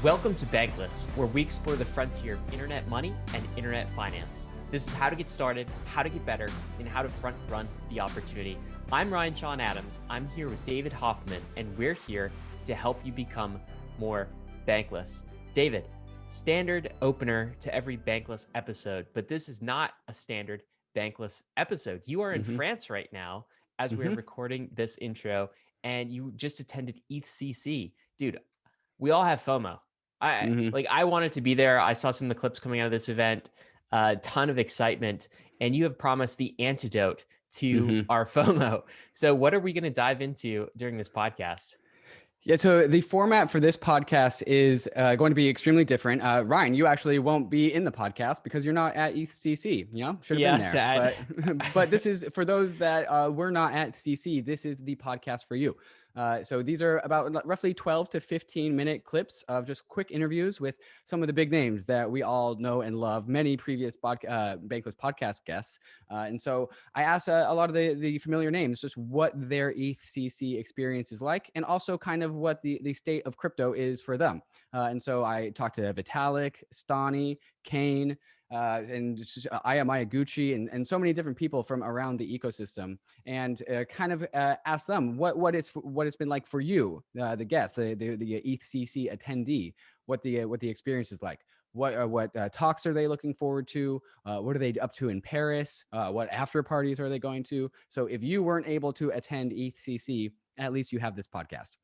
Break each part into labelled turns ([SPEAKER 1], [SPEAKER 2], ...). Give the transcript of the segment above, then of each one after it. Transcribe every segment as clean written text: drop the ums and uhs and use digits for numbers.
[SPEAKER 1] Welcome to Bankless, where we explore the frontier of internet money and internet finance. This is how to get started, how to get better, and how to front run the opportunity. I'm Ryan Sean Adams. I'm here with David Hoffman, and we're here to help you become more bankless. David, standard opener to every Bankless episode, but this is not a standard Bankless episode. You are in France right now as we're recording this intro, and you just attended ETHCC. Dude, we all have FOMO. I wanted to be there. I saw some of the clips coming out of this event, a ton of excitement, and you have promised the antidote to our FOMO. So what are we going to dive into during this podcast?
[SPEAKER 2] Yeah, so the format for this podcast is going to be extremely different. Ryan, you actually won't be in the podcast because you're not at ETHCC. You know, should have been there.
[SPEAKER 1] Sad.
[SPEAKER 2] But this is for those that were not at CC. This is the podcast for you. So these are about roughly 12 to 15 minute clips of just quick interviews with some of the big names that we all know and love, many previous Bankless podcast guests. And so I asked a lot of the familiar names, just what their ETHCC experience is like, and also kind of what the state of crypto is for them. And so I talked to Vitalik, Stani, Kain, and Miyaguchi, and so many different people from around the ecosystem, and kind of ask them what it's been like for you, the guest, the ETHCC attendee, what the experience is like. What talks are they looking forward to? What are they up to in Paris? What after parties are they going to? So if you weren't able to attend ETHCC, at least you have this podcast.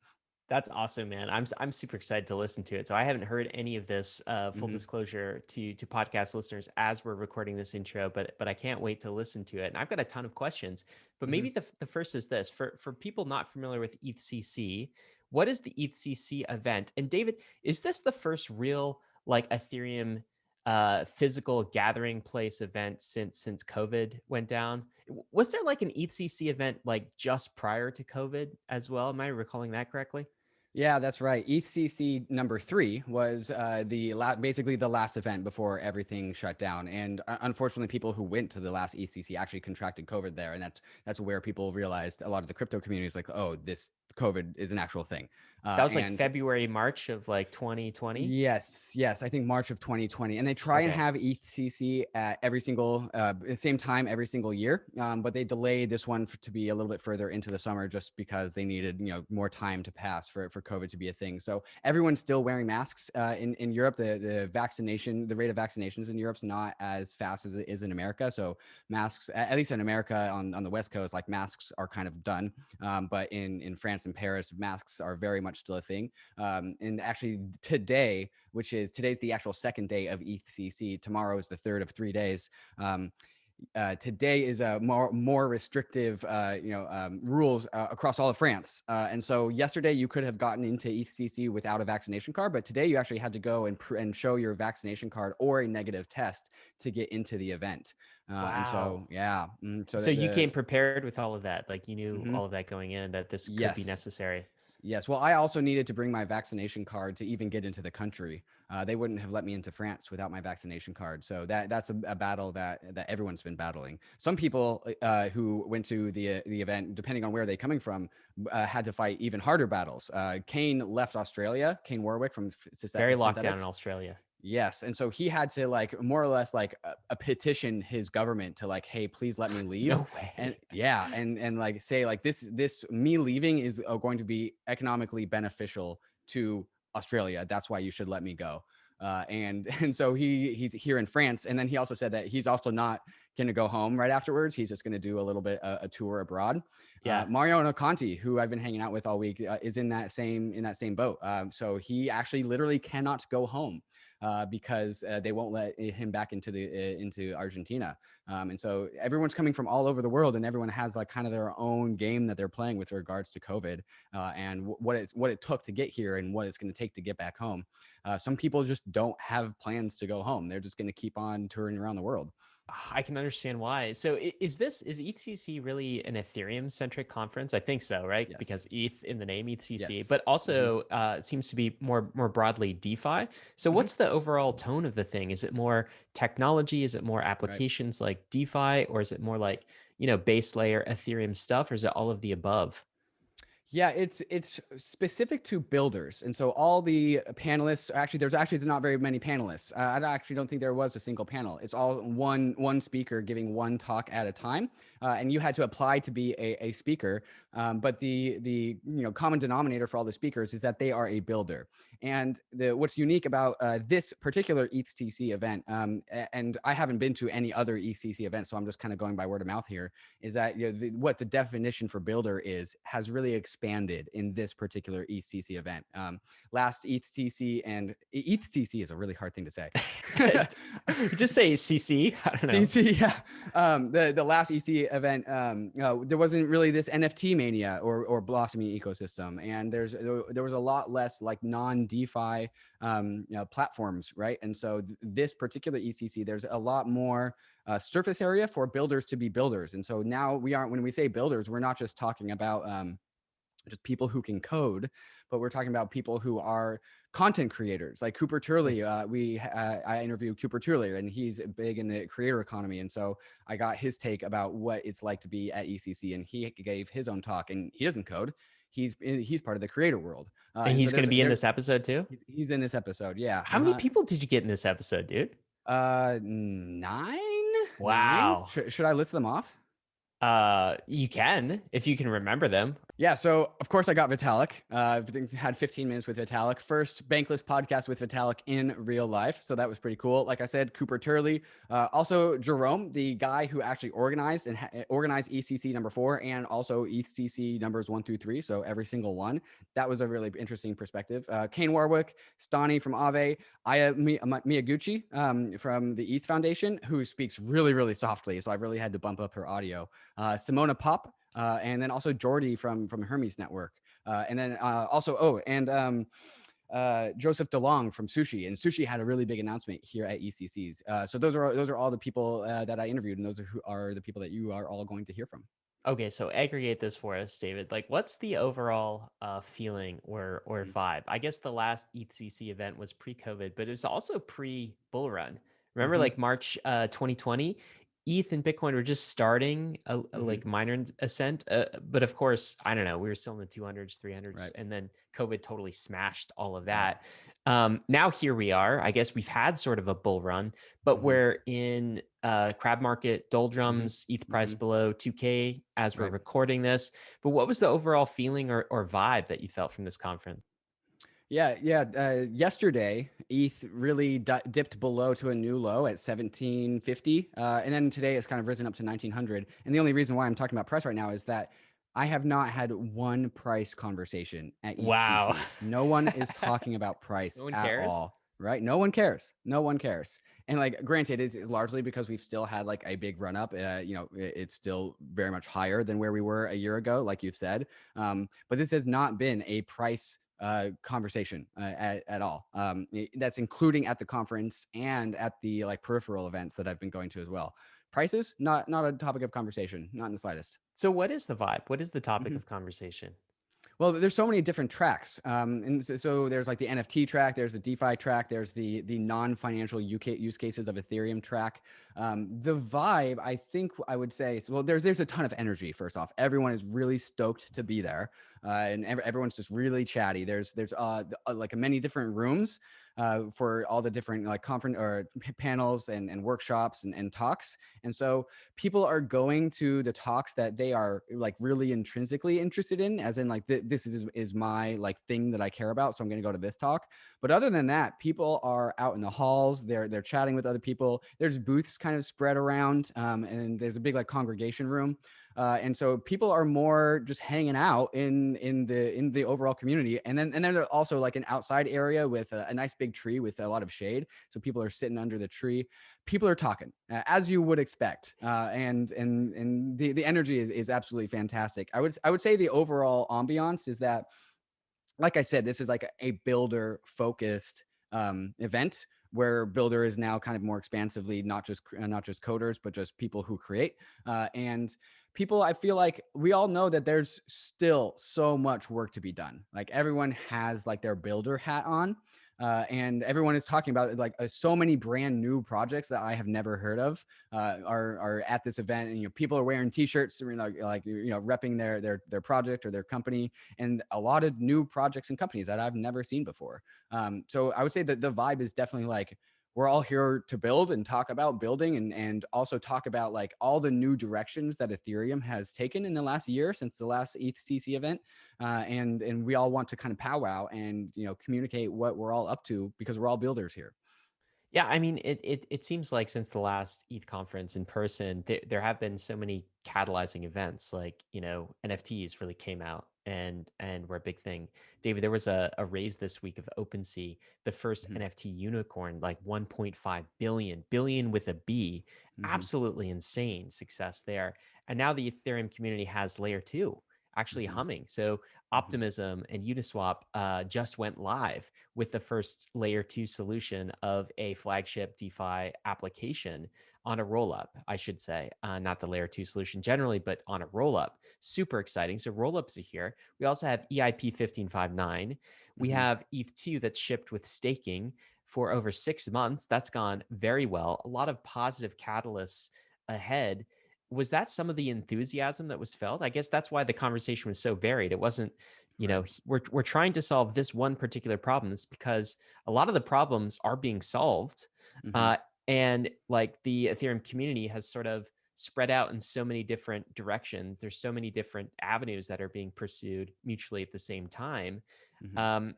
[SPEAKER 1] That's awesome, man. I'm super excited to listen to it. So I haven't heard any of this, full disclosure to podcast listeners as we're recording this intro, but I can't wait to listen to it. And I've got a ton of questions, but maybe the first is this: for people not familiar with ETHCC, what is the ETHCC event? And David, is this the first real like Ethereum physical gathering place event since COVID went down? Was there like an ETHCC event like just prior to COVID as well? Am I recalling that correctly?
[SPEAKER 2] Yeah, that's right. ETHCC number 3 was basically the last event before everything shut down. And unfortunately, people who went to the last ETHCC actually contracted COVID there. And that's where people realized, a lot of the crypto community is like, oh, this COVID is an actual thing.
[SPEAKER 1] That was like February, March of like 2020.
[SPEAKER 2] Yes. I think March of 2020. And they try and have ETHCC at every single same time every single year, but they delayed this one to be a little bit further into the summer just because they needed more time to pass for COVID to be a thing. So everyone's still wearing masks in Europe. The rate of vaccinations in Europe's not as fast as it is in America. So masks, at least in America on the West Coast, like masks are kind of done. But in France and Paris, masks are very much still a thing. And actually today's the actual second day of ETHCC. Tomorrow is the third of 3 days. Today is a more restrictive, rules across all of France. And so yesterday you could have gotten into ETHCC without a vaccination card, but today you actually had to go and show your vaccination card or a negative test to get into the event.
[SPEAKER 1] Wow.
[SPEAKER 2] And so, yeah.
[SPEAKER 1] So you came prepared with all of that. Like you knew all of that going in, that this could be necessary.
[SPEAKER 2] Yes. Well, I also needed to bring my vaccination card to even get into the country. They wouldn't have let me into France without my vaccination card. So that's a battle that everyone's been battling. Some people who went to the event, depending on where they're coming from, had to fight even harder battles. Kain left Australia. Kain Warwick from
[SPEAKER 1] Very locked down in Australia.
[SPEAKER 2] Yes. And so he had to more or less a petition his government to hey, please let me leave.
[SPEAKER 1] No way.
[SPEAKER 2] And yeah. And say this me leaving is going to be economically beneficial to Australia. That's why you should let me go. And so he's here in France. And then he also said that he's also not going to go home right afterwards. He's just going to do a little bit a tour abroad.
[SPEAKER 1] Yeah.
[SPEAKER 2] Mariano Conti, who I've been hanging out with all week, is in that same boat. So he actually literally cannot go home because they won't let him back into Argentina. And so everyone's coming from all over the world, and everyone has kind of their own game that they're playing with regards to COVID and what it took to get here and what it's going to take to get back home. Some people just don't have plans to go home. They're just going to keep on touring around the world.
[SPEAKER 1] I can understand why. So is ETHCC really an Ethereum centric conference? I think so, right?
[SPEAKER 2] Yes.
[SPEAKER 1] Because ETH in the name, ETHCC,
[SPEAKER 2] Yes.
[SPEAKER 1] but also it seems to be more broadly DeFi. So what's the overall tone of the thing? Is it more technology? Is it more applications like DeFi, or is it more like, base layer Ethereum stuff, or is it all of the above?
[SPEAKER 2] Yeah, it's specific to builders, and so all the panelists actually there's actually not very many panelists. I actually don't think there was a single panel. It's all one speaker giving one talk at a time, and you had to apply to be a speaker. But the common denominator for all the speakers is that they are a builder. And what's unique about this particular ETHCC event, and I haven't been to any other ETHCC event, so I'm just kind of going by word of mouth here, is that what the definition for builder has really expanded in this particular ETHCC event. Last ETHCC, and ETHCC is a really hard thing to say.
[SPEAKER 1] Just say CC. I don't know.
[SPEAKER 2] CC, yeah. The last ETH event, there wasn't really this NFT mania or blossoming ecosystem, and there was a lot less like non-DeFi platforms, right? And so this particular ETHCC, there's a lot more surface area for builders to be builders. And so now when we say builders, we're not just talking about just people who can code, but we're talking about people who are content creators like Cooper Turley. I interviewed Cooper Turley, and he's big in the creator economy. And so I got his take about what it's like to be at ETHCC, and he gave his own talk, and he doesn't code. He's part of the creator world.
[SPEAKER 1] And he's going to be in this episode too?
[SPEAKER 2] He's in this episode. Yeah.
[SPEAKER 1] How many people did you get in this episode, dude?
[SPEAKER 2] 9.
[SPEAKER 1] Wow.
[SPEAKER 2] 9? Should I list them off?
[SPEAKER 1] You can, if you can remember them.
[SPEAKER 2] Yeah, so of course I got Vitalik. Had 15 minutes with Vitalik. First Bankless podcast with Vitalik in real life, so that was pretty cool. Like I said, Cooper Turley, also Jerome, the guy who actually organized ETHCC number 4 and also ETHCC numbers 1 through 3, so every single one. That was a really interesting perspective. Kain Warwick, Stani from Aave, Miyaguchi from the ETH Foundation, who speaks really, really softly, so I really had to bump up her audio. Simona Pop. And then also Jordi from Hermez Network, and then Joseph Delong from Sushi, and Sushi had a really big announcement here at ETHCCs. So those are all the people that I interviewed, and those are the people that you are all going to hear from.
[SPEAKER 1] Okay, so aggregate this for us, David. Like, what's the overall feeling or vibe? I guess the last ETHCC event was pre-COVID, but it was also pre-bull run. Remember, like March 2020, ETH and Bitcoin were just starting a like minor ascent. But of course, I don't know, we were still in the 200s, 300s,
[SPEAKER 2] Right.
[SPEAKER 1] and then COVID totally smashed all of that. Now here we are. I guess we've had sort of a bull run, but we're in crab market doldrums, ETH price below 2K as we're recording this. But what was the overall feeling or vibe that you felt from this conference?
[SPEAKER 2] Yeah. Yesterday, ETH really dipped below to a new low at 1750, and then today it's kind of risen up to 1900. And the only reason why I'm talking about price right now is that I have not had one price conversation at ETHCC.
[SPEAKER 1] Wow.
[SPEAKER 2] No one is talking about price
[SPEAKER 1] No one
[SPEAKER 2] at
[SPEAKER 1] cares?
[SPEAKER 2] all. Right? No one cares. No one cares. And like, granted, it's largely because we've still had like a big run up. It's still very much higher than where we were a year ago, like you've said. But this has not been a price conversation at all. That's including at the conference and at the like peripheral events that I've been going to as well. Prices, not a topic of conversation, not in the slightest.
[SPEAKER 1] So what is the vibe? What is the topic of conversation?
[SPEAKER 2] Well, there's so many different tracks. And so there's like the NFT track, there's the DeFi track, there's the non-financial use cases of Ethereum track. The vibe, I think I would say, well, there's a ton of energy, first off. Everyone is really stoked to be there. And everyone's just really chatty. There's like many different rooms for all the different like conference or panels and workshops and talks. And so people are going to the talks that they are like really intrinsically interested in, as in like this is my like thing that I care about. So I'm going to go to this talk. But other than that, people are out in the halls. They're chatting with other people. There's booths kind of spread around, and there's a big like congregation room. And so people are more just hanging out in the overall community. And then there's also like an outside area with a nice big tree with a lot of shade. So people are sitting under the tree. People are talking as you would expect. And the energy is absolutely fantastic. I would say the overall ambiance is that, like I said, this is like a builder focused event where builder is now kind of more expansively, not just coders, but just people who create. And people, I feel like we all know that there's still so much work to be done. Like everyone has like their builder hat on. and everyone is talking about like so many brand new projects that I have never heard of are at this event, and people are wearing T-shirts, repping their project or their company, and a lot of new projects and companies that I've never seen before. So I would say that the vibe is definitely like, we're all here to build and talk about building, and also talk about like all the new directions that Ethereum has taken in the last year since the last ETHCC event. And we all want to kind of powwow and, communicate what we're all up to, because we're all builders here.
[SPEAKER 1] Yeah, I mean, it seems like since the last ETH conference in person, there have been so many catalyzing events. Like, NFTs really came out and were a big thing. David, there was a raise this week of OpenSea, the first
[SPEAKER 2] Mhm.
[SPEAKER 1] NFT unicorn, like 1.5 billion with a B.
[SPEAKER 2] Mhm.
[SPEAKER 1] Absolutely insane success there. And now the Ethereum community has layer two actually
[SPEAKER 2] Mhm.
[SPEAKER 1] humming. So
[SPEAKER 2] Mhm.
[SPEAKER 1] Optimism and Uniswap just went live with the first layer two solution of a flagship DeFi application on a rollup, I should say, not the layer two solution generally, but on a rollup. Super exciting. So rollups are here. We also have EIP 1559. We
[SPEAKER 2] Mhm.
[SPEAKER 1] have ETH2 that's shipped with staking for over 6 months. That's gone very well. A lot of positive catalysts ahead. Was that some of the enthusiasm that was felt? I guess that's why the conversation was so varied. It wasn't,
[SPEAKER 2] Right.
[SPEAKER 1] we're trying to solve this one particular problem. It's because a lot of the problems are being solved,
[SPEAKER 2] Mhm.
[SPEAKER 1] uh, and like the Ethereum community has sort of spread out in so many different directions. There's so many different avenues that are being pursued mutually at the same time.
[SPEAKER 2] Mhm.
[SPEAKER 1] Um,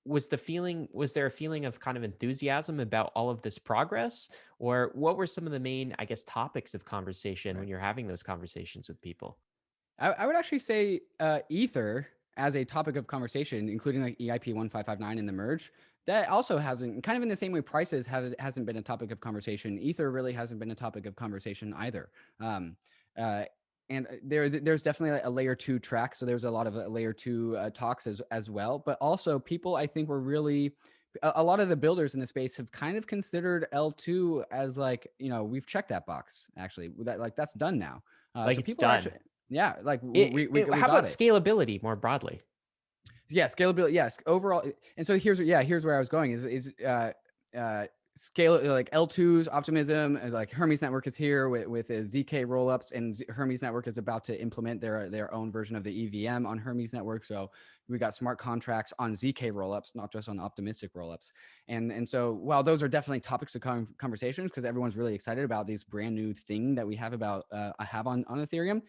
[SPEAKER 1] was there a feeling of kind of enthusiasm about all of this progress, or what were some of the main, I guess, topics of conversation
[SPEAKER 2] Right.
[SPEAKER 1] when you're having those conversations with people?
[SPEAKER 2] I would actually say Ether as a topic of conversation, including like EIP 1559 in the merge, that also hasn't, kind of in the same way prices hasn't been a topic of conversation. Ether really hasn't been a topic of conversation either. Um, uh, and there's definitely a layer two track. So there's a lot of layer two talks as well. But also people, I think, were really, a lot of the builders in the space have kind of considered L2 as like, we've checked that box actually, that like that's done now.
[SPEAKER 1] Like
[SPEAKER 2] So
[SPEAKER 1] it's
[SPEAKER 2] people are
[SPEAKER 1] done.
[SPEAKER 2] actually, yeah, like we
[SPEAKER 1] How about
[SPEAKER 2] got it.
[SPEAKER 1] scalability more broadly?
[SPEAKER 2] Yeah, scalability. Yes, overall. And so here's where I was going scale, like L2's Optimism, like Hermez Network is here with ZK rollups, and Hermez Network is about to implement their own version of the EVM on Hermez Network. So we got smart contracts on ZK rollups, not just on optimistic rollups. And so while those are definitely topics of conversations, because everyone's really excited about this brand new thing that we have about have on Ethereum,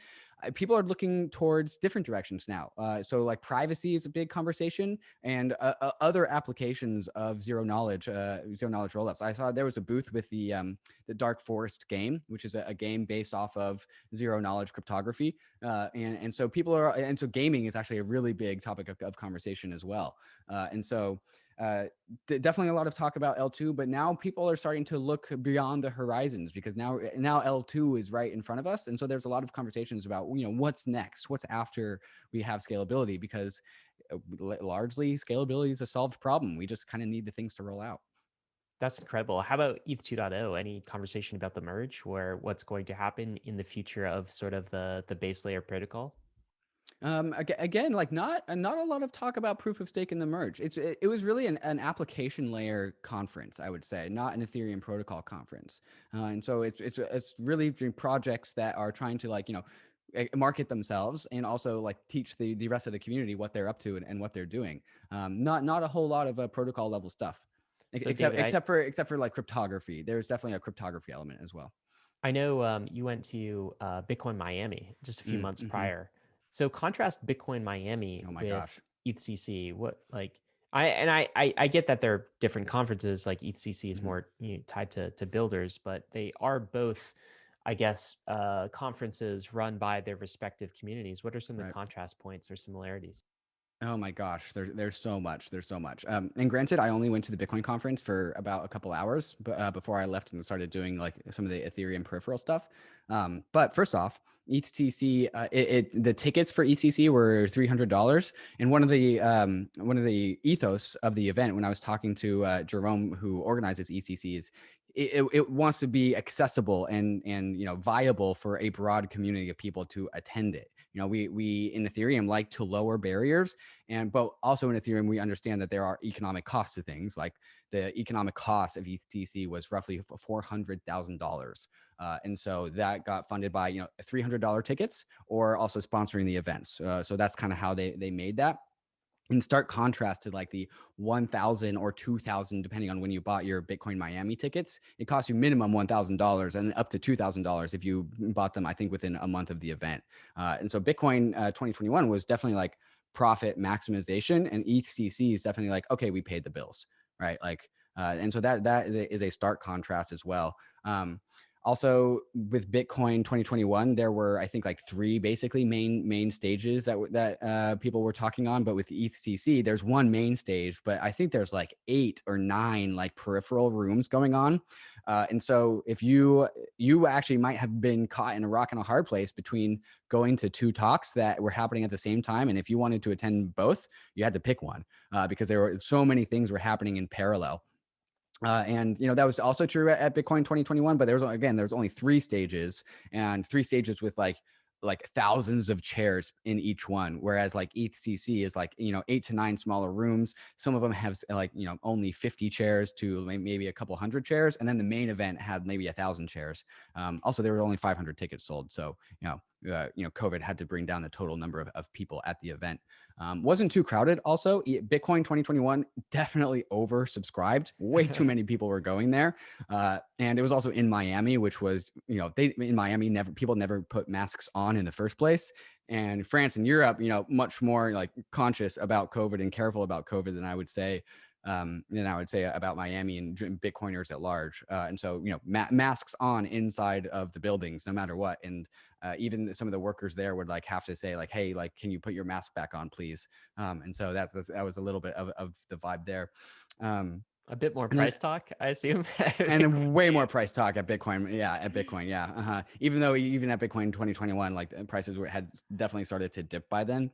[SPEAKER 2] people are looking towards different directions now. So like privacy is a big conversation, and other applications of zero knowledge rollups. I saw there was a booth with the Dark Forest game, which is a game based off of zero knowledge cryptography. And so gaming is actually a really big topic of conversation as well. And so definitely a lot of talk about L2, but now people are starting to look beyond the horizons, because now L2 is right in front of us. And so there's a lot of conversations about, what's next, what's after we have scalability, because largely scalability is a solved problem. We just kind of need the things to roll out.
[SPEAKER 1] That's incredible. How about ETH 2.0? Any conversation about the merge, or what's going to happen in the future of sort of the base layer protocol?
[SPEAKER 2] Again, like not a lot of talk about proof of stake in the merge. It was really an application layer conference, I would say, not an Ethereum protocol conference. And so it's really projects that are trying to market themselves, and also like teach the rest of the community what they're up to, and what they're doing. Not a whole lot of protocol level stuff,
[SPEAKER 1] So David,
[SPEAKER 2] except for like cryptography. There's definitely a cryptography element as well.
[SPEAKER 1] I know you went to Bitcoin Miami just a few months
[SPEAKER 2] Mm-hmm.
[SPEAKER 1] prior. So contrast Bitcoin Miami
[SPEAKER 2] Oh my
[SPEAKER 1] with
[SPEAKER 2] gosh.
[SPEAKER 1] ETHCC. What like I get that they're different conferences. Like ETHCC is
[SPEAKER 2] Mm-hmm.
[SPEAKER 1] more tied to builders, but they are both, I guess, conferences run by their respective communities. What are some of the
[SPEAKER 2] Right.
[SPEAKER 1] contrast points or similarities?
[SPEAKER 2] Oh my gosh, there's so much. There's so much. And granted, I only went to the Bitcoin conference for about a couple hours, but before I left and started doing like some of the Ethereum peripheral stuff. But first off, ETHCC, the tickets for ETHCC were $300, and one of the ethos of the event, when I was talking to Jerome, who organizes ETHCC, it wants to be accessible and viable for a broad community of people to attend it. We in Ethereum like to lower barriers, but also in Ethereum we understand that there are economic costs to things. Like the economic cost of ETHCC was roughly $400,000, and so that got funded by $300 tickets or also sponsoring the events. So that's kind of how they made that. In stark contrast to like the 1,000 or 2,000, depending on when you bought your Bitcoin Miami tickets, it cost you minimum $1,000 and up to $2,000 if you bought them, I think, within a month of the event. And so Bitcoin 2021 was definitely like profit maximization, and ETHCC is definitely like, okay, we paid the bills, right? Like, and so that is a stark contrast as well. Also, with Bitcoin 2021, there were, I think, like 3 basically main stages that people were talking on. But with ETHCC, there's one main stage, but I think there's like 8 or 9 like peripheral rooms going on. And so if you actually might have been caught in a rock and a hard place between going to 2 talks that were happening at the same time, and if you wanted to attend both, you had to pick one because there were so many things were happening in parallel. And that was also true at Bitcoin 2021, but there's only 3 stages, and 3 stages with like thousands of chairs in each one. Whereas like ETHCC is like 8 to 9 smaller rooms. Some of them have like only 50 chairs to maybe a couple hundred chairs, and then the main event had maybe 1,000 chairs. Also, there were only 500 tickets sold, so COVID had to bring down the total number of people at the event. Wasn't too crowded. Also, Bitcoin 2021 definitely oversubscribed. Way too many people were going there, and it was also in Miami, which was in Miami people never put masks on in the first place. And France and Europe, much more like conscious about COVID and careful about COVID than I would say about Miami and Bitcoiners at large. And so, masks on inside of the buildings, no matter what. And even some of the workers there would like have to say like, hey, like, can you put your mask back on, please? And so that was a little bit of the vibe there.
[SPEAKER 1] A bit more price talk, I assume.
[SPEAKER 2] And way more price talk at Bitcoin. Yeah, at Bitcoin. Yeah. Even though even at Bitcoin 2021, like the prices had definitely started to dip by then.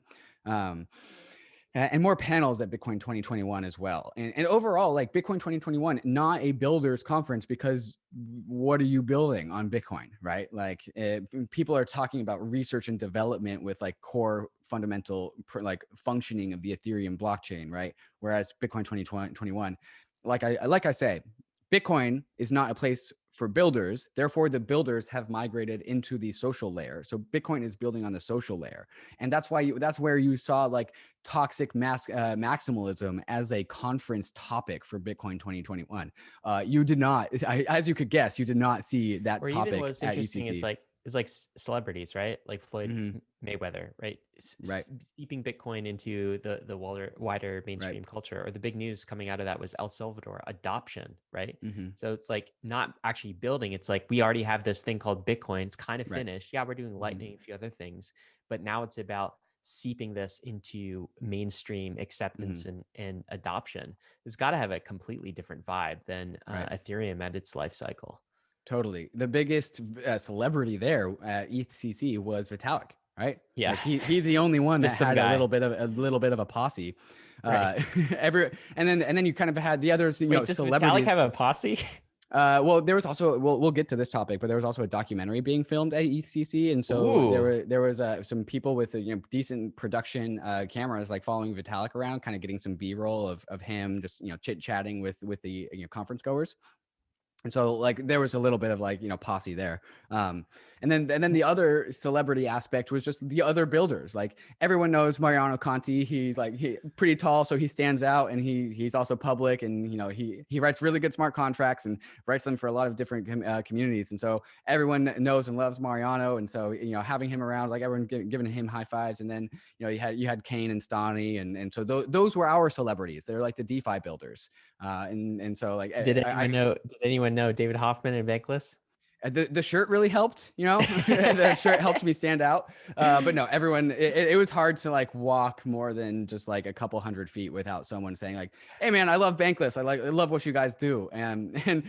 [SPEAKER 2] And more panels at Bitcoin 2021 as well. And overall, like Bitcoin 2021, not a builders conference, because what are you building on Bitcoin, right? Like people are talking about research and development with like core fundamental like functioning of the Ethereum blockchain, right? Whereas Bitcoin 2021, like I say, Bitcoin is not a place for builders. Therefore, the builders have migrated into the social layer. So Bitcoin is building on the social layer. And that's why that's where you saw like toxic maximalism as a conference topic for Bitcoin 2021. You did not, as you could guess, you did not see that topic.
[SPEAKER 1] Even what's
[SPEAKER 2] at
[SPEAKER 1] interesting
[SPEAKER 2] ETC.
[SPEAKER 1] is like celebrities, right? Like Floyd Mayweather, right?
[SPEAKER 2] Right.
[SPEAKER 1] Steeping Bitcoin into the wider mainstream culture. Or the big news coming out of that was El Salvador adoption, right? So it's like not actually building. It's like we already have this thing called Bitcoin. It's kind of finished. Yeah, we're doing Lightning, a few other things, but now it's about seeping this into mainstream acceptance and adoption. It's got to have a completely different vibe than Ethereum at its life cycle.
[SPEAKER 2] Totally. The biggest celebrity there at ETHCC was Vitalik, right?
[SPEAKER 1] Yeah.
[SPEAKER 2] Like he's the only one that had a little bit of a posse.
[SPEAKER 1] Right.
[SPEAKER 2] And then you kind of had the others,
[SPEAKER 1] Wait, does
[SPEAKER 2] celebrities.
[SPEAKER 1] Vitalik have a posse?
[SPEAKER 2] Well, there was also we'll get to this topic, but there was also a documentary being filmed at ETHCC, and so there was some people with decent production cameras like following Vitalik around, kind of getting some B-roll of him just chit chatting with the conference goers. And so like there was a little bit of like posse there, and then the other celebrity aspect was just the other builders. Like everyone knows Mariano Conti. He's pretty tall, so he stands out, and he's also public, and he writes really good smart contracts and writes them for a lot of different communities. And so everyone knows and loves Mariano, and so having him around, like everyone giving him high fives. And then you had Kain and Stani, and so those were our celebrities. They're like the DeFi builders, and so like
[SPEAKER 1] did anyone know David Hoffman and Bankless?
[SPEAKER 2] The shirt really helped, the shirt helped me stand out. But no, everyone, it was hard to like walk more than just like a couple hundred feet without someone saying like, hey man, I love Bankless. I love what you guys do. And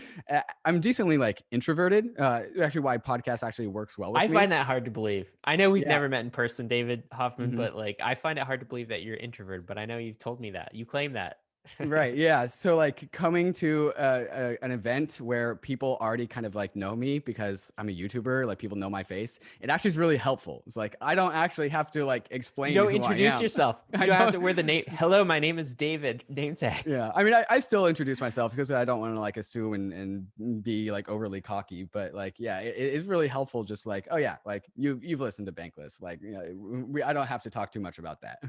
[SPEAKER 2] I'm decently like introverted. Actually why podcast actually works well with me.
[SPEAKER 1] I find that hard to believe. I know we've never met in person, David Hoffman, but like, I find it hard to believe that you're introverted, but I know you've told me that. You claim that.
[SPEAKER 2] Right. Yeah. So like coming to an event where people already kind of like know me because I'm a YouTuber, like people know my face. It actually is really helpful. It's like I don't actually have to like
[SPEAKER 1] You
[SPEAKER 2] explain
[SPEAKER 1] don't
[SPEAKER 2] who I
[SPEAKER 1] introduce
[SPEAKER 2] am.
[SPEAKER 1] yourself. You
[SPEAKER 2] I
[SPEAKER 1] don't have
[SPEAKER 2] don't.
[SPEAKER 1] to wear the name. Hello, my name is David. Name tag.
[SPEAKER 2] Yeah. I mean, I still introduce myself because I don't want to like assume and be like overly cocky. But like, yeah, it is really helpful. Just like, oh yeah, like you've listened to Bankless. Like, you know, I don't have to talk too much about that.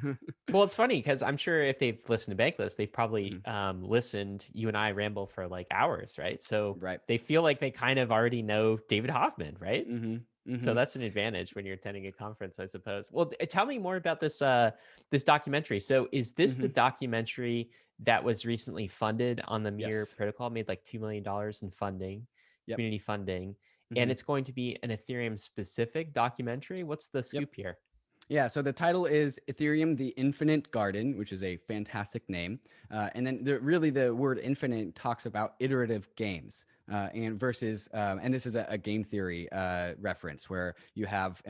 [SPEAKER 1] Well, it's funny because I'm sure if they've listened to Bankless, they've probably
[SPEAKER 2] Mhm.
[SPEAKER 1] listened. You and I ramble for like hours, right? So
[SPEAKER 2] Right.
[SPEAKER 1] they feel like they kind of already know David Hoffman, right?
[SPEAKER 2] Mm-hmm.
[SPEAKER 1] So
[SPEAKER 2] Mm-hmm.
[SPEAKER 1] that's an advantage when you're attending a conference, I suppose. Well, tell me more about this this documentary. So is this
[SPEAKER 2] Mm-hmm.
[SPEAKER 1] the documentary that was recently funded on the Mir
[SPEAKER 2] Yes.
[SPEAKER 1] protocol? Made like $2 million in funding,
[SPEAKER 2] Yep.
[SPEAKER 1] community funding, and
[SPEAKER 2] Mm-hmm.
[SPEAKER 1] it's going to be an Ethereum specific documentary. What's the
[SPEAKER 2] Yep.
[SPEAKER 1] scoop here?
[SPEAKER 2] Yeah, so the title is Ethereum: The Infinite Garden, which is a fantastic name. And then really the word infinite talks about iterative games. And versus, and this is a game theory reference where you have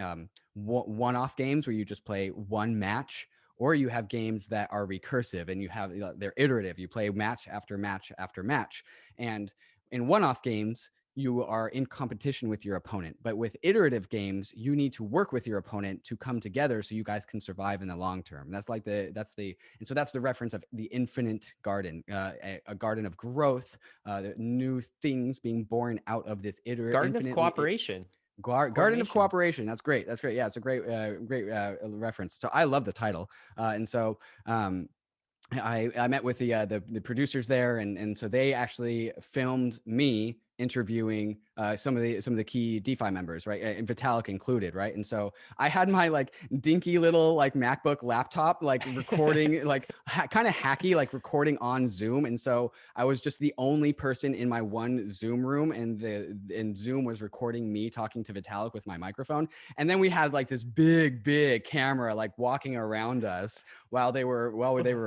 [SPEAKER 2] one-off games where you just play one match, or you have games that are recursive and you have they're iterative. You play match after match after match, and in one-off games you are in competition with your opponent. But with iterative games, you need to work with your opponent to come together so you guys can survive in the long term. And that's the reference of the infinite garden, a garden of growth, new things being born out of this
[SPEAKER 1] Garden of
[SPEAKER 2] infinitely
[SPEAKER 1] Cooperation.
[SPEAKER 2] Garden of
[SPEAKER 1] Coordination.
[SPEAKER 2] Cooperation. That's great. That's great. Yeah, it's a great reference. So I love the title, and so I met with the producers there, and so they actually filmed me interviewing some of the key DeFi members, right, and Vitalik included, right. And so I had my like dinky little like MacBook laptop like recording like kind of hacky like recording on Zoom, and so I was just the only person in my one Zoom room, and Zoom was recording me talking to Vitalik with my microphone, and then we had like this big camera like walking around us while they were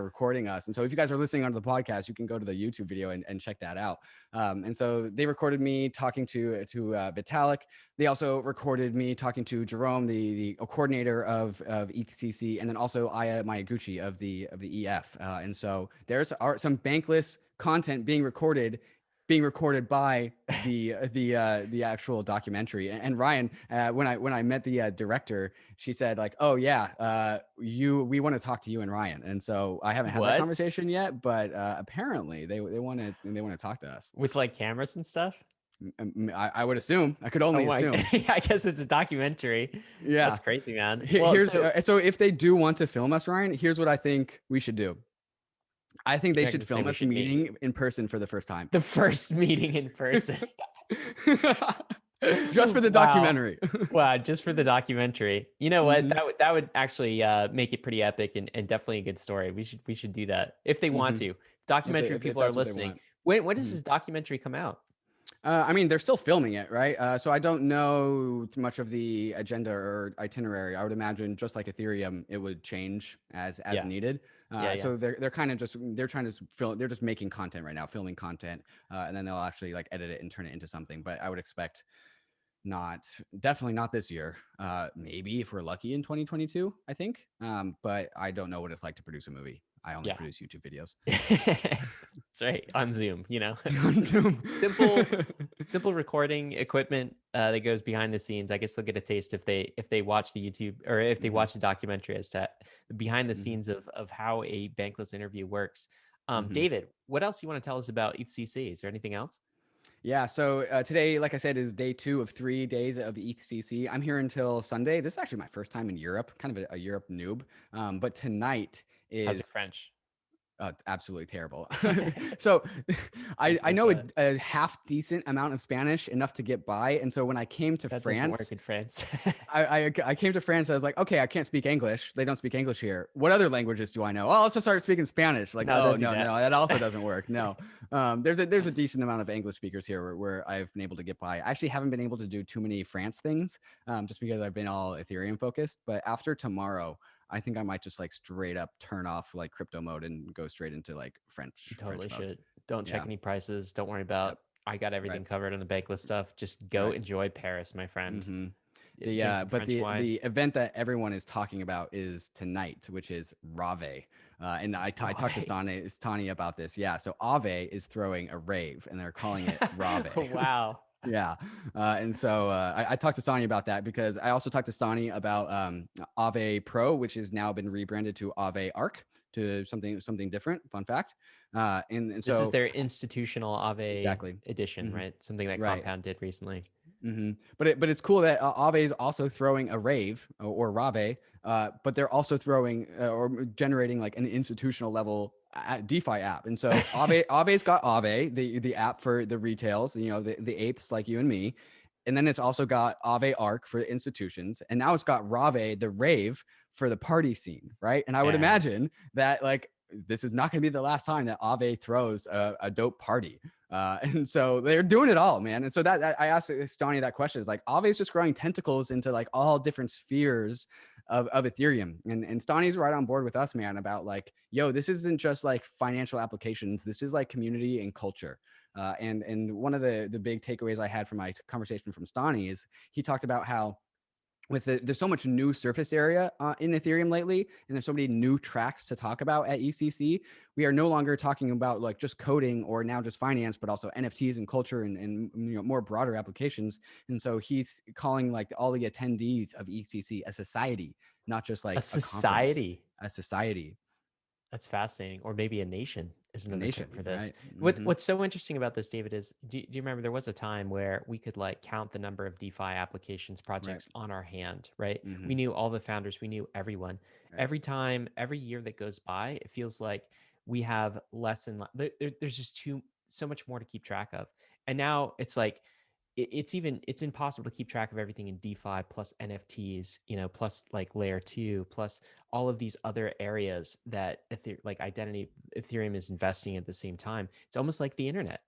[SPEAKER 2] recording us. And so if you guys are listening onto the podcast, you can go to the YouTube video and check that out. And so they recorded me talking to Vitalik. They also recorded me talking to Jerome, the coordinator of ETHCC, and then also Aya Miyaguchi of the EF. And so there's some Bankless content being recorded by the actual documentary. And Ryan, when I met the director, she said like, oh yeah, we want to talk to you and Ryan. And so I haven't had that
[SPEAKER 1] What?
[SPEAKER 2] conversation yet, but apparently they want to talk to us.
[SPEAKER 1] With like cameras and stuff?
[SPEAKER 2] I would assume. I could
[SPEAKER 1] Oh
[SPEAKER 2] only
[SPEAKER 1] my,
[SPEAKER 2] assume.
[SPEAKER 1] yeah, I guess it's a documentary. That's
[SPEAKER 2] Yeah.
[SPEAKER 1] crazy, man. Well,
[SPEAKER 2] Here's
[SPEAKER 1] so
[SPEAKER 2] so if they do want to film us, Ryan, here's what I think we should do. I think they
[SPEAKER 1] you're not
[SPEAKER 2] should
[SPEAKER 1] gonna say
[SPEAKER 2] film
[SPEAKER 1] we
[SPEAKER 2] us
[SPEAKER 1] should meet.
[SPEAKER 2] meeting in person for the first time.
[SPEAKER 1] The first meeting in person.
[SPEAKER 2] Just for the
[SPEAKER 1] Wow.
[SPEAKER 2] documentary.
[SPEAKER 1] Wow, just for the documentary. You know what?
[SPEAKER 2] Hmm.
[SPEAKER 1] That would actually make it pretty epic and definitely a good story. We should do that if they want
[SPEAKER 2] Hmm.
[SPEAKER 1] to.
[SPEAKER 2] If they
[SPEAKER 1] Documentary
[SPEAKER 2] if
[SPEAKER 1] people are
[SPEAKER 2] that's what they
[SPEAKER 1] listening.
[SPEAKER 2] want.
[SPEAKER 1] When does
[SPEAKER 2] Mhm.
[SPEAKER 1] this documentary come out?
[SPEAKER 2] I mean, they're still filming it, right? So I don't know too much of the agenda or itinerary. I would imagine, just like Ethereum, it would change as
[SPEAKER 1] Yeah.
[SPEAKER 2] needed.
[SPEAKER 1] Yeah, yeah.
[SPEAKER 2] So they're kind of just they're trying to film. They're just making content right now, filming content, and then they'll actually like edit it and turn it into something. But I would expect definitely not this year. Maybe if we're lucky in 2022, I think. But I don't know what it's like to produce a movie. I only
[SPEAKER 1] Yeah.
[SPEAKER 2] produce YouTube videos.
[SPEAKER 1] That's right. On Zoom, you know.
[SPEAKER 2] On Zoom.
[SPEAKER 1] Simple simple recording equipment that goes behind the scenes. I guess they'll get a taste if they watch the YouTube or if they
[SPEAKER 2] Hmm.
[SPEAKER 1] watch the documentary as to behind the
[SPEAKER 2] Hmm.
[SPEAKER 1] scenes of how a Bankless interview works.
[SPEAKER 2] Hmm.
[SPEAKER 1] David, what else you want to tell us about ETHCC? Is there anything else?
[SPEAKER 2] Yeah, so today, like I said, is day 2 of 3 days of ETHCC. I'm here until Sunday. This is actually my first time in Europe, kind of a Europe noob. But tonight
[SPEAKER 1] How's your
[SPEAKER 2] is
[SPEAKER 1] French?
[SPEAKER 2] absolutely terrible. So I
[SPEAKER 1] With
[SPEAKER 2] know a half decent amount of Spanish, enough to get by. And so when I came to
[SPEAKER 1] that doesn't work
[SPEAKER 2] France,
[SPEAKER 1] in France.
[SPEAKER 2] I came to France. I was like, okay, I can't speak English. They don't speak English here. What other languages do I know? Oh, let's just start speaking Spanish. Like,
[SPEAKER 1] No,
[SPEAKER 2] oh
[SPEAKER 1] don't do
[SPEAKER 2] no,
[SPEAKER 1] that.
[SPEAKER 2] that also doesn't work. No, there's a decent amount of English speakers here where I've been able to get by. I actually haven't been able to do too many France things, just because I've been all Ethereum focused. But after tomorrow, I think I might just like straight up turn off like crypto mode and go straight into like
[SPEAKER 1] You
[SPEAKER 2] French
[SPEAKER 1] totally
[SPEAKER 2] mode.
[SPEAKER 1] should. Don't check
[SPEAKER 2] Yeah.
[SPEAKER 1] any prices. Don't worry
[SPEAKER 2] Yep.
[SPEAKER 1] about. I got
[SPEAKER 2] Right.
[SPEAKER 1] everything covered on the Bankless stuff. Just go
[SPEAKER 2] Right.
[SPEAKER 1] enjoy Paris, my friend.
[SPEAKER 2] Mm-hmm.
[SPEAKER 1] Drink some
[SPEAKER 2] But
[SPEAKER 1] French wines.
[SPEAKER 2] the event that everyone is talking about is tonight, which is rAAVE. And I talked to Stani about this. Yeah. So Aave is throwing a rave and they're calling it rAAVE.
[SPEAKER 1] Wow.
[SPEAKER 2] Yeah. And so I talked to Stani about that because I also talked to Stani about Aave Pro, which has now been rebranded to Aave Ark, to something different. Fun fact. And so
[SPEAKER 1] this is their institutional Aave edition,
[SPEAKER 2] Mm-hmm.
[SPEAKER 1] right? Something that
[SPEAKER 2] Right.
[SPEAKER 1] Compound did recently.
[SPEAKER 2] Mm-hmm. But it's cool that Aave is also throwing a rave or rAAVE, but they're also throwing or generating like an institutional level DeFi app. And so Aave's got Aave, the app for the retails, the apes like you and me. And then it's also got Aave Ark for institutions. And now it's got rAAVE, the rave for the party scene, right? And I would imagine that like this is not going to be the last time that Aave throws a dope party. And so they're doing it all, man. And so that I asked Stani that question is like, Aave is just growing tentacles into like all different spheres of Ethereum. And Stani's right on board with us, man, about like, yo, this isn't just like financial applications. This is like community and culture. And one of the big takeaways I had from my conversation from Stani is he talked about how there's so much new surface area in Ethereum lately, and there's so many new tracks to talk about at ETHCC. We are no longer talking about like just coding or now just finance, but also NFTs and culture and more broader applications. And so he's calling like all the attendees of ETHCC a society, not just like
[SPEAKER 1] a society.
[SPEAKER 2] A society.
[SPEAKER 1] That's fascinating. Or maybe a nation is another term for this.
[SPEAKER 2] Right?
[SPEAKER 1] Mm-hmm. What's so interesting about this, David, is do you remember there was a time where we could like count the number of DeFi applications projects on our hand, right? Mm-hmm. We knew all the founders, we knew everyone. Right. Every year that goes by, it feels like we have less and less. There's just so much more to keep track of. And now it's like, it's impossible to keep track of everything in DeFi plus NFTs, plus like layer 2, plus all of these other areas that like identity Ethereum is investing at the same time. It's almost like the internet,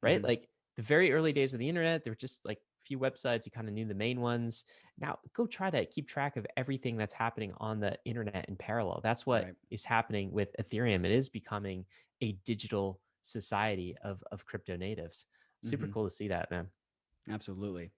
[SPEAKER 1] right? Mm-hmm. Like the very early days of the internet, there were just like a few websites, you kind of knew the main ones. Now go try to keep track of everything that's happening on the internet in parallel. That's what is happening with Ethereum. It is becoming a digital society of crypto natives. Super cool to see that, man.
[SPEAKER 2] Absolutely.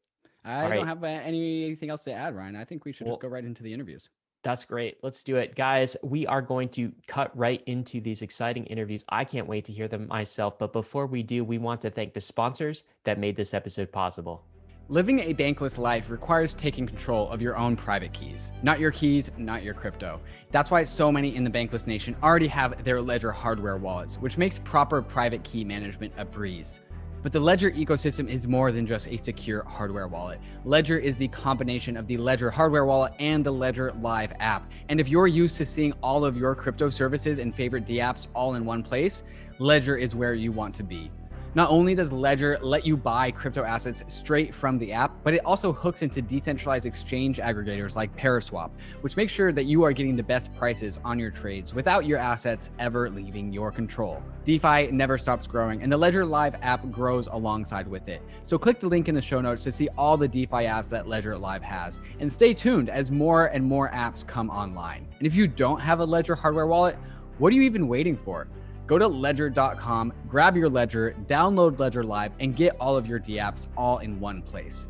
[SPEAKER 2] I don't have anything else to add, Ryan. I think we should just go right into the interviews.
[SPEAKER 1] That's great. Let's do it. Guys, we are going to cut right into these exciting interviews. I can't wait to hear them myself. But before we do, we want to thank the sponsors that made this episode possible.
[SPEAKER 2] Living a bankless life requires taking control of your own private keys. Not your keys, not your crypto. That's why so many in the Bankless Nation already have their Ledger hardware wallets, which makes proper private key management a breeze. But the Ledger ecosystem is more than just a secure hardware wallet. Ledger is the combination of the Ledger hardware wallet and the Ledger Live app. And if you're used to seeing all of your crypto services and favorite dApps all in one place, Ledger is where you want to be. Not only does Ledger let you buy crypto assets straight from the app, but it also hooks into decentralized exchange aggregators like Paraswap, which makes sure that you are getting the best prices on your trades without your assets ever leaving your control. DeFi never stops growing, and the Ledger Live app grows alongside with it. So click the link in the show notes to see all the DeFi apps that Ledger Live has, and stay tuned as more and more apps come online. And if you don't have a Ledger hardware wallet, what are you even waiting for? Go to ledger.com, grab your Ledger, download Ledger Live, and get all of your dApps all in one place.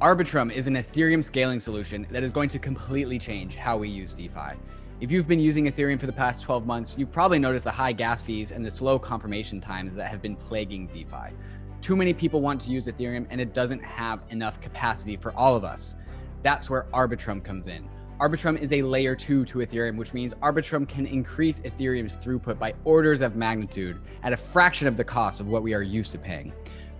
[SPEAKER 2] ARBITRUM is an Ethereum scaling solution that is going to completely change how we use DeFi. If you've been using Ethereum for the past 12 months, you've probably noticed the high gas fees and the slow confirmation times that have been plaguing DeFi. Too many people want to use Ethereum, and it doesn't have enough capacity for all of us. That's where ARBITRUM comes in. ARBITRUM is a layer 2 to Ethereum, which means ARBITRUM can increase Ethereum's throughput by orders of magnitude at a fraction of the cost of what we are used to paying.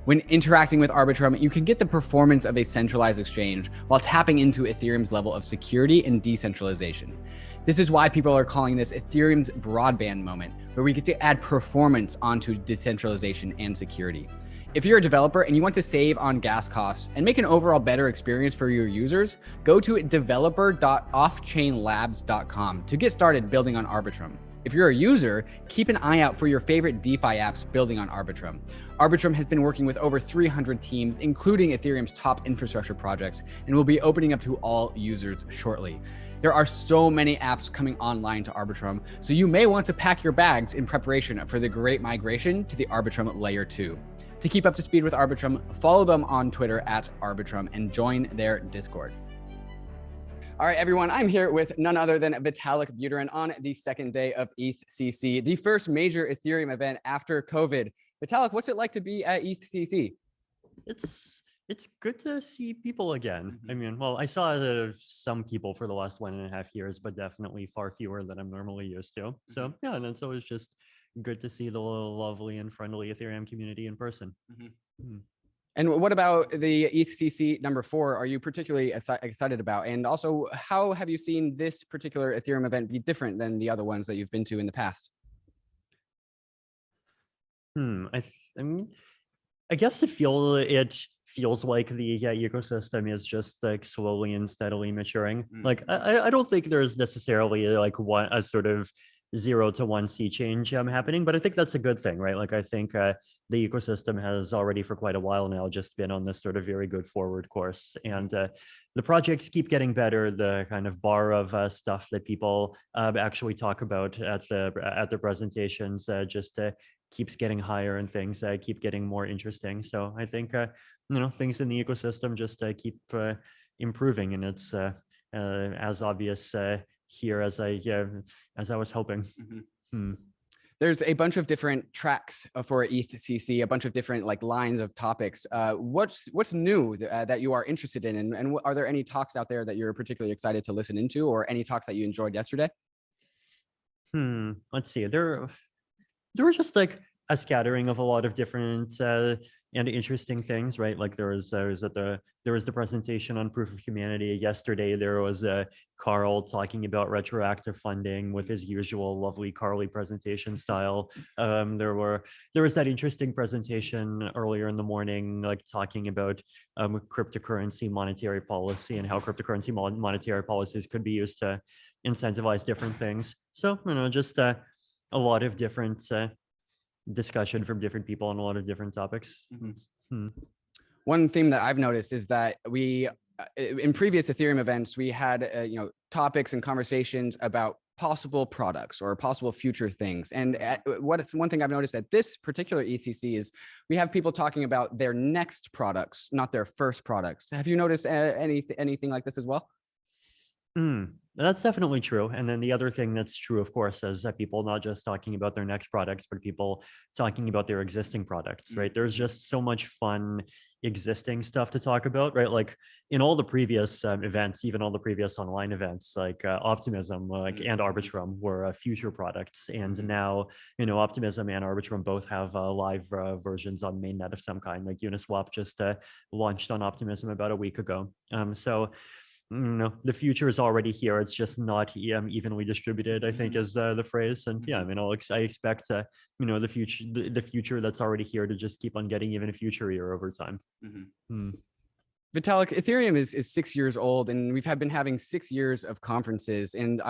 [SPEAKER 2] When interacting with ARBITRUM, you can get the performance of a centralized exchange while tapping into Ethereum's level of security and decentralization. This is why people are calling this Ethereum's broadband moment, where we get to add performance onto decentralization and security. If you're a developer and you want to save on gas costs and make an overall better experience for your users, go to developer.offchainlabs.com to get started building on ARBITRUM. If you're a user, keep an eye out for your favorite DeFi apps building on ARBITRUM. ARBITRUM has been working with over 300 teams, including Ethereum's top infrastructure projects, and will be opening up to all users shortly. There are so many apps coming online to ARBITRUM, so you may want to pack your bags in preparation for the great migration to the ARBITRUM Layer 2. To keep up to speed with Arbitrum, follow them on Twitter at Arbitrum and join their Discord. All right, everyone, I'm here with none other than Vitalik Buterin on the second day of ETHCC, the first major Ethereum event after COVID. Vitalik, what's it like to be at ETHCC?
[SPEAKER 3] It's good to see people again. I mean, well, I saw some people for the last 1.5 years, but definitely far fewer than I'm normally used to. So yeah, and it's always just good to see the lovely and friendly Ethereum community in person.
[SPEAKER 2] And what about the ETHCC #4 are you particularly excited about? And also, how have you seen this particular Ethereum event be different than the other ones that you've been to in the past?
[SPEAKER 3] I mean, I guess it feels like the ecosystem is just like slowly and steadily maturing. Like I don't think there's necessarily like a sort of 0 to 1 sea change happening, but I think that's a good thing, right? Like I think the ecosystem has already for quite a while now just been on this sort of very good forward course, and the projects keep getting better. The kind of bar of stuff that people actually talk about at the presentations just keeps getting higher, and things keep getting more interesting. So I think things in the ecosystem just keep improving, and it's as obvious here as I was hoping.
[SPEAKER 2] There's a bunch of different tracks for ETHCC, a bunch of different like lines of topics. What's new that you are interested in, and are there any talks out there that you're particularly excited to listen into, or any talks that you enjoyed yesterday?
[SPEAKER 3] Let's see. There were just like a scattering of a lot of different and interesting things, right? Like there was the presentation on proof of humanity yesterday. There was Carl talking about retroactive funding with his usual lovely Carly presentation style. There was that interesting presentation earlier in the morning, like talking about cryptocurrency monetary policy and how cryptocurrency monetary policies could be used to incentivize different things. So just a lot of different discussion from different people on a lot of different topics.
[SPEAKER 2] One theme that I've noticed is that we, in previous Ethereum events, we had topics and conversations about possible products or possible future things. And one thing I've noticed at this particular ETHCC is we have people talking about their next products, not their first products. Have you noticed anything like this as well?
[SPEAKER 3] That's definitely true. And then the other thing that's true, of course, is that people not just talking about their next products, but people talking about their existing products, right? There's just so much fun existing stuff to talk about, right? Like in all the previous events, even all the previous online events, like Optimism and Arbitrum were future products. And now, Optimism and Arbitrum both have live versions on mainnet of some kind. Like Uniswap just launched on Optimism about a week ago. So the future is already here. It's just not evenly distributed, I think, is the phrase. And yeah, I mean, I expect the future that's already here to just keep on getting even future-ier over time.
[SPEAKER 2] Vitalik, Ethereum is 6 years old, and we've been having 6 years of conferences. And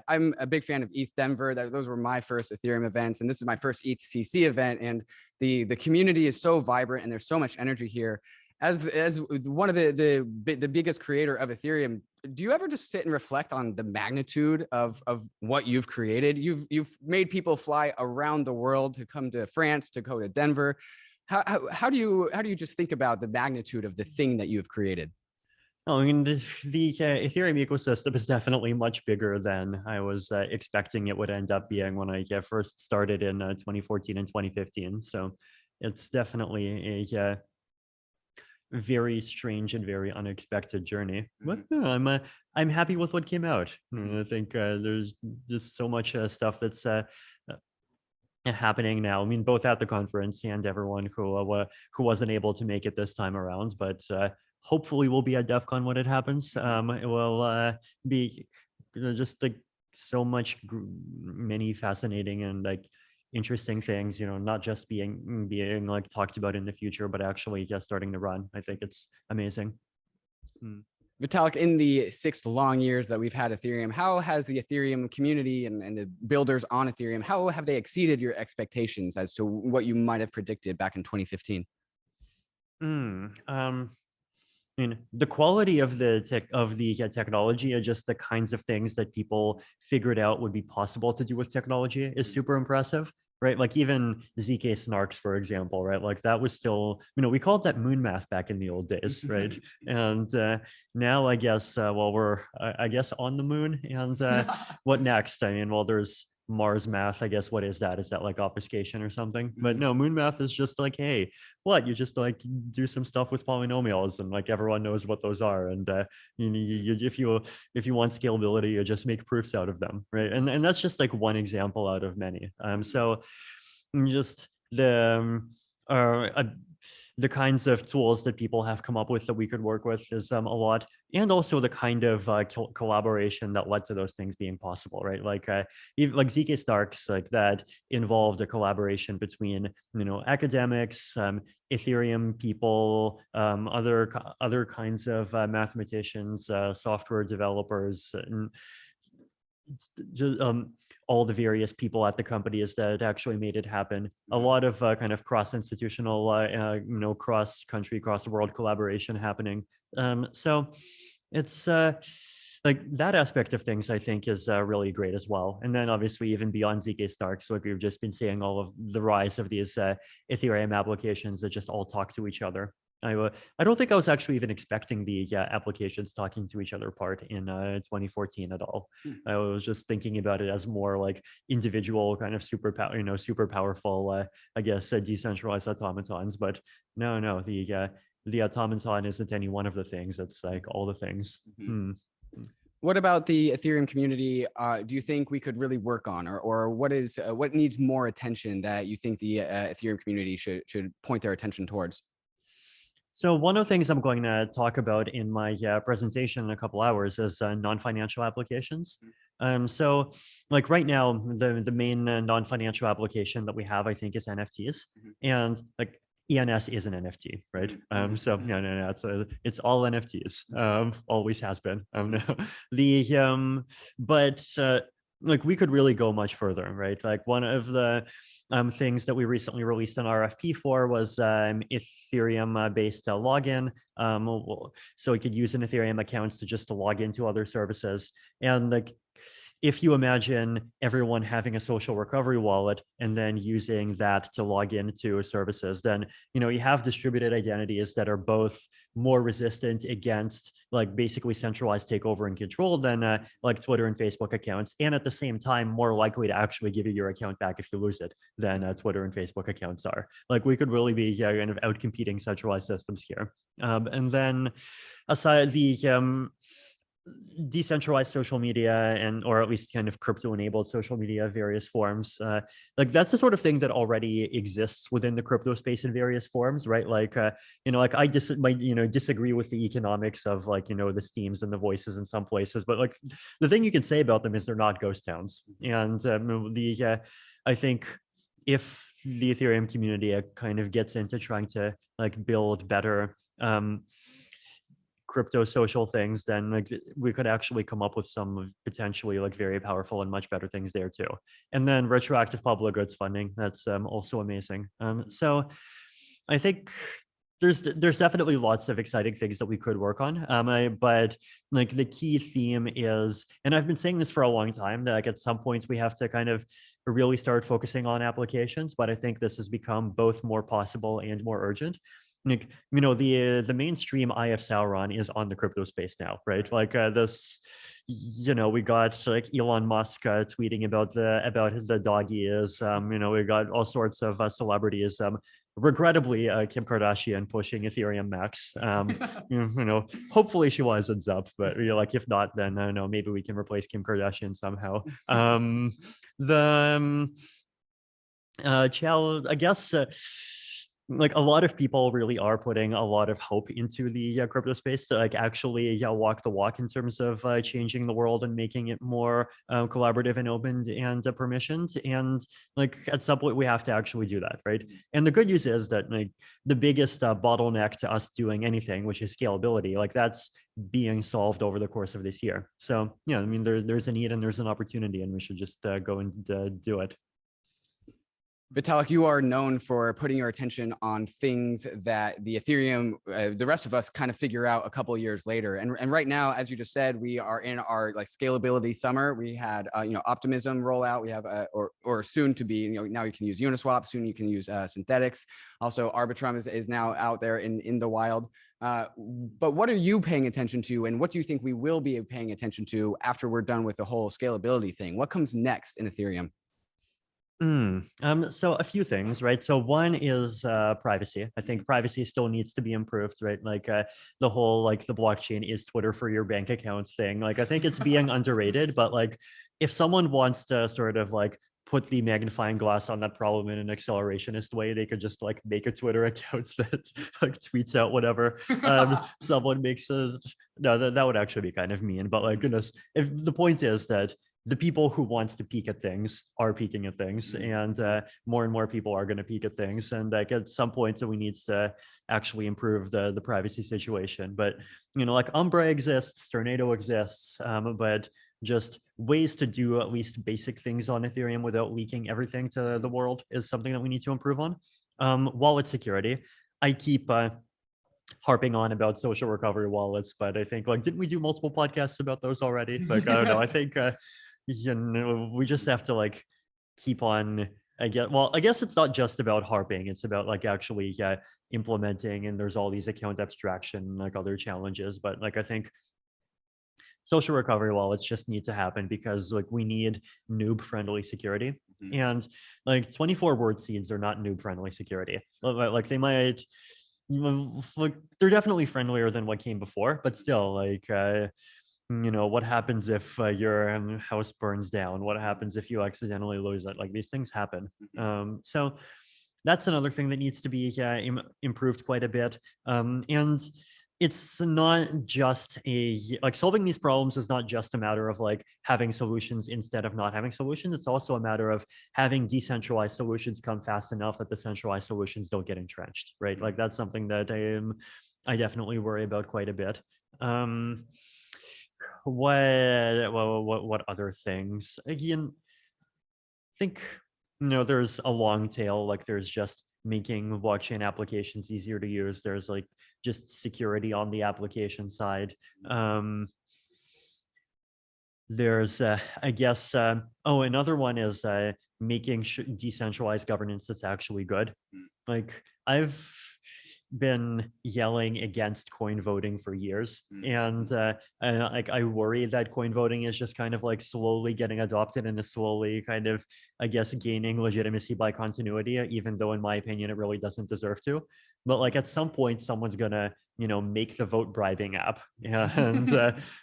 [SPEAKER 2] I'm a big fan of ETH Denver. Those were my first Ethereum events, and this is my first ETHCC event. And the community is so vibrant, and there's so much energy here. As one of the biggest creator of Ethereum, do you ever just sit and reflect on the magnitude of what you've created? You've made people fly around the world to come to France, to go to Denver. How do you just think about the magnitude of the thing that you've created?
[SPEAKER 3] I mean, the Ethereum ecosystem is definitely much bigger than I was expecting it would end up being when I first started in 2014 and 2015. So it's definitely a very strange and very unexpected journey, but I'm happy with what came out. I think there's just so much stuff that's happening now. I mean, both at the conference and everyone who wasn't able to make it this time around, but hopefully we'll be at DEF CON when it happens. It will be just like so many fascinating and like interesting things, not just being like talked about in the future, but actually just starting to run. I think it's amazing.
[SPEAKER 2] Vitalik, in the 6 long years that we've had Ethereum, how has the Ethereum community and the builders on Ethereum, how have they exceeded your expectations as to what you might have predicted back in 2015?
[SPEAKER 3] I mean, the quality of the technology and just the kinds of things that people figured out would be possible to do with technology is super impressive. right? Like even ZK snarks, for example, right? Like that was still, we called that moon math back in the old days, right? And now I guess, well, we're, I guess on the moon, and what next? I mean, well, there's Mars math, I guess. What is that? Is that like obfuscation or something? But no, moon math is just like, hey, what? You just like do some stuff with polynomials, and like everyone knows what those are. And if you want scalability, you just make proofs out of them, right? And that's just like one example out of many. So just the kinds of tools that people have come up with that we could work with is a lot, and also the kind of collaboration that led to those things being possible, right? Like even like ZK Snarks, like that involved a collaboration between academics, Ethereum people, other kinds of mathematicians, software developers, and just, all the various people at the companies that actually made it happen. A lot of kind of cross-institutional, cross-country, cross-world collaboration happening. So it's like that aspect of things, I think, is really great as well. And then obviously even beyond ZK Snarks, like we've just been seeing all of the rise of these Ethereum applications that just all talk to each other. I don't think I was actually even expecting the applications talking to each other part in 2014 at all. I was just thinking about it as more like individual kind of super powerful, I guess, decentralized automatons. But no, the automaton isn't any one of the things. It's like all the things.
[SPEAKER 2] What about the Ethereum community? Do you think we could really work on, or what needs more attention that you think the Ethereum community should point their attention towards?
[SPEAKER 3] So one of the things I'm going to talk about in my presentation in a couple hours is non-financial applications. So like right now, the main non-financial application that we have, I think, is NFTs. And like ENS is an NFT, right? So no, it's all NFTs. Always has been. But like we could really go much further, right? Like one of the things that we recently released an RFP for was Ethereum-based login. So we could use an Ethereum account to just to log into other services. And like, if you imagine everyone having a social recovery wallet and then using that to log into services, then you have distributed identities that are both more resistant against like basically centralized takeover and control than like Twitter and Facebook accounts, and at the same time more likely to actually give you your account back if you lose it than Twitter and Facebook accounts are. Like we could really be kind of out competing centralized systems here. And then aside the decentralized social media, or at least kind of crypto enabled social media of various forms, like that's the sort of thing that already exists within the crypto space in various forms, right? Like like I disagree with the economics of like the Steams and the Voices in some places, but like the thing you can say about them is they're not ghost towns. And I think if the Ethereum community kind of gets into trying to like build better crypto social things, then like we could actually come up with some potentially like very powerful and much better things there too. And then retroactive public goods funding, that's also amazing. So I think there's definitely lots of exciting things that we could work on. But like the key theme is, and I've been saying this for a long time, that like at some points we have to kind of really start focusing on applications, but I think this has become both more possible and more urgent. Like the mainstream Eye of Sauron is on the crypto space now, right? Like this, we got like Elon Musk tweeting about the dog ears. We got all sorts of celebrities. Regrettably, Kim Kardashian pushing Ethereum Max. Hopefully she wisens up, but like if not, then I don't know, maybe we can replace Kim Kardashian somehow. Child, I guess. Like a lot of people really are putting a lot of hope into the crypto space to like actually walk the walk in terms of changing the world and making it more collaborative and open and permissioned. And like at some point we have to actually do that, right? And the good news is that like the biggest bottleneck to us doing anything, which is scalability, like that's being solved over the course of this year. So yeah, I mean there's a need and there's an opportunity, and we should just go and do it.
[SPEAKER 2] Vitalik, you are known for putting your attention on things that the Ethereum, the rest of us kind of figure out a couple of years later. And right now, as you just said, we are in our like scalability summer. We had, Optimism rollout. We have, or soon to be, now you can use Uniswap. Soon you can use synthetics. Also, ARBITRUM is now out there in the wild. But what are you paying attention to, and what do you think we will be paying attention to after we're done with the whole scalability thing? What comes next in Ethereum?
[SPEAKER 3] So a few things, right? So one is privacy. I think privacy still needs to be improved, right? Like the whole like the blockchain is Twitter for your bank accounts thing. Like I think it's being underrated, but like if someone wants to sort of like put the magnifying glass on that problem in an accelerationist way, they could just like make a Twitter account that like tweets out whatever someone makes a no, that would actually be kind of mean, but like goodness, if the point is that the people who wants to peek at things are peeking at things, and more and more people are going to peek at things. And like at some point, so we need to actually improve the privacy situation. But like Umbra exists, Tornado exists, but just ways to do at least basic things on Ethereum without leaking everything to the world is something that we need to improve on. Wallet security. I keep harping on about social recovery wallets, but I think like didn't we do multiple podcasts about those already? Like I don't know. I think we just have to like keep on. I guess it's not just about harping. It's about like actually implementing. And there's all these account abstraction like other challenges. But like I think social recovery wallets just need to happen because like we need noob friendly security. And like 24 word seeds are not noob friendly security. Like they might. Like they're definitely friendlier than what came before, but still like what happens if your house burns down? What happens if you accidentally lose it? Like these things happen. So that's another thing that needs to be improved quite a bit. And it's not just solving these problems is not just a matter of like having solutions instead of not having solutions. It's also a matter of having decentralized solutions come fast enough that the centralized solutions don't get entrenched, right? Like that's something that I definitely worry about quite a bit. What other things? Again, I think there's a long tail. Like there's just making blockchain applications easier to use. There's like just security on the application side. There's I guess another one is making decentralized governance that's actually good. Like I've been yelling against coin voting for years, and like I worry that coin voting is just kind of like slowly getting adopted and is slowly kind of I guess gaining legitimacy by continuity, even though in my opinion it really doesn't deserve to. But like at some point someone's gonna make the vote bribing app, and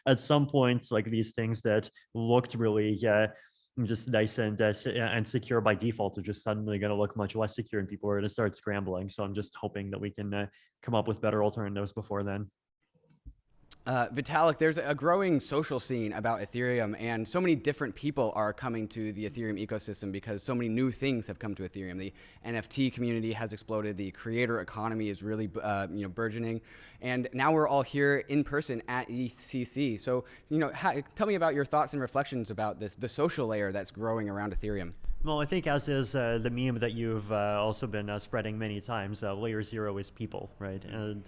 [SPEAKER 3] at some point like these things that looked really just nice and secure by default are just suddenly going to look much less secure, and people are going to start scrambling. So I'm just hoping that we can come up with better alternatives before then.
[SPEAKER 2] Vitalik, there's a growing social scene about Ethereum, and so many different people are coming to the Ethereum ecosystem because so many new things have come to Ethereum. The NFT community has exploded. The creator economy is really, burgeoning. And now we're all here in person at ETHCC. So, tell me about your thoughts and reflections about the social layer that's growing around Ethereum.
[SPEAKER 3] Well, I think as is the meme that you've also been spreading many times, layer zero is people, right? And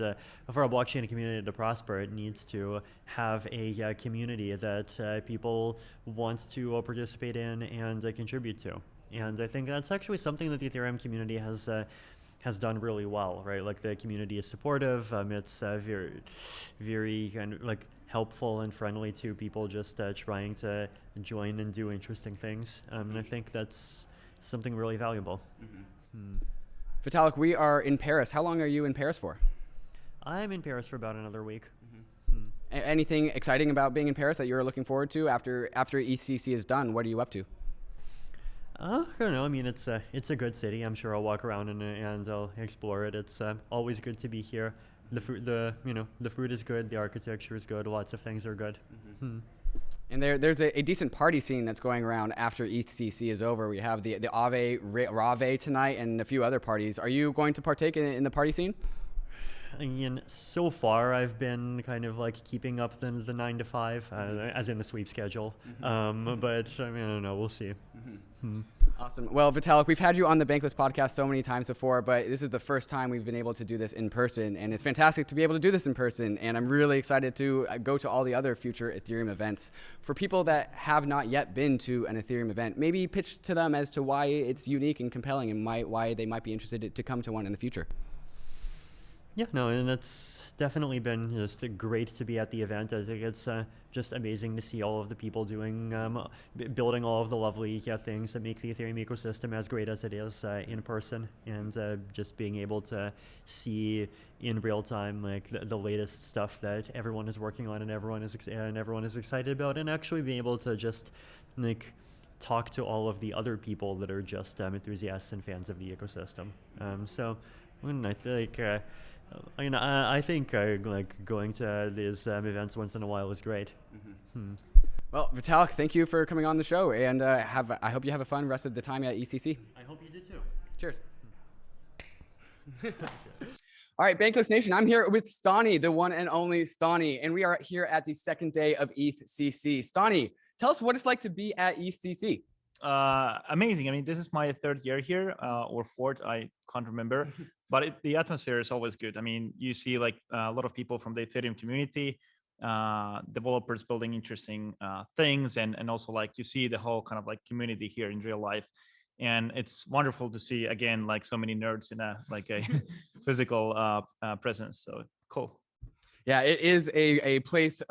[SPEAKER 3] for a blockchain community to prosper, it needs to have a community that people want to participate in and contribute to. And I think that's actually something that the Ethereum community has done really well, right? Like the community is supportive. It's very, very kind of like helpful and friendly to people just trying to join and do interesting things. And I think that's something really valuable.
[SPEAKER 2] Vitalik, we are in Paris. How long are you in Paris for?
[SPEAKER 3] I'm in Paris for about another week.
[SPEAKER 2] Anything exciting about being in Paris that you're looking forward to after ETHCC is done? What are you up to?
[SPEAKER 3] I don't know. I mean, it's a good city. I'm sure I'll walk around and I'll explore it. It's always good to be here. The food is good. The architecture is good. Lots of things are good.
[SPEAKER 2] And there's a decent party scene that's going around after ETHCC is over. We have the Aave, rAAVE tonight and a few other parties. Are you going to partake in the party scene?
[SPEAKER 3] I mean, so far I've been kind of like keeping up the 9 to 5, as in the sweep schedule. But I mean, I don't know. We'll see.
[SPEAKER 2] Awesome. Well, Vitalik, we've had you on the Bankless podcast so many times before, but this is the first time we've been able to do this in person, and it's fantastic to be able to do this in person. And I'm really excited to go to all the other future Ethereum events. For people that have not yet been to an Ethereum event, maybe pitch to them as to why it's unique and compelling, and why they might be interested to come to one in the future.
[SPEAKER 3] Yeah, no, and it's definitely been just great to be at the event. I think it's just amazing to see all of the people doing, building all of the lovely things that make the Ethereum ecosystem as great as it is in person, and just being able to see in real time like the latest stuff that everyone is working on and everyone is excited about, and actually being able to just like talk to all of the other people that are just enthusiasts and fans of the ecosystem. So I think. I think like going to these events once in a while is great.
[SPEAKER 2] Well, Vitalik, thank you for coming on the show, and I hope you have a fun rest of the time at ETHCC.
[SPEAKER 3] I hope you do too.
[SPEAKER 2] Cheers. All right, Bankless Nation, I'm here with Stani, the one and only Stani, and we are here at the second day of ETHCC. Stani, tell us what it's like to be at ETHCC.
[SPEAKER 4] Amazing. I mean, this is my third year here, or fourth, I can't remember, but the atmosphere is always good. I mean, you see like a lot of people from the Ethereum community, developers building interesting things, and also like you see the whole kind of like community here in real life. And it's wonderful to see again, like so many nerds in a physical presence. So cool.
[SPEAKER 2] Yeah, it is a place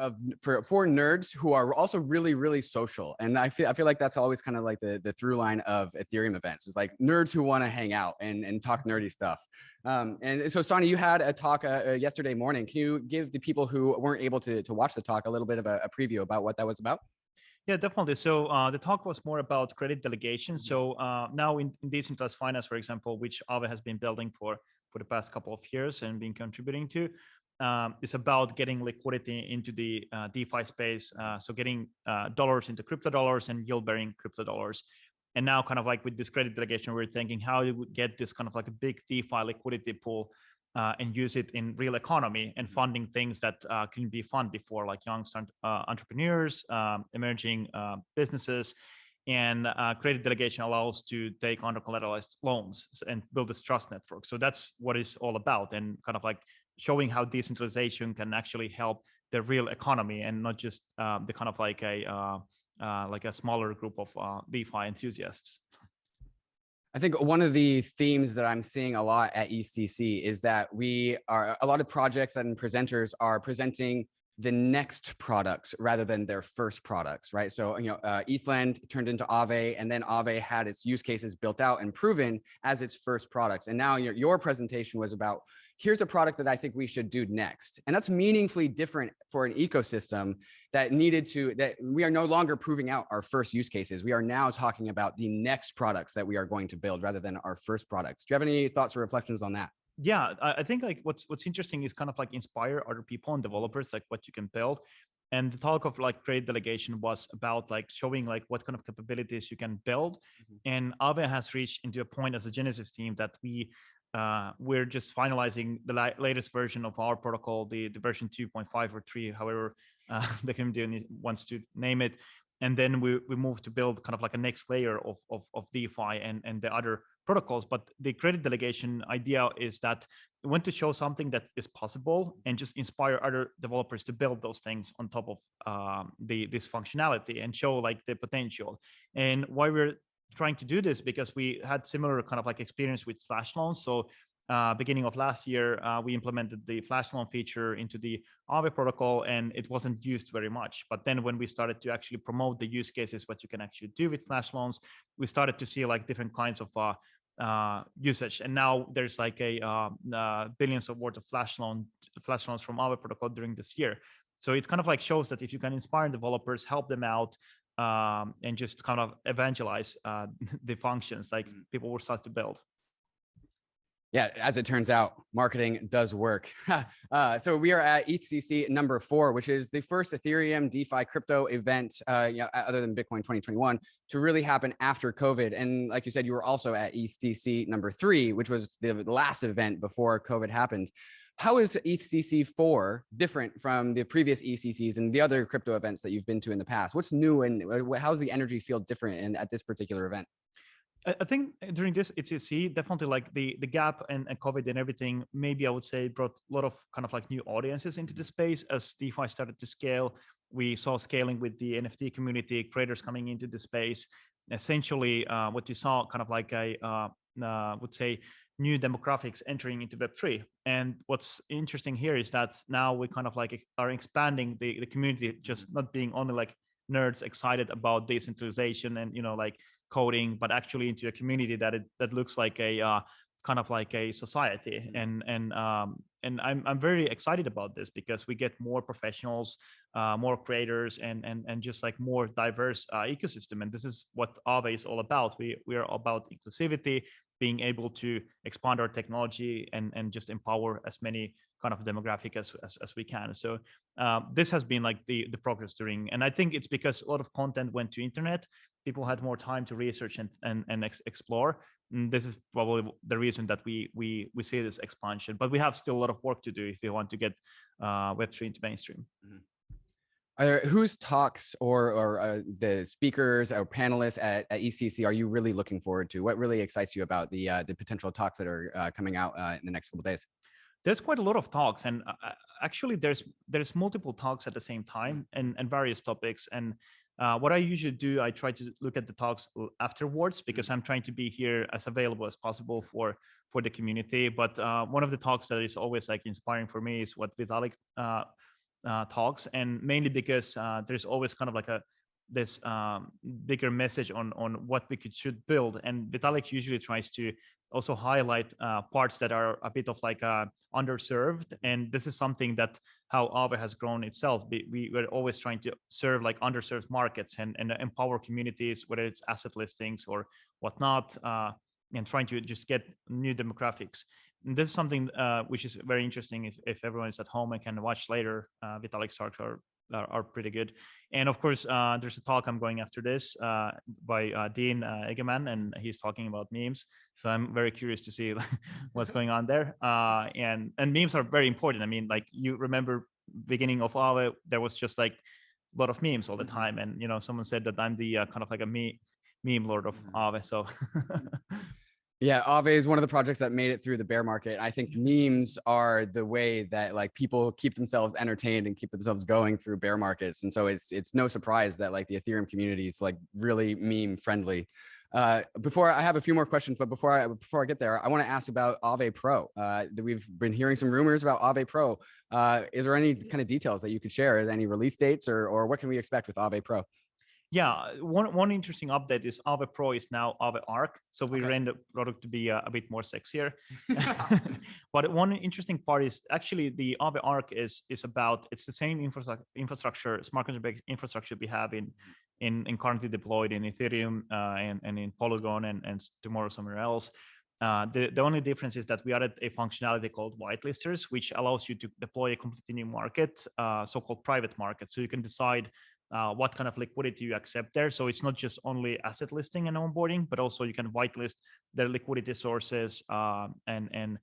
[SPEAKER 2] for nerds who are also really, really social. And I feel like that's always kind of like the through line of Ethereum events. It's like nerds who want to hang out and talk nerdy stuff. And so, Stani, you had a talk yesterday morning. Can you give the people who weren't able to watch the talk a little bit of a preview about what that was about?
[SPEAKER 4] Yeah, definitely. So the talk was more about credit delegation. So now in decentralized finance, for example, which Aave has been building for the past couple of years and been contributing to, is about getting liquidity into the DeFi space. So getting dollars into crypto dollars and yield-bearing crypto dollars. And now kind of like with this credit delegation, we're thinking how do we get this kind of like a big DeFi liquidity pool and use it in real economy and funding things that couldn't be funded before, like young entrepreneurs, emerging businesses. And credit delegation allows to take under collateralized loans and build this trust network. So that's what it's all about, and kind of like showing how decentralization can actually help the real economy and not just the kind of like a smaller group of DeFi enthusiasts.
[SPEAKER 2] I think one of the themes that I'm seeing a lot at ETHCC is that a lot of projects and presenters are presenting the next products rather than their first products, right? So, ETHLand turned into Aave, and then Aave had its use cases built out and proven as its first products. And now your presentation was about, here's a product that I think we should do next. And that's meaningfully different for an ecosystem that we are no longer proving out our first use cases. We are now talking about the next products that we are going to build rather than our first products. Do you have any thoughts or reflections on that?
[SPEAKER 4] Yeah, I think like what's interesting is kind of like inspire other people and developers, like what you can build. And the talk of like credit delegation was about like showing like what kind of capabilities you can build. And Aave has reached into a point as a Genesis team that we're just finalizing the latest version of our protocol, the version 2.5 or 3, however the community wants to name it. And then we move to build kind of like a next layer of DeFi and the other protocols. But the credit delegation idea is that we want to show something that is possible and just inspire other developers to build those things on top of this functionality and show like the potential. And why we're trying to do this, because we had similar kind of like experience with flash loans. So beginning of last year, we implemented the flash loan feature into the Aave protocol, and it wasn't used very much. But then when we started to actually promote the use cases, what you can actually do with flash loans, we started to see like different kinds of usage. And now there's like billions of worth of flash loans from Aave protocol during this year. So it kind of like shows that if you can inspire developers, help them out, and just kind of evangelize the functions, like people will start to build.
[SPEAKER 2] Yeah, as it turns out, marketing does work. So we are at ETHCC number 4, which is the first Ethereum DeFi crypto event, other than Bitcoin 2021, to really happen after COVID. And like you said, you were also at ETHCC number 3, which was the last event before COVID happened. How is ETHCC 4 different from the previous ECCs and the other crypto events that you've been to in the past? What's new and how's the energy feel different at this particular event?
[SPEAKER 4] I think during this ETHCC, definitely like the gap and COVID and everything, maybe I would say brought a lot of kind of like new audiences into the space as DeFi started to scale. We saw scaling with the NFT community, creators coming into the space. Essentially, what you saw kind of like would say new demographics entering into Web3. And what's interesting here is that now we kind of like are expanding the community, just not being only like nerds excited about decentralization and like coding, but actually into a community that looks like a kind of like a society. And I'm very excited about this because we get more professionals, more creators, and just like more diverse ecosystem. And this is what Aave is all about. We are about inclusivity, being able to expand our technology and just empower as many kind of demographic as we can. So this has been like the progress during, and I think it's because a lot of content went to internet. People had more time to research and explore. And this is probably the reason that we see this expansion. But we have still a lot of work to do if we want to get Web3 into mainstream.
[SPEAKER 2] Whose talks or the speakers or panelists at ECC are you really looking forward to? What really excites you about the potential talks that are coming out in the next couple of days?
[SPEAKER 4] There's quite a lot of talks, and actually there's multiple talks at the same time and various topics. And what I usually do, I try to look at the talks afterwards because I'm trying to be here as available as possible for the community. But one of the talks that is always like inspiring for me is what Vitalik talks, and mainly because there's always kind of like this bigger message on what we should build. And Vitalik usually tries to also highlight parts that are a bit of like underserved. And this is something that how Aave has grown itself. We're always trying to serve like underserved markets and empower communities, whether it's asset listings or whatnot, and trying to just get new demographics. And this is something which is very interesting if everyone is at home and can watch later. Vitalik's talks are pretty good. And of course, there's a talk I'm going after this by Dean Egeman, and he's talking about memes. So I'm very curious to see what's going on there. And memes are very important. I mean, like you remember beginning of Aave, there was just like a lot of memes all the time. And, someone said that I'm the kind of like a meme lord of Aave. So
[SPEAKER 2] yeah, Aave is one of the projects that made it through the bear market. I think memes are the way that like people keep themselves entertained and keep themselves going through bear markets. And so it's no surprise that like the Ethereum community is like really meme friendly. Before I have a few more questions, but before I get there, I want to ask about Aave Pro. We've been hearing some rumors about Aave Pro. Is there any kind of details that you could share? Is any release dates or what can we expect with Aave Pro?
[SPEAKER 4] Yeah, one interesting update is Aave Pro is now Aave Ark. So we ran the product to be a bit more sexier. But one interesting part is actually the Aave Ark is about, it's the same infrastructure, smart contract infrastructure we have in currently deployed in Ethereum and in Polygon and tomorrow somewhere else. The only difference is that we added a functionality called whitelisters, which allows you to deploy a completely new market, so-called private market. So you can decide what kind of liquidity you accept there. So it's not just only asset listing and onboarding, but also you can whitelist their liquidity sources and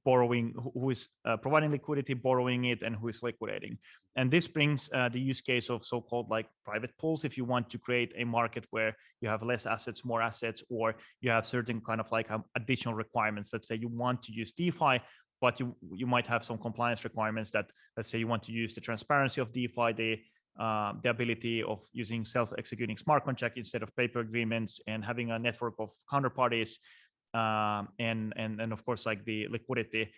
[SPEAKER 4] borrowing, who is providing liquidity, borrowing it, and who is liquidating. And this brings the use case of so-called like private pools. If you want to create a market where you have less assets, more assets, or you have certain kind of like additional requirements. Let's say you want to use DeFi, but you might have some compliance requirements that, let's say you want to use the transparency of DeFi, the ability of using self-executing smart contract instead of paper agreements, and having a network of counterparties, and of course like the liquidity.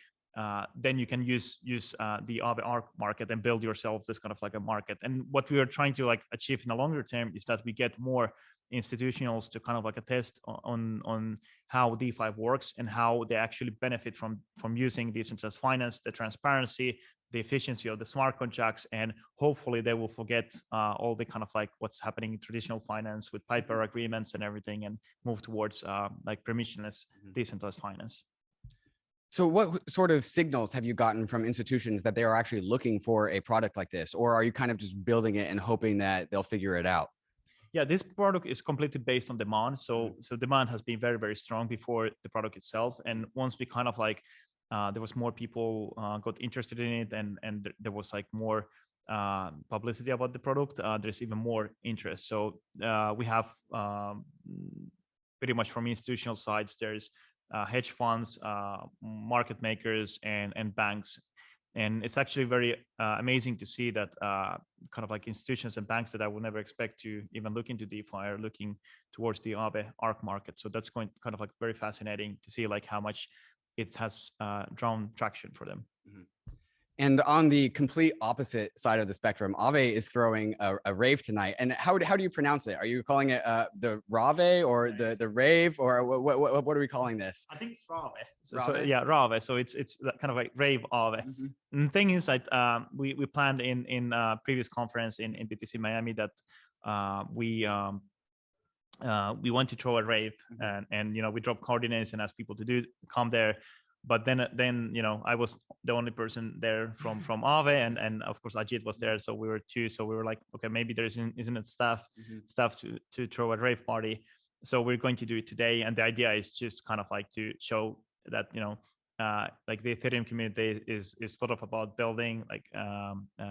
[SPEAKER 4] Then you can use the Aave Ark market and build yourself this kind of like a market. And what we are trying to like achieve in the longer term is that we get more institutionals to kind of like attest on how DeFi works and how they actually benefit from using decentralized finance, the transparency, the efficiency of the smart contracts, and hopefully they will forget all the kind of like what's happening in traditional finance with paper agreements and everything, and move towards like permissionless decentralized finance.
[SPEAKER 2] So what sort of signals have you gotten from institutions that they are actually looking for a product like this, or are you kind of just building it and hoping that they'll figure it out?
[SPEAKER 4] Yeah, this product is completely based on demand. So demand has been very, very strong before the product itself. And once we kind of like there was more people got interested in it, and there was like more publicity about the product, there's even more interest. So we have pretty much from institutional sides, there's hedge funds, market makers, and banks. And it's actually very amazing to see that kind of like institutions and banks that I would never expect to even look into DeFi are looking towards the Aave Ark market. So that's going kind of like very fascinating to see like how much it has drawn traction for them.
[SPEAKER 2] Mm-hmm. And on the complete opposite side of the spectrum, Aave is throwing a rave tonight. And how do you pronounce it? Are you calling it the rAAVE or the rave, or what are we calling this?
[SPEAKER 4] I think it's rAAVE. So yeah, rAAVE. So it's kind of like rave Aave.
[SPEAKER 2] Mm-hmm.
[SPEAKER 4] And the thing is that we planned in previous conference in BTC Miami that we want to throw a rave, and we drop coordinates and ask people to come there. But then I was the only person there from Aave, and of course Ajit was there, so we were two. So we were like, okay, maybe there isn't it stuff to throw a rave party. So we're going to do it today, and the idea is just kind of like to show that like the Ethereum community is sort of about building, like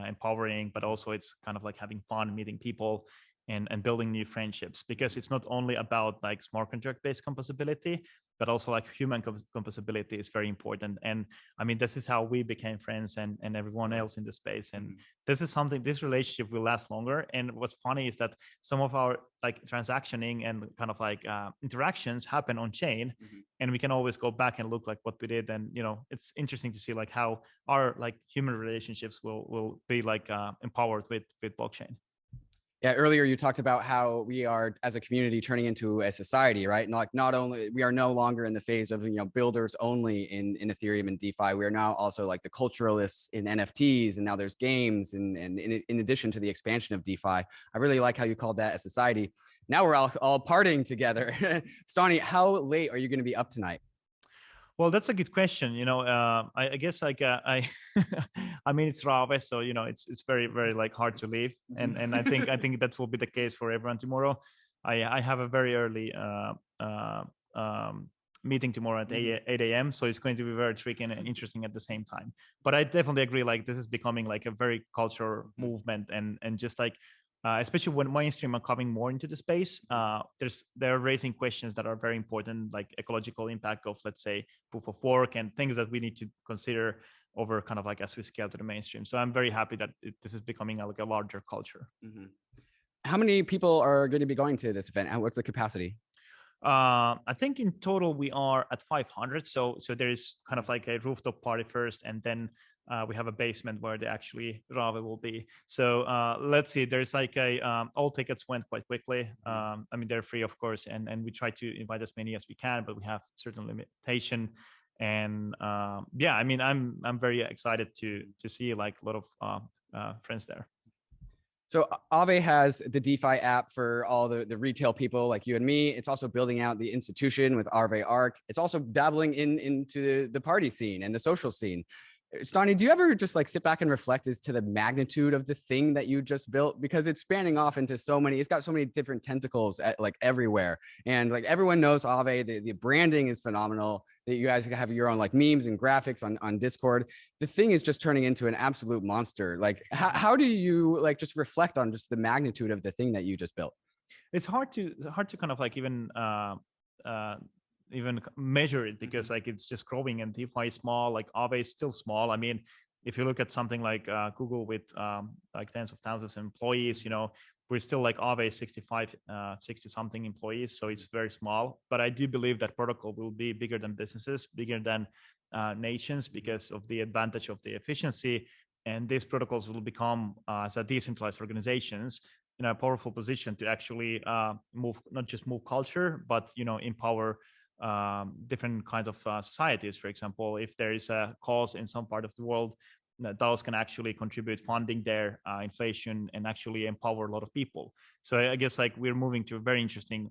[SPEAKER 4] empowering, but also it's kind of like having fun, meeting people, and building new friendships, because it's not only about like smart contract based composability, but also like human composability is very important. And I mean, this is how we became friends and everyone else in the space. And this relationship will last longer. And what's funny is that some of our like transactioning and kind of like interactions happen on chain, and we can always go back and look like what we did. And it's interesting to see like how our like human relationships will be like empowered with blockchain.
[SPEAKER 2] Yeah, earlier you talked about how we are as a community turning into a society, right? Not only we are no longer in the phase of builders only in Ethereum and DeFi. We are now also like the culturalists in NFTs, and now there's games, and in addition to the expansion of DeFi. I really like how you called that a society. Now we're all partying together. Stani, how late are you going to be up tonight?
[SPEAKER 4] Well, that's a good question. I guess like I mean, it's rAAVE, so it's very, very like hard to leave, and I think that will be the case for everyone tomorrow. I have a very early meeting tomorrow at 8 a.m. So it's going to be very tricky and interesting at the same time. But I definitely agree, like this is becoming like a very cultural movement, and just like especially when mainstream are coming more into the space, they're raising questions that are very important, like ecological impact of, let's say, proof of work and things that we need to consider over kind of like as we scale to the mainstream. So I'm very happy that this is becoming like a larger culture.
[SPEAKER 2] How many people are going to be going to this event, and what's the capacity?
[SPEAKER 4] I think in total we are at 500. So there is kind of like a rooftop party first, and then we have a basement where the actually rAAVE will be. So let's see. There's like all tickets went quite quickly. I mean, they're free, of course, and we try to invite as many as we can, but we have certain limitation. And yeah, I mean, I'm very excited to see like a lot of friends there.
[SPEAKER 2] So Aave has the DeFi app for all the retail people like you and me. It's also building out the institution with Aave Ark. It's also dabbling into the party scene and the social scene. Stani, do you ever just like sit back and reflect as to the magnitude of the thing that you just built? Because it's spanning off into it's got so many different tentacles like everywhere. And like everyone knows Aave, the branding is phenomenal. That you guys have your own like memes and graphics on Discord. The thing is just turning into an absolute monster. Like how do you like just reflect on just the magnitude of the thing that you just built?
[SPEAKER 4] It's hard to kind of like even measure it, because like it's just growing, and DeFi is small, like Aave is still small. I mean, if you look at something like Google with like tens of thousands of employees, we're still like Aave 60 something employees, so it's very small. But I do believe that protocol will be bigger than businesses, bigger than nations, because of the advantage of the efficiency. And these protocols will become as a decentralized organizations in a powerful position to actually not just move culture, but empower different kinds of societies. For example, if there is a cause in some part of the world, those can actually contribute funding their inflation and actually empower a lot of people. So I guess like we're moving to very interesting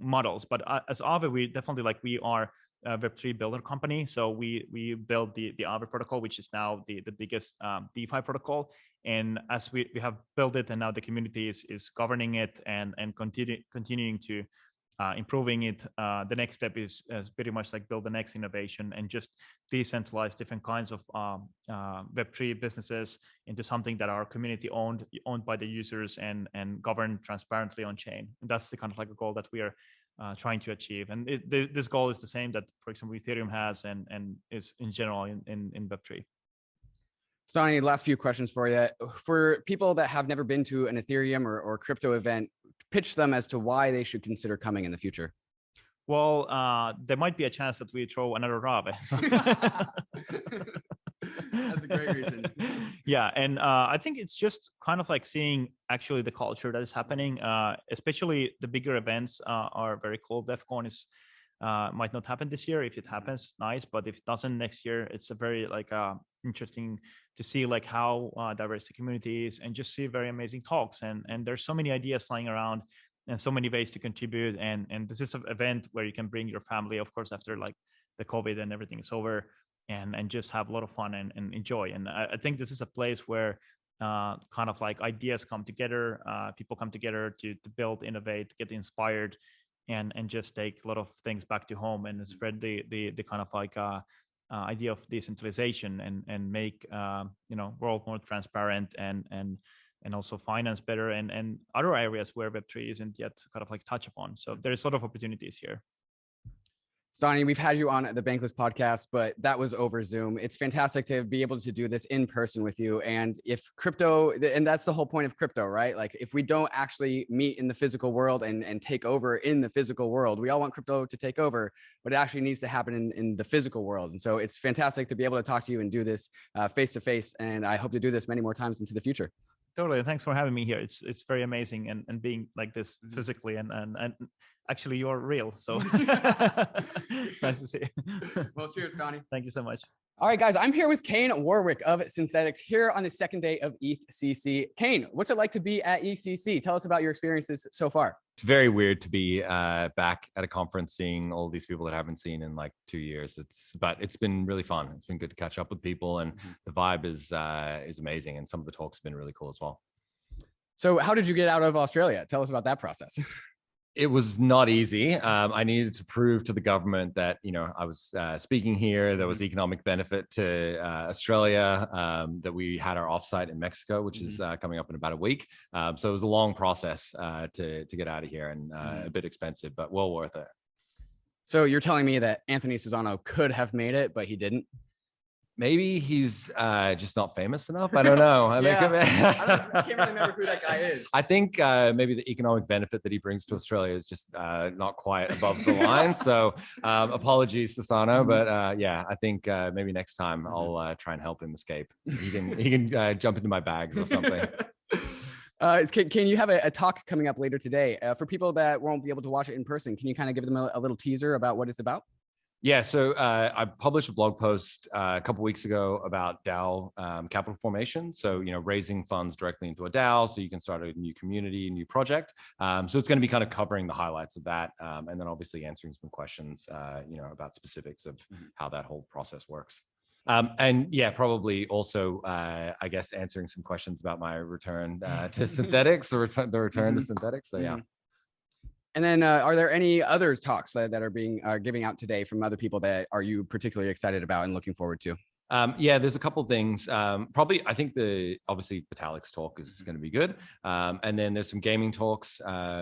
[SPEAKER 4] models. But as Aave, we definitely we are a Web3 builder company. So we built the Aave protocol, which is now the biggest DeFi protocol. And as we have built it, and now the community is governing it and continuing to improving it. The next step is pretty much like build the next innovation and just decentralize different kinds of Web3 businesses into something that are community owned by the users and governed transparently on chain. And that's the kind of like a goal that we are trying to achieve. And this goal is the same that, for example, Ethereum has and is in general in Web3.
[SPEAKER 2] Stani, last few questions for you. For people that have never been to an Ethereum or crypto event, pitch them as to why they should consider coming in the future.
[SPEAKER 4] Well, there might be a chance that we throw another rAAVE.
[SPEAKER 2] That's a great reason.
[SPEAKER 4] Yeah, and I think it's just kind of like seeing actually the culture that is happening. Especially the bigger events are very cool. DevCon is might not happen this year. If it happens, nice. But if it doesn't next year, it's a very like interesting to see like how diverse the community is and just see very amazing talks. And there's so many ideas flying around and so many ways to contribute. And this is an event where you can bring your family, of course, after like the COVID and everything is over, and just have a lot of fun and enjoy. And I think this is a place where kind of like ideas come together, people come together to build, innovate, get inspired, and just take a lot of things back to home and spread the kind of like idea of decentralization and make world more transparent and also finance better and other areas where Web3 isn't yet kind of like touch upon. So there's a lot of opportunities here.
[SPEAKER 2] Stani, we've had you on the Bankless podcast, but that was over Zoom. It's fantastic to be able to do this in person with you. And if crypto, and that's the whole point of crypto, right? Like if we don't actually meet in the physical world and take over in the physical world, we all want crypto to take over, but it actually needs to happen in the physical world. And so it's fantastic to be able to talk to you and do this face to face. And I hope to do this many more times into the future.
[SPEAKER 4] Totally. Thanks for having me here. It's very amazing and being like this physically and actually you're real. So it's nice to see.
[SPEAKER 2] Well, cheers, Stani.
[SPEAKER 4] Thank you so much.
[SPEAKER 2] All right, guys, I'm here with Kain Warwick of Synthetics here on the second day of ETHCC. Kain, what's it like to be at ETHCC? Tell us about your experiences so far.
[SPEAKER 5] It's very weird to be back at a conference seeing all these people that I haven't seen in like 2 years. But it's been really fun. It's been good to catch up with people, and the vibe is amazing. And some of the talks have been really cool as well.
[SPEAKER 2] So how did you get out of Australia? Tell us about that process.
[SPEAKER 5] It was not easy. I needed to prove to the government that, I was speaking here, there was economic benefit to Australia, that we had our offsite in Mexico, which is coming up in about a week. So it was a long process to get out of here and a bit expensive, but well worth it.
[SPEAKER 2] So you're telling me that Anthony Susano could have made it, but he didn't?
[SPEAKER 5] Maybe he's just not famous enough. I don't know. I
[SPEAKER 2] can't really remember who that guy is.
[SPEAKER 5] I think maybe the economic benefit that he brings to Australia is just not quite above the line. So apologies, Susano. But yeah, I think maybe next time I'll try and help him escape. He can jump into my bags or something.
[SPEAKER 2] Can you have a talk coming up later today? For people that won't be able to watch it in person, can you kind of give them a little teaser about what it's about?
[SPEAKER 5] Yeah, so I published a blog post a couple weeks ago about DAO capital formation. So, raising funds directly into a DAO so you can start a new community, new project. So it's going to be kind of covering the highlights of that. And then obviously answering some questions, about specifics of how that whole process works. And yeah, probably also, I guess, answering some questions about my return to synthetics, the return to synthetics. So yeah.
[SPEAKER 2] And then are there any other talks that are being giving out today from other people that are you particularly excited about and looking forward to?
[SPEAKER 5] Yeah, there's a couple things. Probably, I think obviously Vitalik's talk is going to be good. And then there's some gaming talks,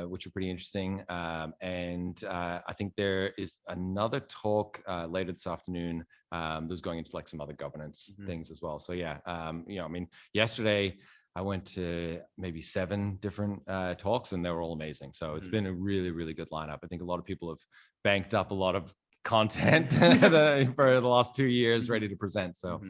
[SPEAKER 5] which are pretty interesting. And I think there is another talk later this afternoon that was going into like some other governance things as well. So yeah, yesterday I went to maybe 7 different talks and they were all amazing. So it's been a really, really good lineup. I think a lot of people have banked up a lot of content for the last 2 years ready to present. So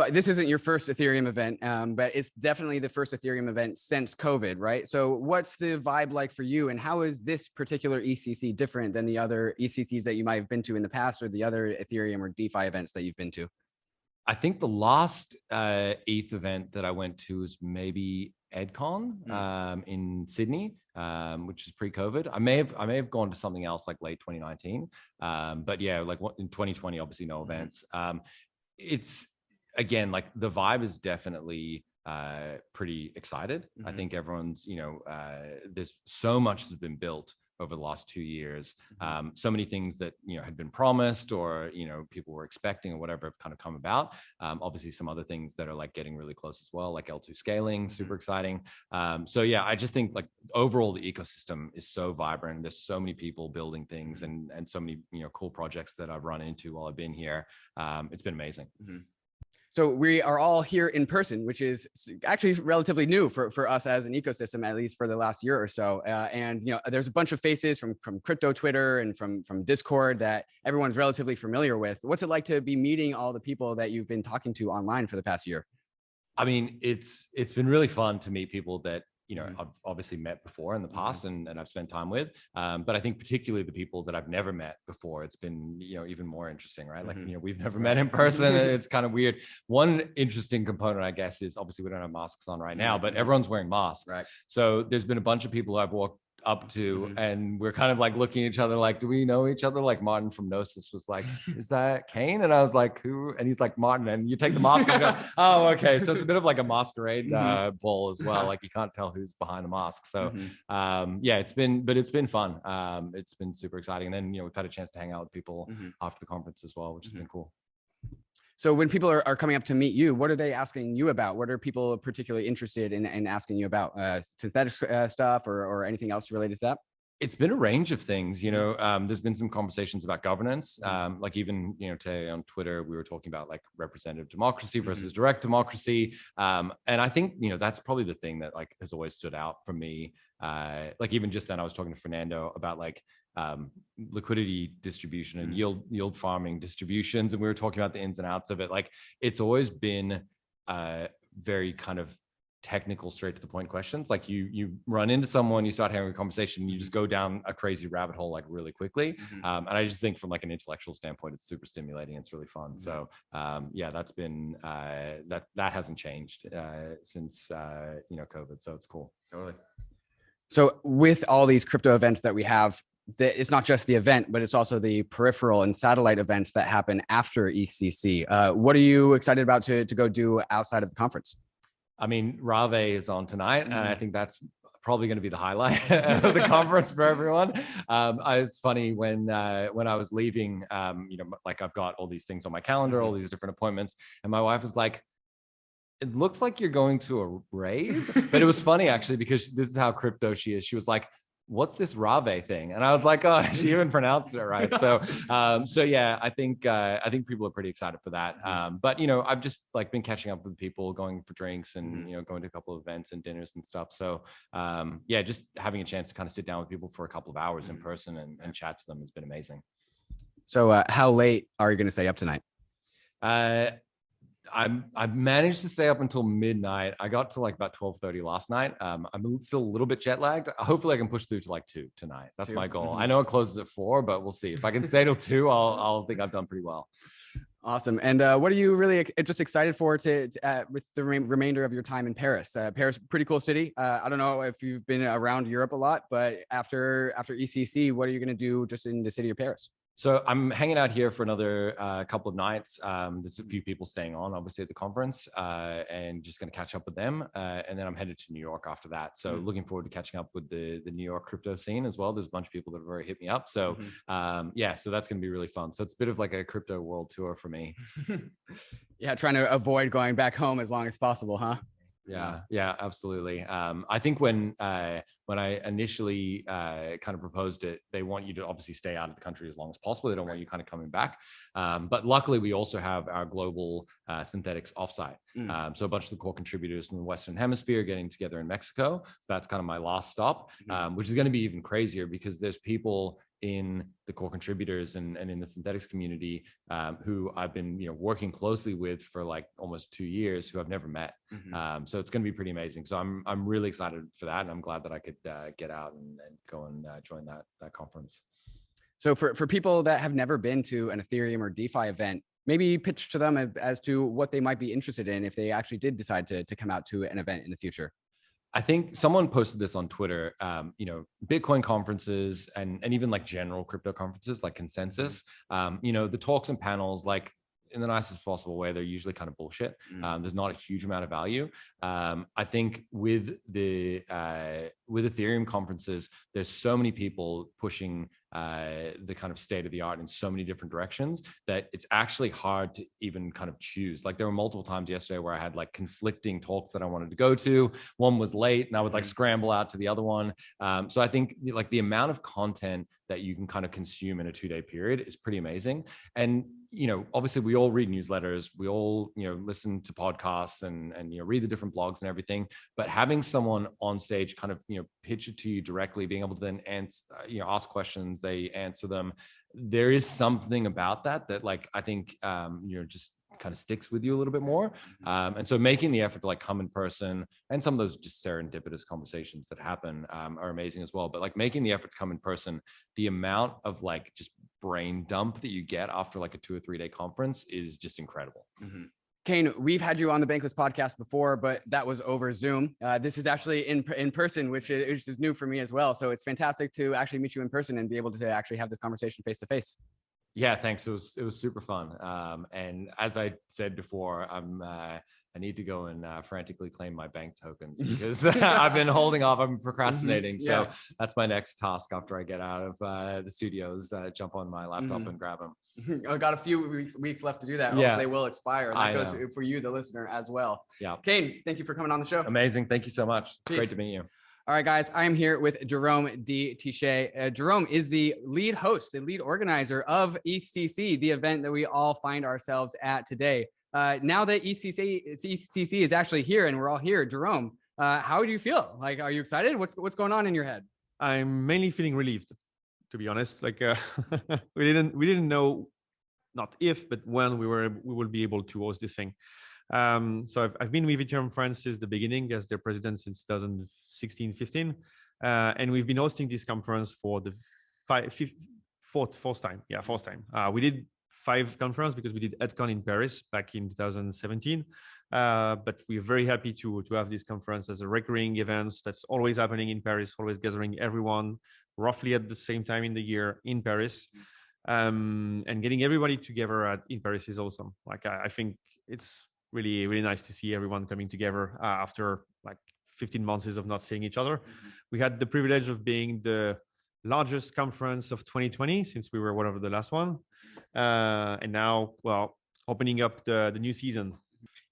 [SPEAKER 2] this isn't your first Ethereum event, but it's definitely the first Ethereum event since COVID, right? So what's the vibe like for you, and how is this particular ETHCC different than the other ETHCCs that you might have been to in the past or the other Ethereum or DeFi events that you've been to?
[SPEAKER 5] I think the last ETH event that I went to was maybe EdCon in Sydney, which is pre-COVID. I may have gone to something else like late 2019, but yeah, like in 2020, obviously no events. It's again like the vibe is definitely pretty excited. I think everyone's there's so much has been built over the last 2 years. So many things that, had been promised or, people were expecting or whatever have kind of come about. Obviously some other things that are like getting really close as well, like L2 scaling, super exciting. So yeah, I just think like overall the ecosystem is so vibrant. There's so many people building things and so many, cool projects that I've run into while I've been here. It's been amazing.
[SPEAKER 2] So we are all here in person, which is actually relatively new for us as an ecosystem, at least for the last year or so. And there's a bunch of faces from crypto Twitter and from Discord that everyone's relatively familiar with. What's it like to be meeting all the people that you've been talking to online for the past year?
[SPEAKER 5] I mean, it's been really fun to meet people that I've obviously met before in the past and I've spent time with. But I think particularly the people that I've never met before, it's been, even more interesting, right? Like, we've never met in person. It's kind of weird. One interesting component, I guess, is obviously we don't have masks on right now, but everyone's wearing masks.
[SPEAKER 2] Right.
[SPEAKER 5] So there's been a bunch of people I've walked up to and we're kind of like looking at each other like, do we know each other? Like Martin from Gnosis was like, is that Kain? And I was like, who? And he's like, Martin. And you take the mask off and go, oh, okay. So it's a bit of like a masquerade ball as well. Like you can't tell who's behind the mask. So yeah, it's been fun. It's been super exciting. And then, we've had a chance to hang out with people after the conference as well, which has been cool.
[SPEAKER 2] So when people are coming up to meet you, what are they asking you about? What are people particularly interested in asking you about? Synthetic stuff or anything else related to that?
[SPEAKER 5] It's been a range of things, there's been some conversations about governance, like even, today on Twitter, we were talking about like representative democracy versus direct democracy. And I think, that's probably the thing that like has always stood out for me. Like even just then I was talking to Fernando about like liquidity distribution and yield farming distributions. And we were talking about the ins and outs of it. Like it's always been very kind of technical, straight to the point questions. Like you run into someone, you start having a conversation, you just go down a crazy rabbit hole like really quickly. And I just think from like an intellectual standpoint, it's super stimulating. It's really fun. So yeah, that's been that hasn't changed since COVID. So it's cool.
[SPEAKER 2] Totally. So with all these crypto events that we have, it's not just the event, but it's also the peripheral and satellite events that happen after ETHCC. What are you excited about to go do outside of the conference?
[SPEAKER 5] I mean, rAAVE is on tonight, and I think that's probably going to be the highlight of the conference for everyone. It's funny when I was leaving, like I've got all these things on my calendar, all these different appointments, and my wife was like, "It looks like you're going to a rave," but it was funny actually because this is how crypto she is. She was like, "What's this rAAVE thing?" And I was like, "Oh, she even pronounced it right." So, so yeah, I think people are pretty excited for that. But I've just like been catching up with people, going for drinks, and going to a couple of events and dinners and stuff. So, yeah, just having a chance to kind of sit down with people for a couple of hours in person and chat to them has been amazing.
[SPEAKER 2] So, how late are you going to stay up tonight?
[SPEAKER 5] I've managed to stay up until midnight. I got to like about 12:30 last night. I'm still a little bit jet lagged. Hopefully I can push through to like 2 tonight. That's my goal. I know it closes at 4, but we'll see. If I can stay till 2, I'll think I've done pretty well.
[SPEAKER 2] Awesome. And what are you really just excited for to with the remainder of your time in Paris? Paris, pretty cool city. I don't know if you've been around Europe a lot, but after ETHCC, what are you going to do just in the city of Paris?
[SPEAKER 5] So I'm hanging out here for another couple of nights. There's a few people staying on, obviously, at the conference, and just going to catch up with them. And then I'm headed to New York after that. So looking forward to catching up with the New York crypto scene as well. There's a bunch of people that have already hit me up. So yeah, so that's going to be really fun. So it's a bit of like a crypto world tour for me.
[SPEAKER 2] Yeah, trying to avoid going back home as long as possible, huh?
[SPEAKER 5] Yeah, absolutely. I think when I initially kind of proposed it, they want you to obviously stay out of the country as long as possible. They don't want you kind of coming back. But luckily, we also have our global synthetics offsite. So a bunch of the core contributors from the Western Hemisphere getting together in Mexico. So that's kind of my last stop, which is going to be even crazier because there's people in the core contributors and in the synthetics community who I've been working closely with for like almost 2 years who I've never met. So it's going to be pretty amazing. So I'm really excited for that, and I'm glad that I could get out and go and join that conference.
[SPEAKER 2] So for people that have never been to an Ethereum or DeFi event, maybe pitch to them as to what they might be interested in if they actually did decide to come out to an event in the future.
[SPEAKER 5] I think someone posted this on Twitter, Bitcoin conferences and even like general crypto conferences like Consensus, the talks and panels, like in the nicest possible way, they're usually kind of bullshit. There's not a huge amount of value. I think with Ethereum conferences, there's so many people pushing the kind of state of the art in so many different directions that it's actually hard to even kind of choose. Like there were multiple times yesterday where I had like conflicting talks that I wanted to go to. One was late and I would like scramble out to the other one. So I think like the amount of content that you can kind of consume in a 2-day period is pretty amazing. And, you know, obviously we all read newsletters, we all, you know, listen to podcasts and, you know, read the different blogs and everything, but having someone on stage kind of, you know, pitch it to you directly, being able to then answer, you know, ask questions, they answer them. There is something about that like, I think, you know, just kind of sticks with you a little bit more. And so making the effort to like come in person, and some of those just serendipitous conversations that happen are amazing as well. But like making the effort to come in person, the amount of like just brain dump that you get after like a 2 or 3 day conference is just incredible.
[SPEAKER 2] Kain, we've had you on the Bankless podcast before, but that was over Zoom. This is actually in person, which is new for me as well. So it's fantastic to actually meet you in person and be able to actually have this conversation face to face.
[SPEAKER 5] Yeah, thanks. It was super fun. And as I said before, I need to go and frantically claim my bank tokens because I've been holding off. I'm procrastinating.
[SPEAKER 2] Yeah.
[SPEAKER 5] So that's my next task after I get out of the studios. Jump on my laptop and grab them.
[SPEAKER 2] I got a few weeks left to do that.
[SPEAKER 5] Yeah.
[SPEAKER 2] Else they will expire. And that
[SPEAKER 5] I
[SPEAKER 2] goes
[SPEAKER 5] know.
[SPEAKER 2] for you, the listener, as well.
[SPEAKER 5] Yeah.
[SPEAKER 2] Kain, thank you for coming on the show.
[SPEAKER 5] Amazing. Thank you so much.
[SPEAKER 2] Peace.
[SPEAKER 5] Great to meet you.
[SPEAKER 2] All right, guys, I am here with Jerome de Techey. Jerome is the lead host, the lead organizer of ETHCC, the event that we all find ourselves at today. Now that ETHCC is actually here and we're all here, Jerome, how do you feel? Like, are you excited? What's going on in your head?
[SPEAKER 6] I'm mainly feeling relieved, to be honest. Like we didn't know, not if, but when we will be able to host this thing. So I've been with Ethereum France since the beginning as their president since 2016-15, and we've been hosting this conference for the fourth time. Yeah, fourth time. We did 5 conferences because we did ETHCON in Paris back in 2017. But we're very happy to have this conference as a recurring event that's always happening in Paris, always gathering everyone roughly at the same time in the year in Paris. And getting everybody together in Paris is awesome. Like I think it's really nice to see everyone coming together after like 15 months of not seeing each other. We had the privilege of being the largest conference of 2020 since we were one of the last one, and now, well, opening up the new season.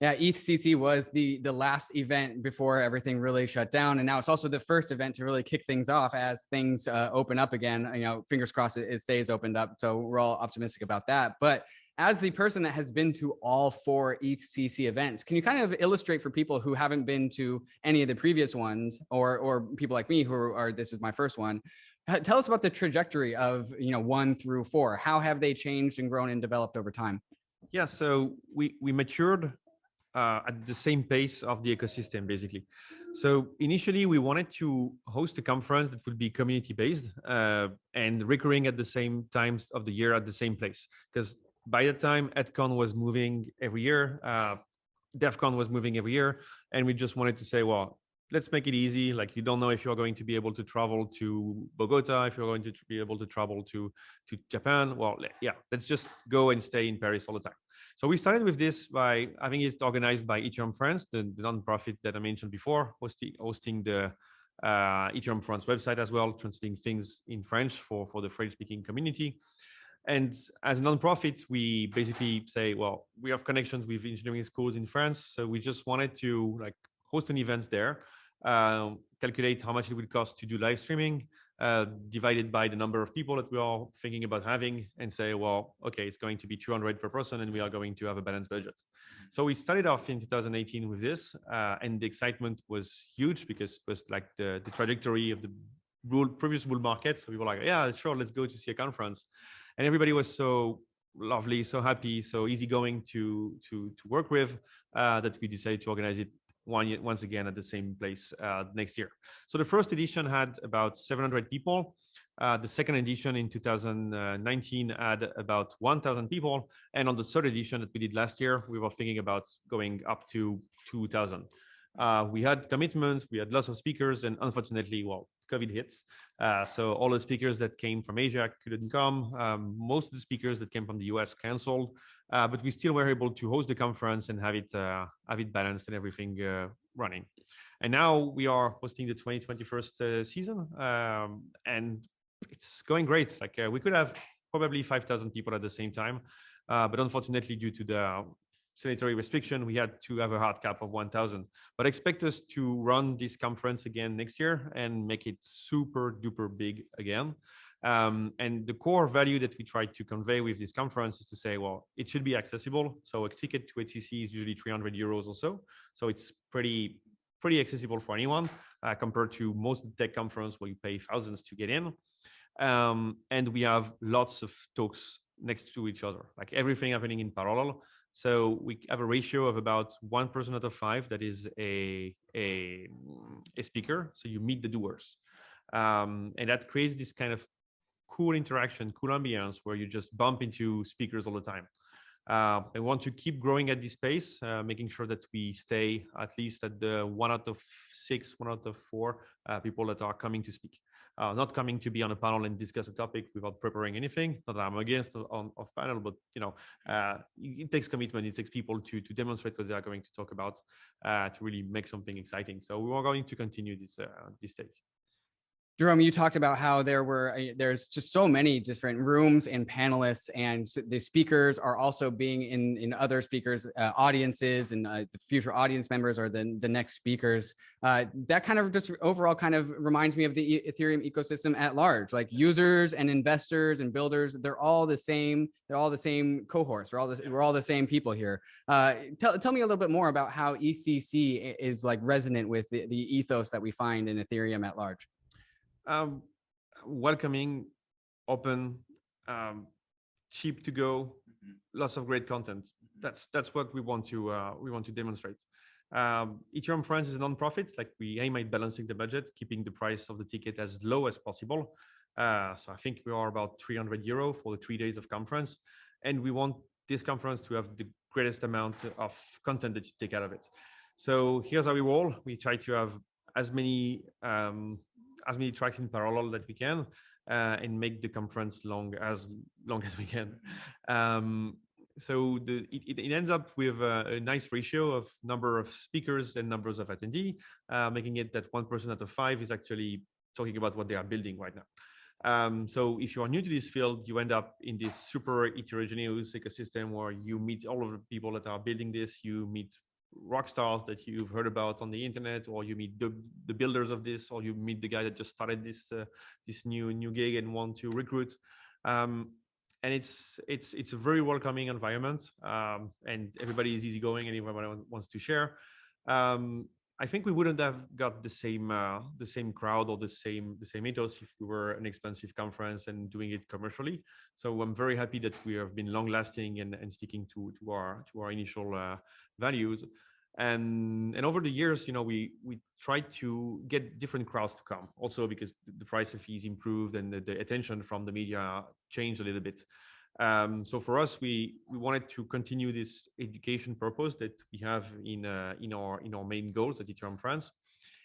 [SPEAKER 2] Yeah, ETHCC was the last event before everything really shut down, and now it's also the first event to really kick things off as things open up again. You know, fingers crossed it stays opened up, so we're all optimistic about that. But as the person that has been to all 4 ETHCC events, can you kind of illustrate for people who haven't been to any of the previous ones, or people like me who are this is my first one? Tell us about the trajectory of 1 through 4. How have they changed and grown and developed over time?
[SPEAKER 6] Yeah, so we matured at the same pace of the ecosystem, basically. So initially, we wanted to host a conference that would be community-based and recurring at the same times of the year at the same place. Because by the time ETHCON was moving every year, DEFCON was moving every year, and we just wanted to say, well, let's make it easy. Like, you don't know if you're going to be able to travel to Bogota, if you're going to be able to travel to Japan. Well, yeah, let's just go and stay in Paris all the time. So we started with this by having it organized by Ethereum France, the nonprofit that I mentioned before, hosting the Ethereum France website as well, translating things in French for the French-speaking community. And as a nonprofit, we basically say, well, we have connections with engineering schools in France, so we just wanted to like host an event there, calculate how much it would cost to do live streaming, divided by the number of people that we are thinking about having, and say, well, okay, it's going to be 200 per person, and we are going to have a balanced budget. So we started off in 2018 with this, and the excitement was huge because it was like the trajectory of the previous bull market. So we were like, yeah, sure, let's go to see a conference. And everybody was so lovely, so happy, so easygoing to work with that we decided to organize it once again at the same place next year. So the first edition had about 700 people. The second edition in 2019 had about 1,000 people. And on the third edition that we did last year, we were thinking about going up to 2,000. We had commitments, we had lots of speakers, and unfortunately, well, COVID hits. So all the speakers that came from Asia couldn't come. Most of the speakers that came from the US canceled, but we still were able to host the conference and have it balanced and everything running. And now we are hosting the 2021 season, and it's going great. Like we could have probably 5,000 people at the same time, but unfortunately, due to the sanitary restriction, we had to have a hard cap of 1,000. But expect us to run this conference again next year and make it super duper big again. And the core value that we try to convey with this conference is to say, well, it should be accessible. So a ticket to ETHCC is usually 300 euros or so. So it's pretty accessible for anyone compared to most tech conference where you pay thousands to get in. And we have lots of talks next to each other, like everything happening in parallel. So we have a ratio of about 1 person out of 5 that is a speaker. So you meet the doers. And that creates this kind of cool interaction, cool ambience where you just bump into speakers all the time. I want to keep growing at this pace, making sure that we stay at least at the 1 out of 6, 1 out of 4 people that are coming to speak. Not coming to be on a panel and discuss a topic without preparing anything. Not that I'm against on panel, but it takes commitment. It takes people to demonstrate what they are going to talk about to really make something exciting. So we are going to continue this stage.
[SPEAKER 2] Jerome, you talked about how there's just so many different rooms and panelists, and the speakers are also being in other speakers' audiences, and the future audience members are the next speakers. That kind of just overall kind of reminds me of the Ethereum ecosystem at large. Like users and investors and builders, they're all the same. They're all the same cohorts. We're all the same people here. Tell me a little bit more about how ETHCC is like resonant with the ethos that we find in Ethereum at large.
[SPEAKER 6] Welcoming, open, cheap to go, lots of great content. That's what we want to demonstrate. Ethereum France is a non-profit. Like we aim at balancing the budget, keeping the price of the ticket as low as possible. So I think we are about 300 euro for the 3 days of conference, and we want this conference to have the greatest amount of content that you take out of it. So here's how we roll. We try to have as many tracks in parallel that we can, and make the conference long as we can. So it ends up with a nice ratio of number of speakers and numbers of attendees, making it that 1 person out of 5 is actually talking about what they are building right now. So if you are new to this field, you end up in this super heterogeneous ecosystem where you meet all of the people that are building this. You meet rock stars that you've heard about on the internet, or you meet the builders of this, or you meet the guy that just started this new gig and want to recruit. And it's a very welcoming environment, and everybody is easygoing and everyone wants to share. I think we wouldn't have got the same crowd or the same ethos if we were an expensive conference and doing it commercially. So I'm very happy that we have been long lasting and sticking to our initial values. And over the years, we tried to get different crowds to come, also because the price of fees improved and the attention from the media changed a little bit. So for us, we wanted to continue this education purpose that we have in our main goals at Ethereum France,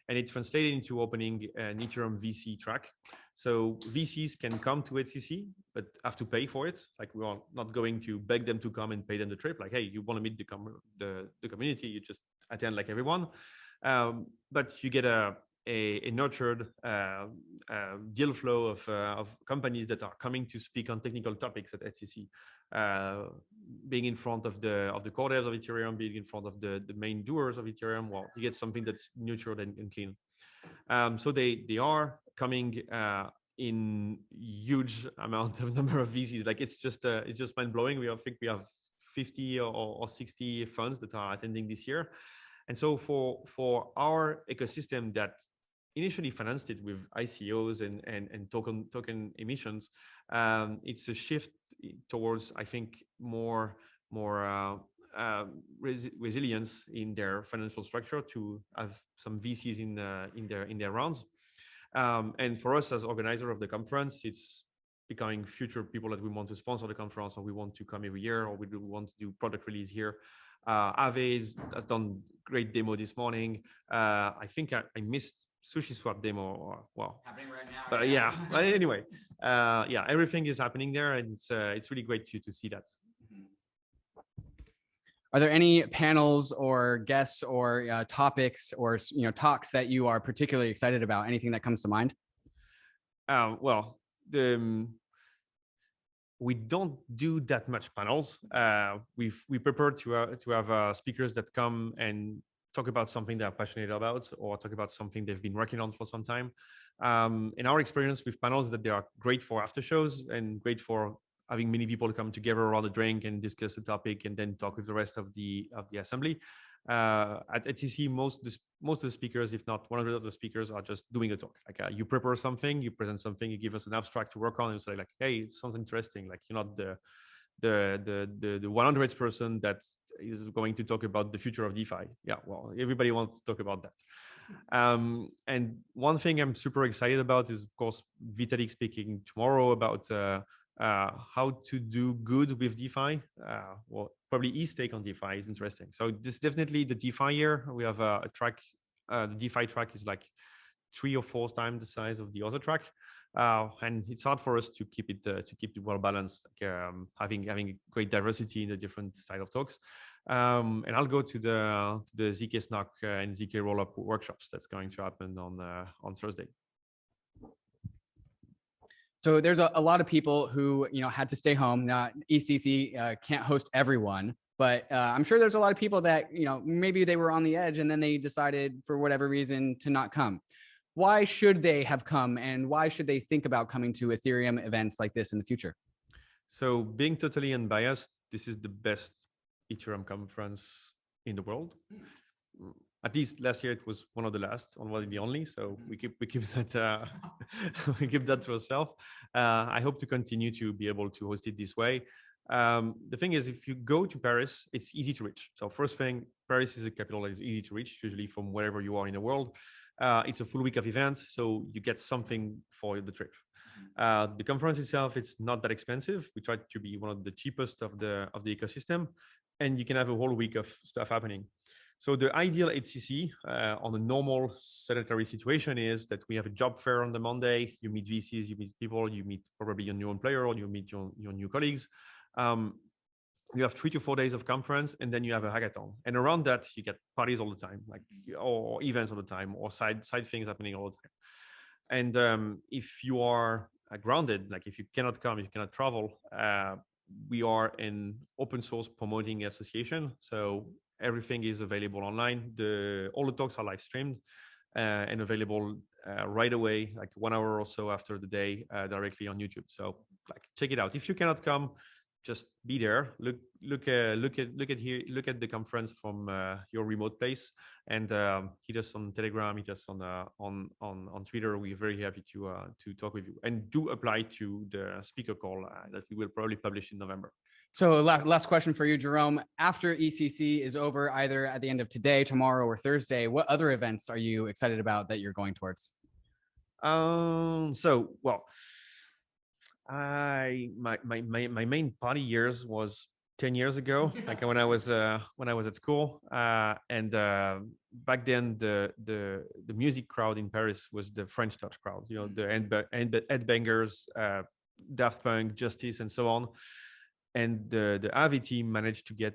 [SPEAKER 6] and it translated into opening an Ethereum VC track. So VCs can come to ETHCC, but have to pay for it. Like we are not going to beg them to come and pay them the trip. Like, hey, you want to meet the community, you just attend like everyone. But you get a nurtured deal flow of companies that are coming to speak on technical topics at ETHCC, being in front of the core devs of Ethereum, being in front of the main doers of Ethereum. Well, you get something that's neutral and clean. So they are coming in huge amount of number of VCs. Like it's just mind blowing. I think we have 50 or 60 funds that are attending this year. And so for our ecosystem that initially financed it with ICOs and token emissions, it's a shift towards, I think, more resilience in their financial structure to have some VCs in their rounds. And for us as organizer of the conference, it's becoming future people that we want to sponsor the conference, or we want to come every year, or we do want to do product release here. Aave has done great demo this morning. I think I missed SushiSwap demo. Well,
[SPEAKER 2] Happening right now.
[SPEAKER 6] but yeah. But anyway, yeah, everything is happening there, and it's really great to see that.
[SPEAKER 2] Are there any panels or guests or topics or talks that you are particularly excited about? Anything that comes to mind?
[SPEAKER 6] Well, we don't do that much panels. We prepare to have speakers that come and talk about something they're passionate about, or talk about something they've been working on for some time. In our experience with panels, that they are great for after shows and great for having many people come together around a drink and discuss a topic and then talk with the rest of the assembly. At ETHCC, most of the speakers, if not 100 of the speakers, are just doing a talk. Like you prepare something, you present something, you give us an abstract to work on, and say like, hey, it sounds interesting. Like you're not the 100th person that is going to talk about the future of DeFi. Yeah, well, everybody wants to talk about that. And one thing I'm super excited about is, of course, Vitalik speaking tomorrow about how to do good with DeFi. Well, probably his take on DeFi is interesting. So this is definitely the DeFi year. We have a track. The DeFi track is like 3 or 4 times the size of the other track, and it's hard for us to keep it well balanced, like, having great diversity in the different style of talks. And I'll go to the ZK Snark and ZK Rollup workshops that's going to happen on Thursday.
[SPEAKER 2] So there's a lot of people who had to stay home. Now ETHCC can't host everyone, but I'm sure there's a lot of people that maybe they were on the edge and then they decided for whatever reason to not come. Why should they have come, and why should they think about coming to Ethereum events like this in the future?
[SPEAKER 6] So being totally unbiased, this is the best Ethereum conference in the world. At least last year it was one of the last, or one of the only. So we keep that we keep that to ourselves. I hope to continue to be able to host it this way. The thing is, if you go to Paris, it's easy to reach. So first thing, Paris is a capital that is easy to reach, usually from wherever you are in the world. It's a full week of events, so you get something for the trip. The conference itself, it's not that expensive. We try to be one of the cheapest of the ecosystem, and you can have a whole week of stuff happening. So the ideal ETHCC on a normal sedentary situation is that we have a job fair on the Monday. You meet VCs, you meet people, you meet probably your new employer, or you meet your new colleagues. You have 3 to 4 days of conference, and then you have a hackathon. And around that, you get parties all the time, like or events all the time, or side things happening all the time. And if you are grounded, like if you cannot come, if you cannot travel, we are an open source promoting association. So everything is available online. All the talks are live streamed and available right away, like 1 hour or so after the day, directly on YouTube. So like check it out. If you cannot come, just be there. Look at the conference from your remote place, and hit us on Telegram, hit us on Twitter. We're very happy to talk with you, and do apply to the speaker call that we will probably publish in November.
[SPEAKER 2] So last question for you, Jerome. After ETHCC is over, either at the end of today, tomorrow, or Thursday, what other events are you excited about that you're going towards?
[SPEAKER 6] My main party years was 10 years ago, like when I was at school, and back then the music crowd in Paris was the French Touch crowd, the headbangers, Daft Punk, Justice, and so on. And the Aave team managed to get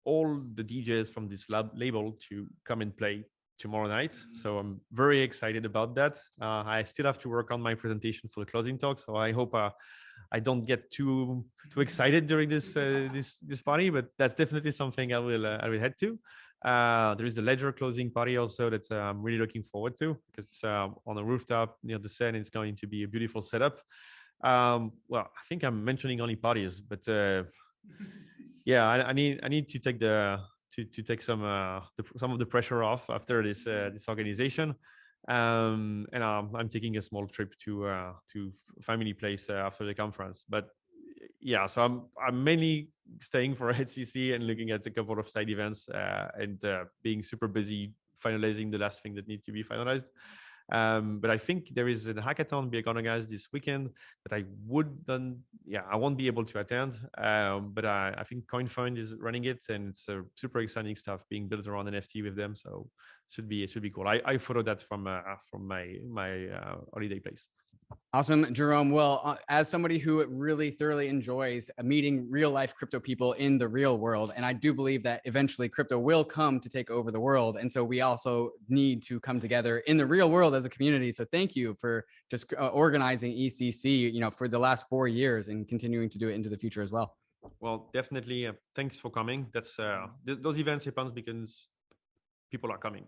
[SPEAKER 6] all the DJs from this label to come and play tomorrow night. So I'm very excited about that. I still have to work on my presentation for the closing talk, so I hope I don't get too excited during this party, but that's definitely something I will head to. There is the Ledger closing party also that I'm really looking forward to, because it's on a rooftop near the Seine. It's going to be a beautiful setup. Well, I think I'm mentioning only parties, but yeah, I need to take take some of the pressure off after this organization, and I'm taking a small trip to family place after the conference. But yeah, so I'm mainly staying for ETHCC and looking at a couple of side events, and being super busy finalizing the last thing that needs to be finalized. But I think there is a hackathon being organized this weekend that I I won't be able to attend. But I think CoinFund is running it, and it's super exciting stuff being built around NFT with them. So it should be cool. I follow that from my holiday place.
[SPEAKER 2] Awesome, Jerome. Well, as somebody who really thoroughly enjoys meeting real life crypto people in the real world, and I do believe that eventually crypto will come to take over the world. And so we also need to come together in the real world as a community. So thank you for just organizing ETHCC, for the last 4 years and continuing to do it into the future as well.
[SPEAKER 6] Well, definitely. Thanks for coming. That's those events happen because people are coming.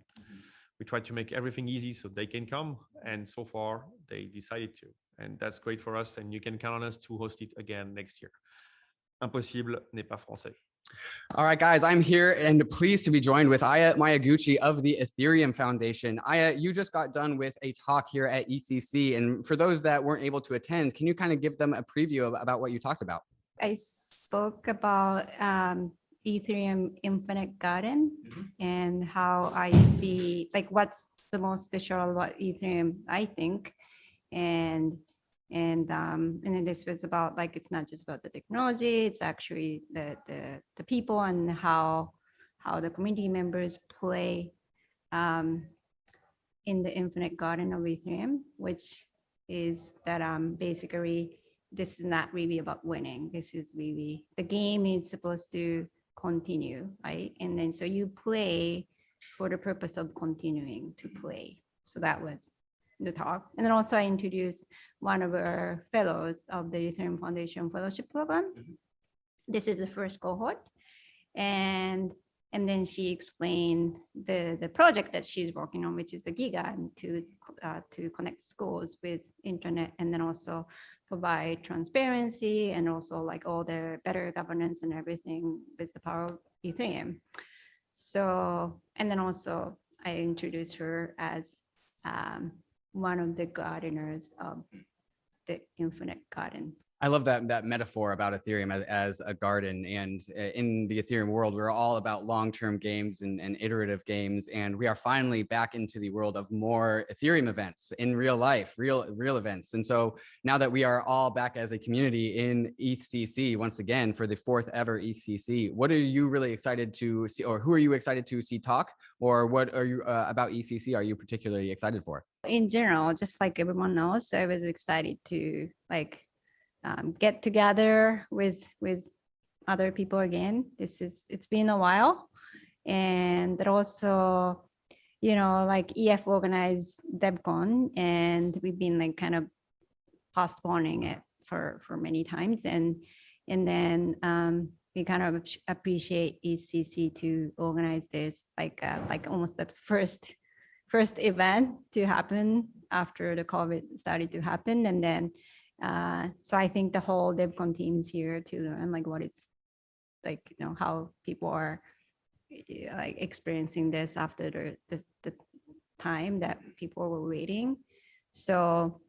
[SPEAKER 6] We try to make everything easy so they can come, and so far they decided to, and that's great for us. And you can count on us to host it again next year. Impossible n'est pas français.
[SPEAKER 2] All right, guys, I'm here and pleased to be joined with Aya Miyaguchi of the Ethereum Foundation. Aya, you just got done with a talk here at ETHCC, and for those that weren't able to attend, can you kind of give them a preview about what you talked about?
[SPEAKER 7] I spoke about Ethereum Infinite Garden and how I see what's the most special about Ethereum, I think, and then this was about it's not just about the technology, it's actually the people and how the community members play in the Infinite Garden of Ethereum, which is that basically this is not really about winning. This is really, the game is supposed to continue, right? And then so you play for the purpose of continuing to play. So that was the talk. And then also I introduced one of our fellows of the Ethereum Foundation Fellowship Program. This is the first cohort. And then she explained the project that she's working on, which is the Giga, and to connect schools with internet, and then also provide transparency and also all the better governance and everything with the power of Ethereum. So, and then also I introduced her as one of the gardeners of the Infinite Garden.
[SPEAKER 2] I love that metaphor about Ethereum as a garden. And in the Ethereum world, we're all about long-term games and iterative games. And we are finally back into the world of more Ethereum events in real life, real events. And so now that we are all back as a community in ETHCC, once again, for the 4th ever ETHCC, what are you really excited to see, or who are you excited to see talk? Or what are you about ETHCC are you particularly excited for?
[SPEAKER 7] In general, just like everyone else, I was excited to get together with other people again. It's been a while, and also, EF organized DevCon, and we've been kind of postponing it for many times, and then we kind of appreciate ETHCC to organize this almost that first event to happen after the COVID started to happen, and then. So I think the whole DevCon team is here to learn what it's how people are experiencing this after the time that people were waiting. So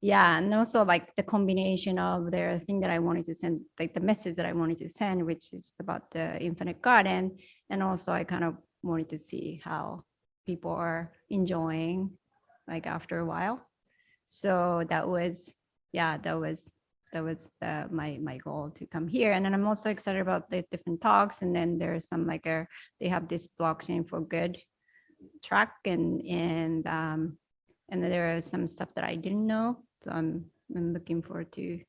[SPEAKER 7] yeah, and also the combination of the thing that I wanted to send, the message that I wanted to send, which is about the Infinite Garden, and also I kind of wanted to see how people are enjoying after a while. So that was my goal to come here. And then I'm also excited about the different talks. And then there's some they have this blockchain for good track, and there are some stuff that I didn't know. So I'm looking forward to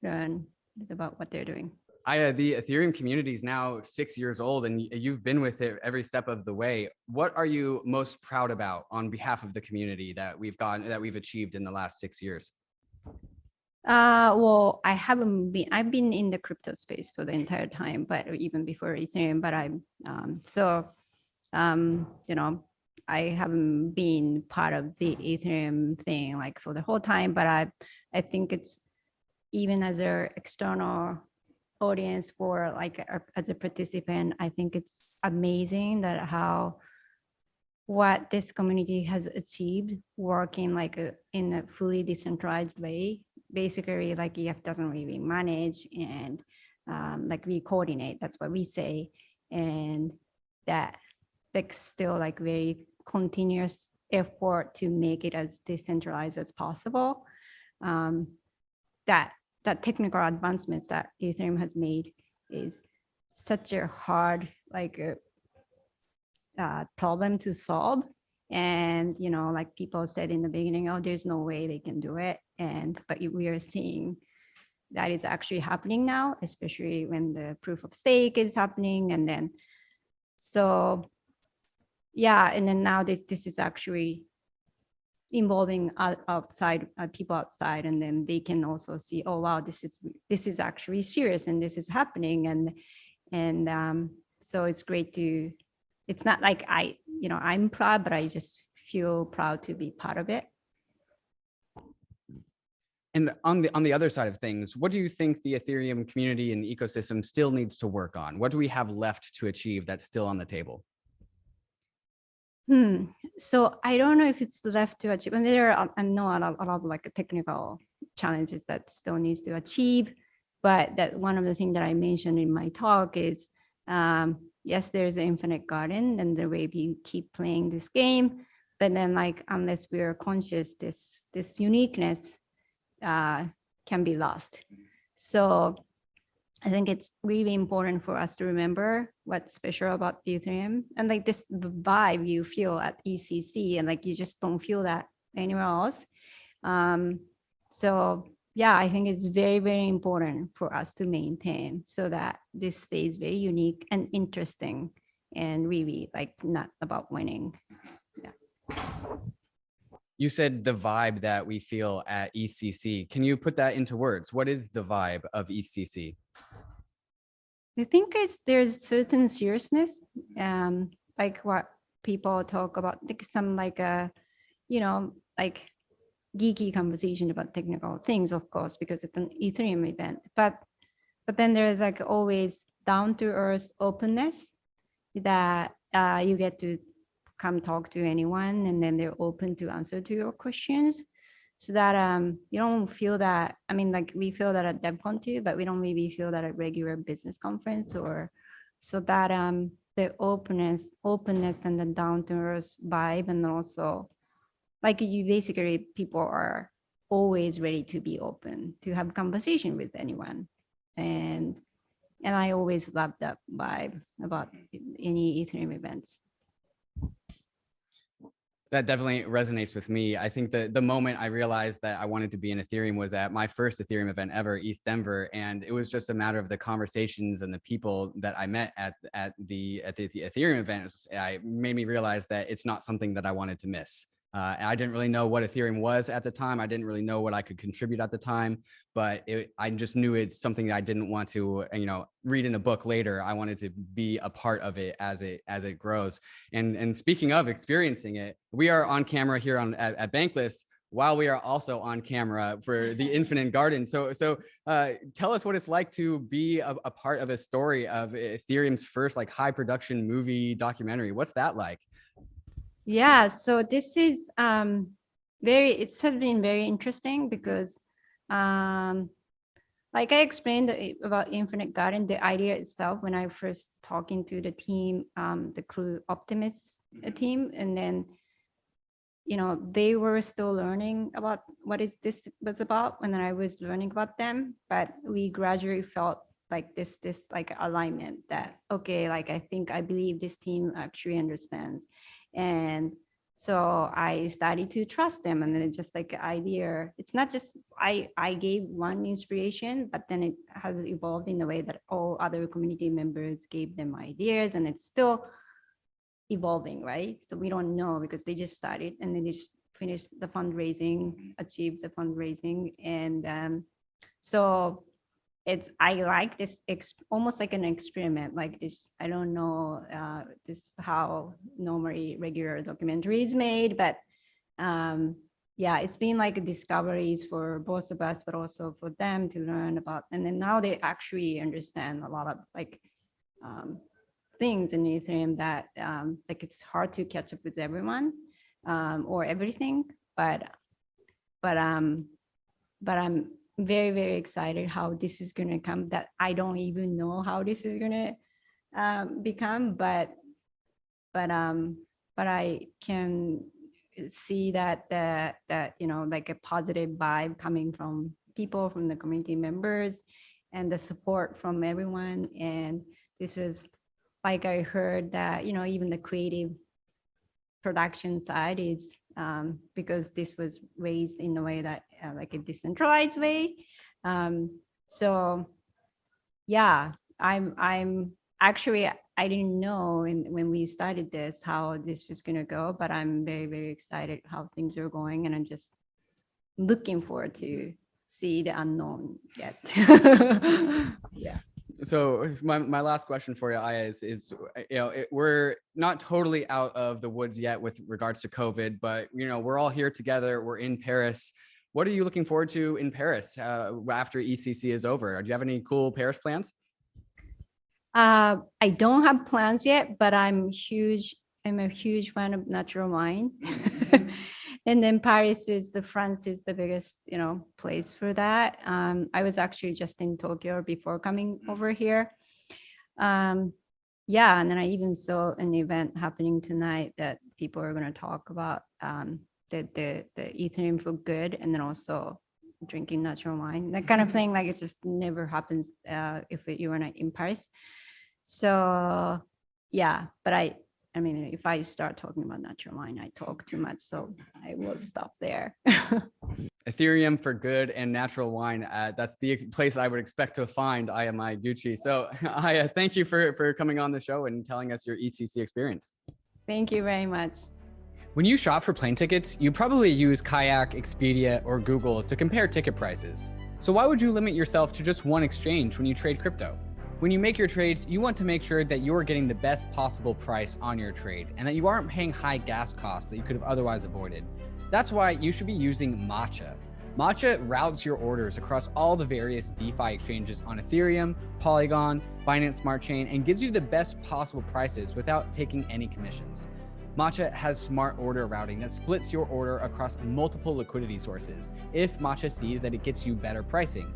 [SPEAKER 7] learn about what they're doing.
[SPEAKER 2] The Ethereum community is now 6 years old, and you've been with it every step of the way. What are you most proud about on behalf of the community that we've achieved in the last 6 years?
[SPEAKER 7] Well, I've been in the crypto space for the entire time, but even before Ethereum, but I haven't been part of the Ethereum thing for the whole time, but I think it's, even as an external audience for as a participant, I think it's amazing that what this community has achieved working in a fully decentralized way. Basically, EF doesn't really manage, and we coordinate. That's what we say, and that still very continuous effort to make it as decentralized as possible. That technical advancements that Ethereum has made is such a hard problem to solve. And like people said in the beginning, oh, there's no way they can do it. But we are seeing that is actually happening now, especially when the proof of stake is happening. And then now this is actually involving outside people outside, and then they can also see, oh wow, this is actually serious and this is happening. And so it's great to, it's not like I'm proud, but I just feel proud to be part of it.
[SPEAKER 2] And on the other side of things, what do you think the Ethereum community and ecosystem still needs to work on? What do we have left to achieve that's still on the table?
[SPEAKER 7] So I don't know if it's left to achieve. And I know a lot of like technical challenges that still needs to achieve. But that one of the things that I mentioned in my talk is, yes, there's an infinite garden and the way we keep playing this game. But then like, unless we are conscious, this uniqueness can be lost. So I think it's really important for us to remember what's special about Ethereum and like this vibe you feel at ETHCC, and like you just don't feel that anywhere else. So yeah, I think it's very, very important for us to maintain so that this stays very unique and interesting and really like not about winning. Yeah.
[SPEAKER 2] You said the vibe that we feel at ETHCC. Can you put that into words? What is the vibe of ETHCC?
[SPEAKER 7] I think there's certain seriousness, like what people talk about, like some like like geeky conversation about technical things, of course, because it's an Ethereum event. But then there's like always down to earth openness that you get to come talk to anyone, and then they're open to answer to your questions. So that you don't feel that, I mean, like we feel that at DevCon too, but we don't maybe feel that at regular business conference, or so that the openness and the down to earth vibe, and also like you basically people are always ready to be open to have conversation with anyone, and I always love that vibe about any Ethereum events.
[SPEAKER 2] That definitely resonates with me. I think that the moment I realized that I wanted to be in Ethereum was at my first Ethereum event ever, ETH Denver. And it was just a matter of the conversations and the people that I met at the Ethereum event. It made me realize that it's not something that I wanted to miss. I didn't really know what Ethereum was at the time. I didn't really know what I could contribute at the time, but I just knew it's something that I didn't want to, read in a book later. I wanted to be a part of it as it grows. And speaking of experiencing it, we are on camera here at Bankless, while we are also on camera for the Infinite Garden. So tell us what it's like to be a part of a story of Ethereum's first like high production movie documentary. What's that like?
[SPEAKER 7] Yeah, so this is it's been very interesting because like I explained about Infinite Garden, the idea itself when I first talking to the team, the Crew Optimist team, and then they were still learning about what this was about, and then I was learning about them, but we gradually felt like this like alignment that okay, like I believe this team actually understands. And so I started to trust them, and then it's just like an idea. It's not just I gave one inspiration, but then it has evolved in a way that all other community members gave them ideas, and it's still evolving, right? So we don't know because they just started and then they just finished the fundraising, achieved the fundraising, and so I like this almost like an experiment like this. I don't know this how normally regular documentary is made, but yeah, it's been like discoveries for both of us, but also for them to learn about. And then now they actually understand a lot of like things in Ethereum that like it's hard to catch up with everyone or everything, but I'm very, very excited how this is going to come, that I don't even know how this is going to become, but I can see that like a positive vibe coming from people, from the community members, and the support from everyone. And this was like, I heard that even the creative production side is because this was raised in a way that like a decentralized way. So yeah, I'm actually, I didn't know when we started this how this was going to go, but I'm very, very excited how things are going, and I'm just looking forward to see the unknown yet. Yeah.
[SPEAKER 2] So my last question for you, Aya, is we're not totally out of the woods yet with regards to COVID, but we're all here together. We're in Paris. What are you looking forward to in Paris after ETHCC is over? Do you have any cool Paris plans?
[SPEAKER 7] I don't have plans yet, but I'm a huge fan of natural wine. And then France is the biggest, place for that. I was actually just in Tokyo before coming over here. Yeah, and then I even saw an event happening tonight that people are going to talk about the Ethereum for good, and then also drinking natural wine, that kind of thing. Like, it just never happens if you are not in Paris. So yeah, but I mean, if I start talking about natural wine, I talk too much, so I will stop there.
[SPEAKER 2] Ethereum for good and natural wine. That's the place I would expect to find Aya Miyaguchi. So Aya, thank you for coming on the show and telling us your ETHCC experience.
[SPEAKER 7] Thank you very much.
[SPEAKER 2] When you shop for plane tickets, you probably use Kayak, Expedia, or Google to compare ticket prices. So why would you limit yourself to just one exchange when you trade crypto? When you make your trades, you want to make sure that you're getting the best possible price on your trade and that you aren't paying high gas costs that you could have otherwise avoided. That's why you should be using MATCHA. MATCHA routes your orders across all the various DeFi exchanges on Ethereum, Polygon, Binance Smart Chain, and gives you the best possible prices without taking any commissions. MATCHA has smart order routing that splits your order across multiple liquidity sources if MATCHA sees that it gets you better pricing.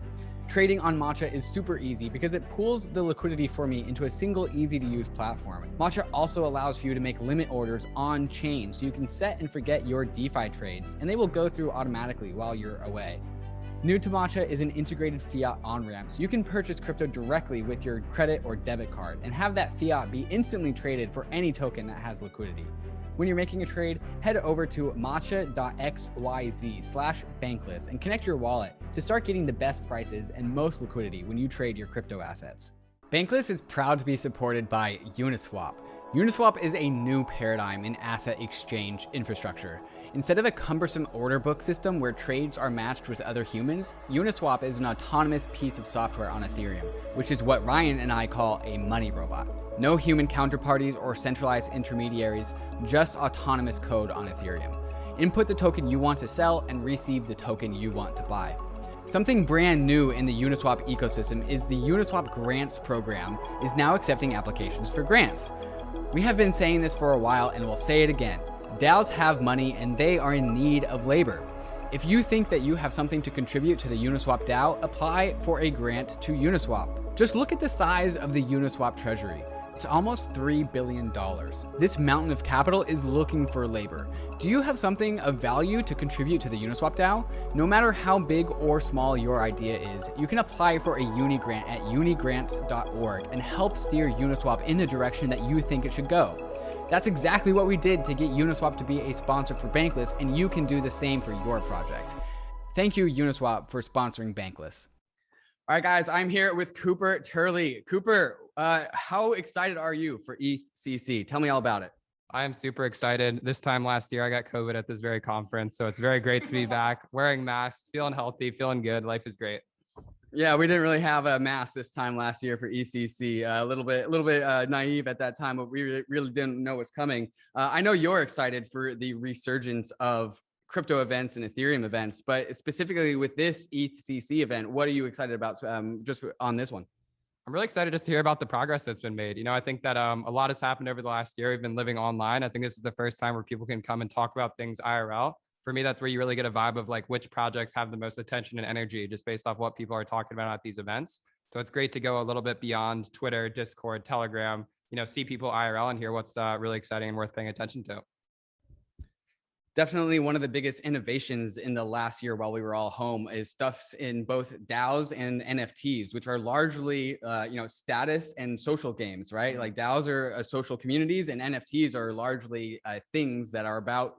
[SPEAKER 2] Trading on MATCHA is super easy because it pools the liquidity for me into a single easy-to-use platform. MATCHA also allows for you to make limit orders on chain, so you can set and forget your DeFi trades, and they will go through automatically while you're away. New to MATCHA is an integrated fiat on-ramp, so you can purchase crypto directly with your credit or debit card and have that fiat be instantly traded for any token that has liquidity. When you're making a trade, head over to matcha.xyz/bankless and connect your wallet to start getting the best prices and most liquidity when you trade your crypto assets. Bankless is proud to be supported by UNISWAP. UNISWAP is a new paradigm in asset exchange infrastructure. Instead of a cumbersome order book system where trades are matched with other humans, UNISWAP is an autonomous piece of software on Ethereum, which is what Ryan and I call a money robot. No human counterparties or centralized intermediaries, just autonomous code on Ethereum. Input the token you want to sell and receive the token you want to buy. Something brand new in the Uniswap ecosystem is the Uniswap Grants program is now accepting applications for grants. We have been saying this for a while and we'll say it again. DAOs have money and they are in need of labor. If you think that you have something to contribute to the Uniswap DAO, apply for a grant to Uniswap. Just look at the size of the Uniswap treasury. It's almost $3 billion. This mountain of capital is looking for labor. Do you have something of value to contribute to the Uniswap DAO? No matter how big or small your idea is, you can apply for a uni grant at unigrants.org and help steer Uniswap in the direction that you think it should go. That's exactly what we did to get Uniswap to be a sponsor for Bankless, and you can do the same for your project. Thank you, Uniswap, for sponsoring Bankless. All right, guys, I'm here with Cooper Turley. Cooper, how excited are you for ETHCC? Tell me all about it.
[SPEAKER 8] I am super excited. This time last year, I got COVID at this very conference, so it's very great to be back, wearing masks, feeling healthy, feeling good. Life is great.
[SPEAKER 2] Yeah, we didn't really have a mask this time last year for ETHCC. A little bit naive at that time, but we really didn't know what's coming. I know you're excited for the resurgence of crypto events and Ethereum events, but specifically with this ETHCC event, what are you excited about just on this one?
[SPEAKER 8] I'm really excited just to hear about the progress that's been made. You know, I think that a lot has happened over the last year. We've been living online. I think this is the first time where people can come and talk about things IRL. For me, that's where you really get a vibe of like which projects have the most attention and energy just based off what people are talking about at these events. So it's great to go a little bit beyond Twitter, Discord, Telegram, you know, see people IRL and hear what's really exciting and worth paying attention to.
[SPEAKER 2] definitely one of the biggest innovations in the last year while we were all home is stuffs in both DAOs and NFTs, which are largely, status and social games, right? Like DAOs are social communities, and NFTs are largely things that are about,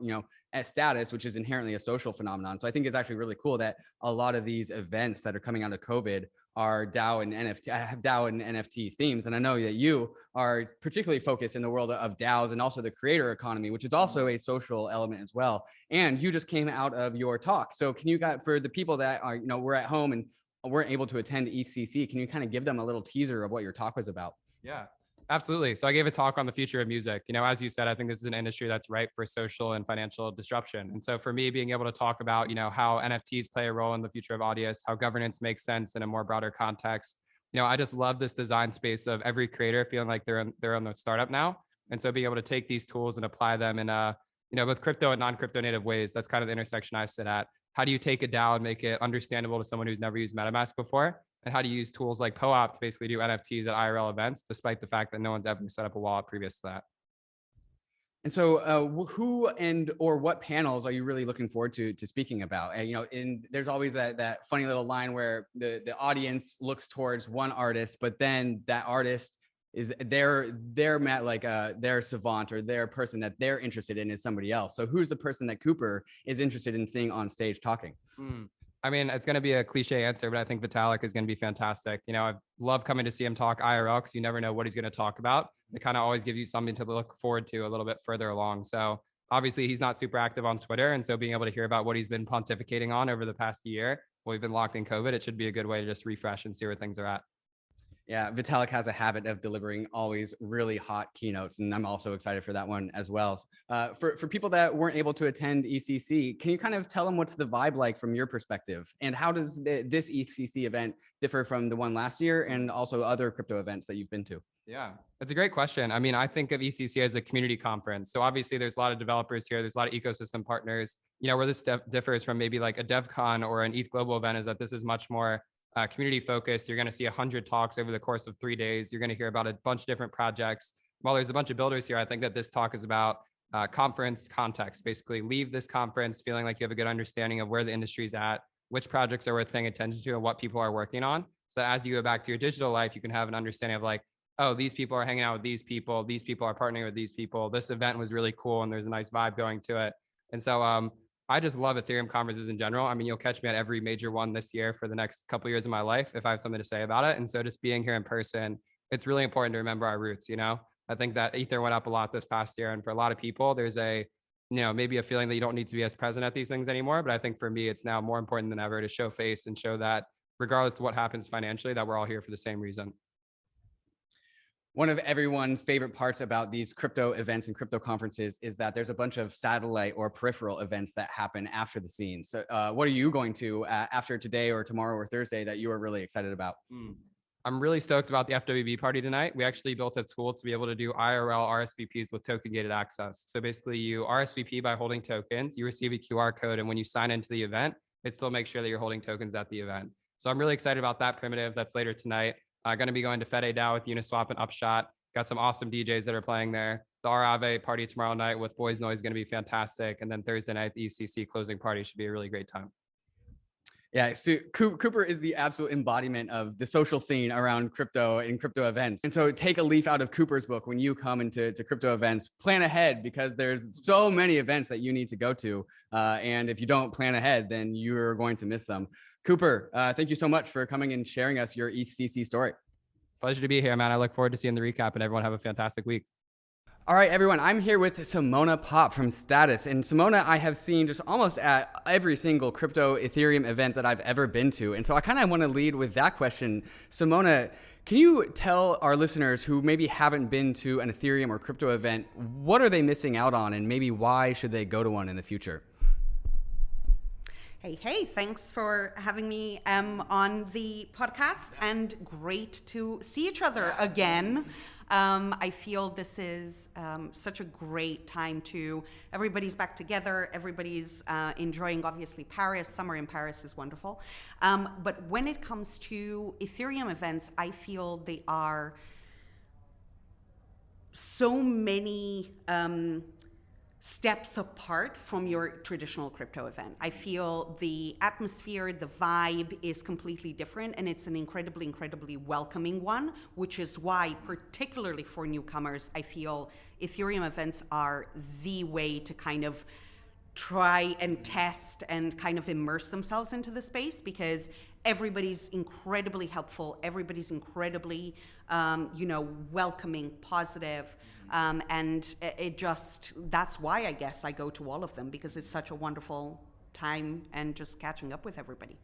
[SPEAKER 2] status, which is inherently a social phenomenon. So I think it's actually really cool that a lot of these events that are coming out of COVID are DAO and NFT, have DAO and NFT themes. And I know that you are particularly focused in the world of DAOs and also the creator economy, which is also a social element as well. And you just came out of your talk. So can you guys, for the people that are, were at home and weren't able to attend ETHCC, can you kind of give them a little teaser of what your talk was about?
[SPEAKER 8] Yeah. Absolutely. So I gave a talk on the future of music. As you said, I think this is an industry that's ripe for social and financial disruption. And so for me, being able to talk about, how NFTs play a role in the future of audience, how governance makes sense in a more broader context. I just love this design space of every creator feeling like they're on the startup now. And so being able to take these tools and apply them in both crypto and non-crypto native ways, that's kind of the intersection I sit at. How do you take a DAO and make it understandable to someone who's never used MetaMask before? And how to use tools like POAP to basically do NFTs at IRL events, despite the fact that no one's ever set up a wallet previous to that.
[SPEAKER 2] And so who and or what panels are you really looking forward to speaking about? And, there's always that funny little line where the audience looks towards one artist, but then that artist is their savant or their person that they're interested in is somebody else. So who's the person that Cooper is interested in seeing on stage talking?
[SPEAKER 8] I mean, it's going to be a cliche answer, but I think Vitalik is going to be fantastic. I love coming to see him talk IRL because you never know what he's going to talk about. It kind of always gives you something to look forward to a little bit further along. So obviously he's not super active on Twitter. And so being able to hear about what he's been pontificating on over the past year, while we've been locked in COVID, it should be a good way to just refresh and see where things are at.
[SPEAKER 2] Yeah, Vitalik has a habit of delivering always really hot keynotes, and I'm also excited for that one as well. For people that weren't able to attend ETHCC, can you kind of tell them what's the vibe like from your perspective? And how does this ETHCC event differ from the one last year and also other crypto events that you've been to?
[SPEAKER 8] Yeah, that's a great question. I mean, I think of ETHCC as a community conference. So obviously there's a lot of developers here. There's a lot of ecosystem partners. Where this differs from maybe like a DevCon or an ETH Global event is that this is much more community focused. You're going to see 100 talks over the course of 3 days. You're going to hear about a bunch of different projects. While there's a bunch of builders here, I think that this talk is about conference context. Basically, leave this conference feeling like you have a good understanding of where the industry is at, which projects are worth paying attention to, and what people are working on. So that as you go back to your digital life, you can have an understanding of like, oh, these people are hanging out with these people are partnering with these people. This event was really cool, and there's a nice vibe going to it. And so I just love Ethereum conferences in general. I mean, you'll catch me at every major one this year for the next couple of years of my life if I have something to say about it. And so just being here in person, it's really important to remember our roots. I think that Ether went up a lot this past year. And for a lot of people, there's maybe a feeling that you don't need to be as present at these things anymore. But I think for me, it's now more important than ever to show face and show that regardless of what happens financially, that we're all here for the same reason.
[SPEAKER 2] One of everyone's favorite parts about these crypto events and crypto conferences is that there's a bunch of satellite or peripheral events that happen after the scene. So what are you going to after today or tomorrow or Thursday that you are really excited about?
[SPEAKER 8] I'm really stoked about the FWB party tonight. We actually built a tool to be able to do IRL RSVPs with token gated access. So basically you RSVP by holding tokens, you receive a QR code, and when you sign into the event, it still makes sure that you're holding tokens at the event. So I'm really excited about that primitive. That's later tonight. Going to be going to FedA DAO with Uniswap and Upshot. Got some awesome DJs that are playing there. The rAAVE party tomorrow night with Boys Noise is going to be fantastic. And then Thursday night, the ETHCC closing party should be a really great time.
[SPEAKER 2] Yeah, so Cooper is the absolute embodiment of the social scene around crypto and crypto events. And so take a leaf out of Cooper's book when you come into crypto events. Plan ahead, because there's so many events that you need to go to. And if you don't plan ahead, then you're going to miss them. Cooper, thank you so much for coming and sharing us your ETHCC story.
[SPEAKER 8] Pleasure to be here, man. I look forward to seeing the recap, and everyone have a fantastic week.
[SPEAKER 2] All right, everyone, I'm here with Simona Pop from Status. And Simona, I have seen just almost at every single crypto Ethereum event that I've ever been to. And so I kind of want to lead with that question. Simona, can you tell our listeners who maybe haven't been to an Ethereum or crypto event, what are they missing out on, and maybe why should they go to one in the future?
[SPEAKER 9] Hey, thanks for having me on the podcast, and great to see each other again. I feel this is such a great time to, everybody's back together, everybody's enjoying, obviously, Paris. Summer in Paris is wonderful. But when it comes to Ethereum events, I feel they are so many steps apart from your traditional crypto event. I feel the atmosphere, the vibe is completely different, and it's an incredibly, incredibly welcoming one, which is why, particularly for newcomers, I feel Ethereum events are the way to kind of try and test and kind of immerse themselves into the space, because everybody's incredibly helpful, everybody's incredibly, welcoming, positive. And it just, that's why I guess I go to all of them, because it's such a wonderful time and just catching up with everybody.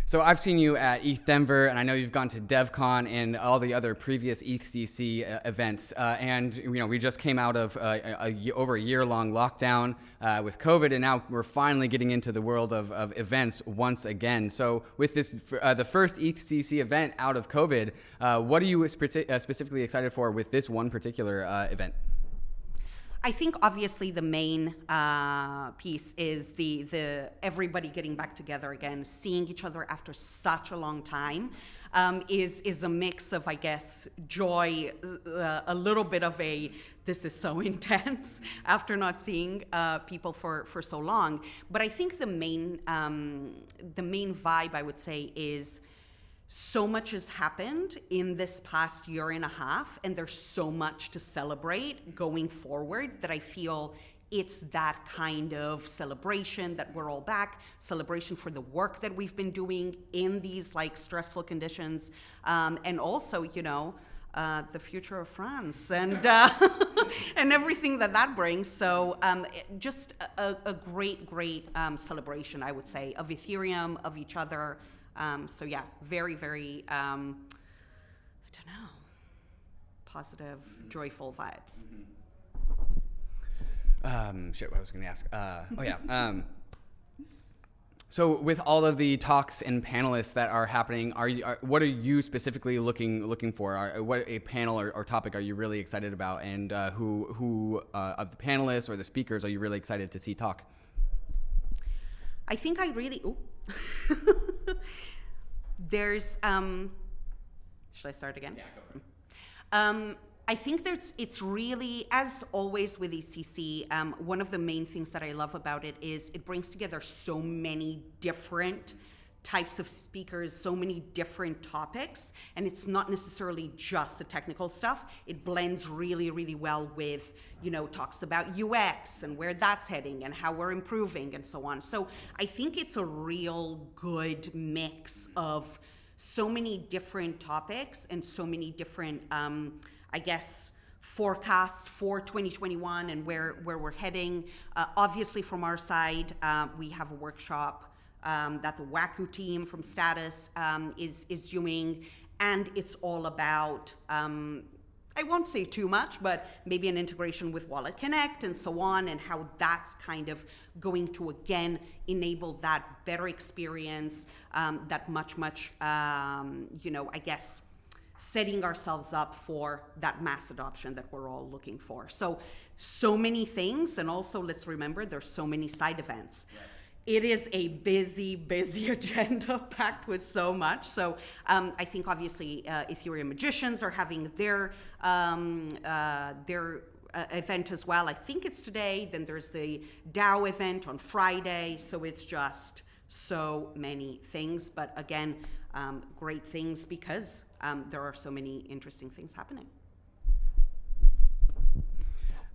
[SPEAKER 2] So I've seen you at ETH Denver, and I know you've gone to DevCon and all the other previous ETHCC events. And we just came out of over a year-long lockdown with COVID, and now we're finally getting into the world of events once again. So with this, the first ETHCC event out of COVID, what are you specifically excited for with this one particular event?
[SPEAKER 9] I think obviously the main piece is the everybody getting back together again, seeing each other after such a long time, is a mix of, I guess, joy, a little bit of a this is so intense after not seeing people for so long. But I think the main vibe, I would say, is so much has happened in this past year and a half, and there's so much to celebrate going forward that I feel it's that kind of celebration that we're all back, celebration for the work that we've been doing in these like stressful conditions, and also, the future of France and and everything that brings. So just a great celebration, I would say, of Ethereum, of each other. So yeah, very, very, positive, joyful vibes.
[SPEAKER 2] What was I going to ask? So with all of the talks and panelists that are happening, what are you specifically looking for? What a panel or topic are you really excited about? And who of the panelists or the speakers are you really excited to see talk?
[SPEAKER 9] I think I really, there's, should I start again?
[SPEAKER 2] Yeah, go for it.
[SPEAKER 9] I think it's really, as always with ETHCC, one of the main things that I love about it is it brings together so many different types of speakers, so many different topics, and it's not necessarily just the technical stuff. It blends really, really well with, talks about UX and where that's heading and how we're improving and so on. So I think it's a real good mix of so many different topics and so many different, forecasts for 2021 and where we're heading. Obviously from our side, we have a workshop that the Waku team from Status is doing, and it's all about, I won't say too much, but maybe an integration with Wallet Connect and so on, and how that's kind of going to, again, enable that better experience, that much, setting ourselves up for that mass adoption that we're all looking for. So many things, and also let's remember there's so many side events. Right. It is a busy agenda packed with so much. So I think obviously Ethereum Magicians are having their event as well. I think it's today. Then there's the DAO event on Friday. So it's just so many things. But again, great things because there are so many interesting things happening.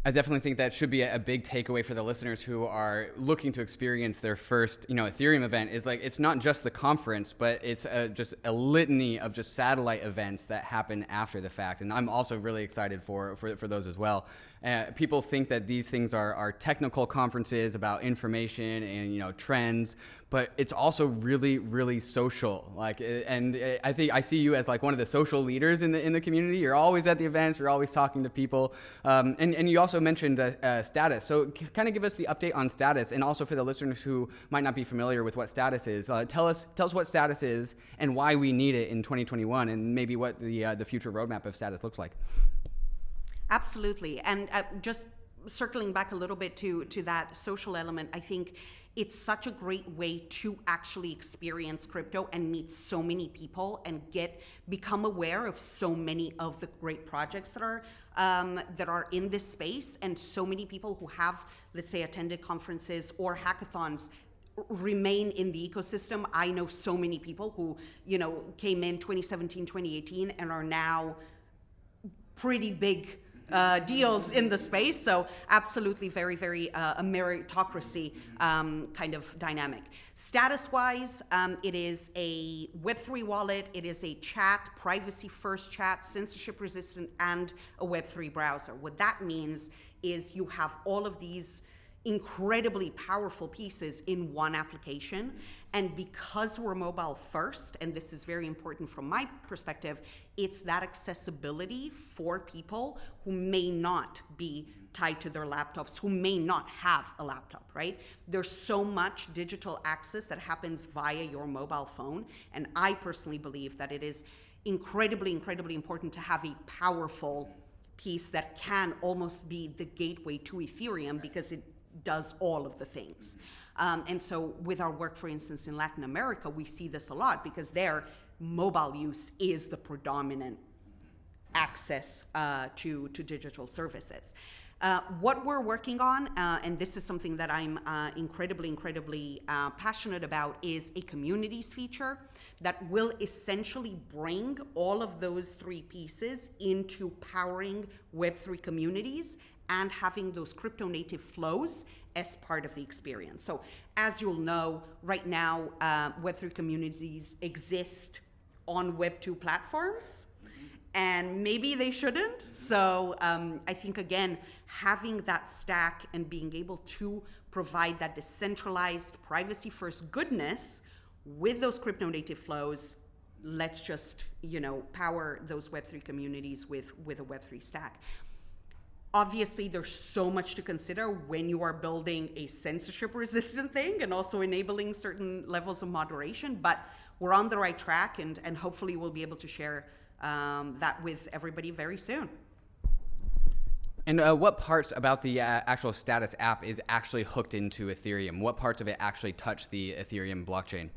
[SPEAKER 2] I definitely think that should be a big takeaway for the listeners who are looking to experience their first, Ethereum event. Is like, it's not just the conference, but it's just a litany of just satellite events that happen after the fact. And I'm also really excited for those as well. People think that these things are technical conferences about information and, trends, but it's also really, really social. And I think I see you as like one of the social leaders in the community. You're always at the events. You're always talking to people. And you also mentioned Status. So kind of give us the update on Status, and also for the listeners who might not be familiar with what Status is. Tell us what Status is and why we need it in 2021, and maybe what the future roadmap of Status looks like.
[SPEAKER 9] Absolutely. And just circling back a little bit to that social element, I think it's such a great way to actually experience crypto and meet so many people and become aware of so many of the great projects that are in this space, and so many people who have, let's say, attended conferences or hackathons remain in the ecosystem. I know so many people who, came in 2017, 2018 and are now pretty big deals in the space. So absolutely very, very a meritocracy kind of dynamic. Status-wise, it is a Web3 wallet. It is a chat, privacy-first chat, censorship-resistant, and a Web3 browser. What that means is you have all of these incredibly powerful pieces in one application. And because we're mobile first, and this is very important from my perspective, it's that accessibility for people who may not be tied to their laptops, who may not have a laptop, right? There's so much digital access that happens via your mobile phone. And I personally believe that it is incredibly, incredibly important to have a powerful piece that can almost be the gateway to Ethereum, because it does all of the things. And so with our work, for instance, in Latin America, we see this a lot, because their mobile use is the predominant access to digital services. What we're working on, and this is something that I'm incredibly passionate about, is a communities feature that will essentially bring all of those three pieces into powering Web3 communities and having those crypto native flows as part of the experience. So as you'll know, right now, Web3 communities exist on Web2 platforms, and maybe they shouldn't. So I think, again, having that stack and being able to provide that decentralized privacy-first goodness with those crypto native flows, let's just, power those Web3 communities with a Web3 stack. Obviously, there's so much to consider when you are building a censorship-resistant thing and also enabling certain levels of moderation, but we're on the right track, and hopefully we'll be able to share that with everybody very soon.
[SPEAKER 2] And what parts about the actual status app is actually hooked into Ethereum? What parts of it actually touch the Ethereum blockchain?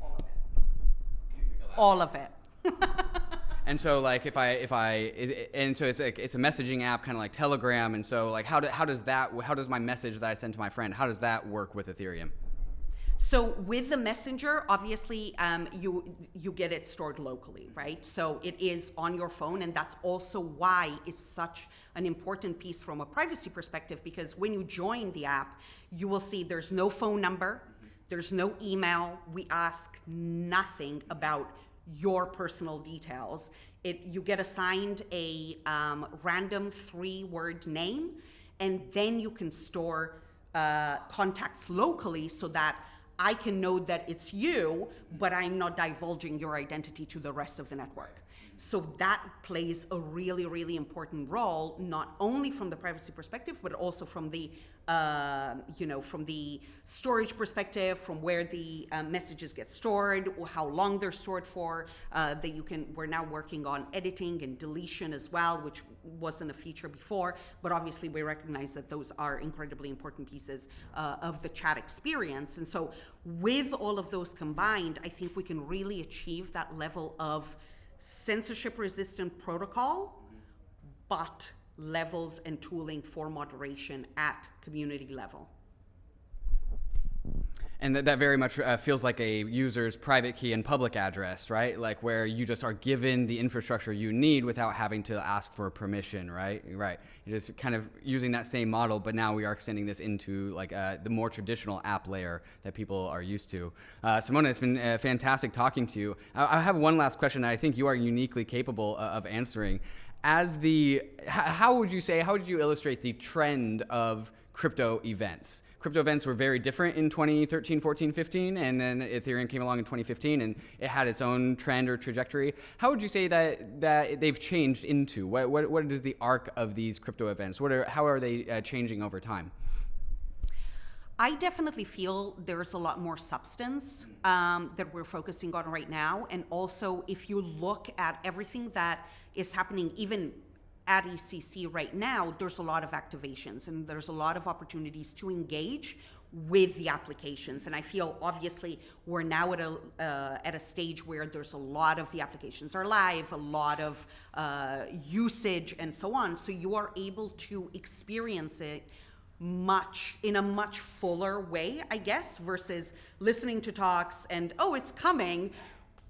[SPEAKER 9] All of it.
[SPEAKER 2] And so, like, it's a messaging app, kind of like Telegram. And so, like, how does my message that I send to my friend, how does that work with Ethereum?
[SPEAKER 9] So with the messenger, obviously, you get it stored locally, right? So it is on your phone, and that's also why it's such an important piece from a privacy perspective, because when you join the app, you will see there's no phone number, there's no email. We ask nothing about your personal details. You get assigned a random 3-word name, and then you can store contacts locally so that I can know that it's you, but I'm not divulging your identity to the rest of the network. So that plays a really, really important role, not only from the privacy perspective, but also from the, from the storage perspective, from where the messages get stored, or how long they're stored for. We're now working on editing and deletion as well, which wasn't a feature before, but obviously we recognize that those are incredibly important pieces of the chat experience. And so with all of those combined, I think we can really achieve that level of censorship-resistant protocol, but levels and tooling for moderation at community level.
[SPEAKER 2] And that very much feels like a user's private key and public address, right? Like where you just are given the infrastructure you need without having to ask for permission, right? Right. You're just kind of using that same model, but now we are extending this into like the more traditional app layer that people are used to. Simona, it's been fantastic talking to you. I have one last question that I think you are uniquely capable of answering. How would you illustrate the trend of crypto events? Crypto events were very different in 2013, 14, 15, and then Ethereum came along in 2015, and it had its own trend or trajectory. How would you say that they've changed into? What is the arc of these crypto events? How are they changing over time?
[SPEAKER 9] I definitely feel there's a lot more substance that we're focusing on right now. And also, if you look at everything that is happening, even at ETHCC right now, there's a lot of activations and there's a lot of opportunities to engage with the applications. And I feel obviously we're now at a stage where there's a lot of the applications are live, a lot of usage and so on. So you are able to experience it in a much fuller way, I guess, versus listening to talks and, oh, it's coming.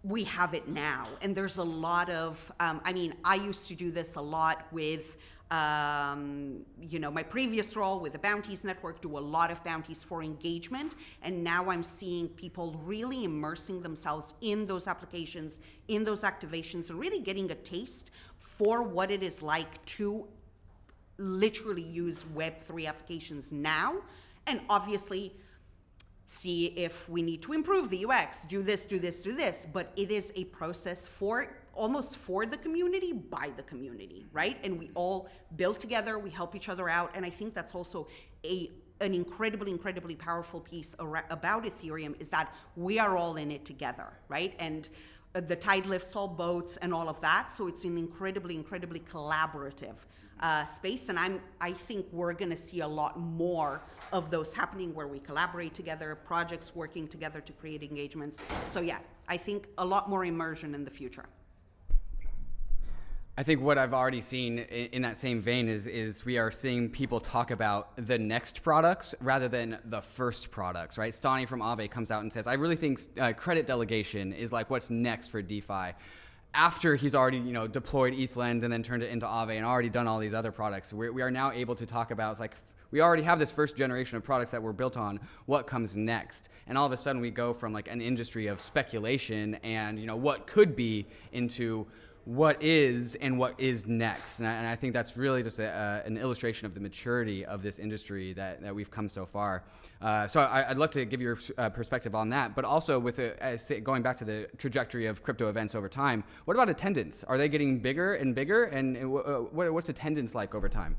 [SPEAKER 9] We have it now. And there's a lot of, I mean, I used to do this a lot with, you know, my previous role with the Bounties Network, do a lot of bounties for engagement. And now I'm seeing people really immersing themselves in those applications, in those activations, and really getting a taste for what it is like to literally use Web3 applications now. And obviously, see if we need to improve the UX, do this, do this, do this. But it is a process almost for the community, by the community, right? And we all build together, we help each other out. And I think that's also an incredibly, incredibly powerful piece about Ethereum, is that we are all in it together, right? And the tide lifts all boats and all of that. So it's an incredibly, incredibly collaborative space. And I think we're gonna see a lot more of those happening, where we collaborate together, projects working together to create engagements. So yeah, I think a lot more immersion in the future.
[SPEAKER 2] I think what I've already seen in that same vein is we are seeing people talk about the next products rather than the first products, right? Stani from Aave comes out and says, I really think credit delegation is like what's next for DeFi. After he's already, you know, deployed ETHLend and then turned it into Aave and already done all these other products, we are now able to talk about, it's like, we already have this first generation of products that were built on what comes next. And all of a sudden we go from like an industry of speculation and, you know, what could be into what is and what is next. And I think that's really just an illustration of the maturity of this industry that we've come so far. So I'd love to give your perspective on that, but also with going back to the trajectory of crypto events over time, what about attendance? Are they getting bigger and bigger? And what's attendance like over time?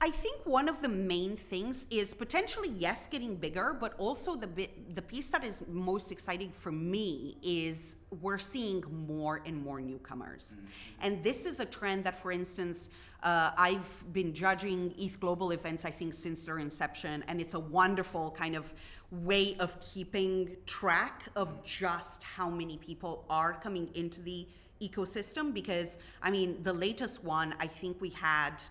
[SPEAKER 9] I think one of the main things is potentially, yes, getting bigger, but also the piece that is most exciting for me is we're seeing more and more newcomers. Mm-hmm. And this is a trend that, for instance, I've been judging ETH Global events, I think, since their inception, and it's a wonderful kind of way of keeping track of just how many people are coming into the ecosystem. Because, I mean, the latest one, I think we had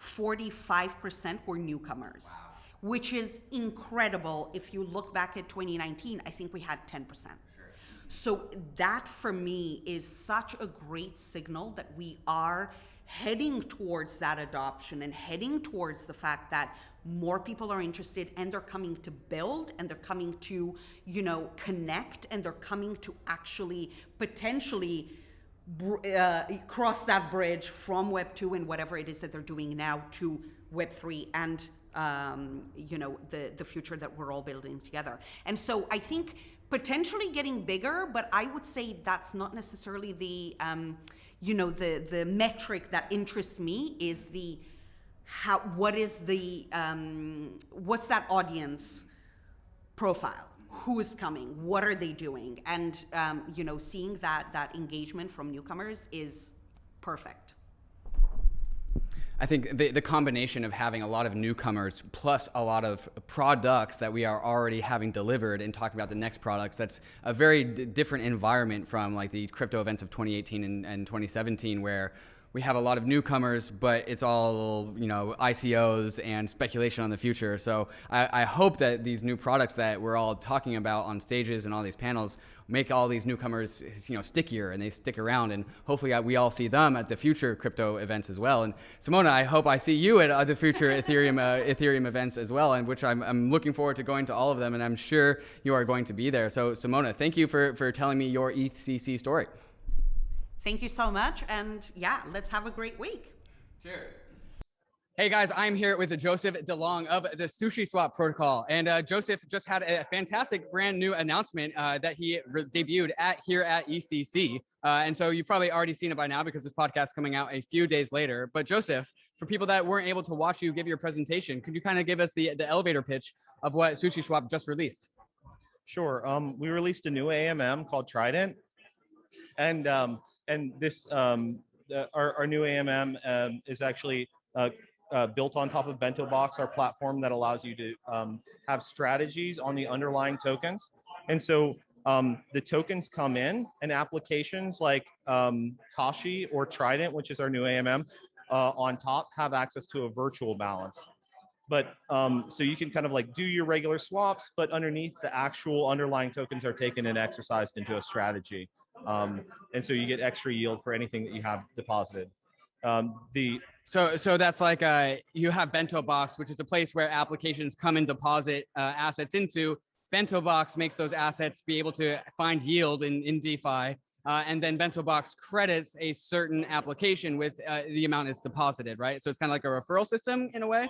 [SPEAKER 9] 45% were newcomers, wow, which is incredible. If you look back at 2019, I think we had 10%. Sure. So that for me is such a great signal that we are heading towards that adoption and heading towards the fact that more people are interested and they're coming to build and they're coming to, you know, connect, and they're coming to actually potentially cross that bridge from Web 2 and whatever it is that they're doing now to Web 3 and you know, the future that we're all building together. And so I think potentially getting bigger, but I would say that's not necessarily the you know, the metric that interests me is what's that audience profile? Who is coming? What are they doing? And you know, seeing that engagement from newcomers is perfect.
[SPEAKER 2] I think the combination of having a lot of newcomers plus a lot of products that we are already having delivered and talking about the next products, that's a very different environment from like the crypto events of 2018 and 2017, where we have a lot of newcomers, but it's all, you know, ICOs and speculation on the future. So I hope that these new products that we're all talking about on stages and all these panels make all these newcomers, you know, stickier, and they stick around, and hopefully we all see them at the future crypto events as well. And Simona, I hope I see you at the future Ethereum events as well, and which I'm looking forward to going to all of them, and I'm sure you are going to be there. So Simona, thank you for telling me your ETHCC story.
[SPEAKER 9] Thank you so much. And yeah, let's have a great week.
[SPEAKER 2] Cheers. Hey guys, I'm here with Joseph Delong of the SushiSwap protocol. And Joseph just had a fantastic brand new announcement that he debuted here at ETHCC. And so you've probably already seen it by now because this podcast is coming out a few days later. But Joseph, for people that weren't able to watch you give your presentation, could you kind of give us the elevator pitch of what SushiSwap just released?
[SPEAKER 10] Sure. We released a new AMM called Trident. And this our new AMM is actually built on top of Bento Box, our platform that allows you to have strategies on the underlying tokens. And so the tokens come in, and applications like Kashi or Trident, which is our new AMM, on top have access to a virtual balance. But so you can kind of like do your regular swaps, but underneath the actual underlying tokens are taken and exercised into a strategy. And so you get extra yield for anything that you have deposited.
[SPEAKER 2] So that's like you have Bento Box, which is a place where applications come and deposit assets into. Bento Box makes those assets be able to find yield in DeFi. And then Bento Box credits a certain application with the amount it's deposited, right? So it's kind of like a referral system in a way.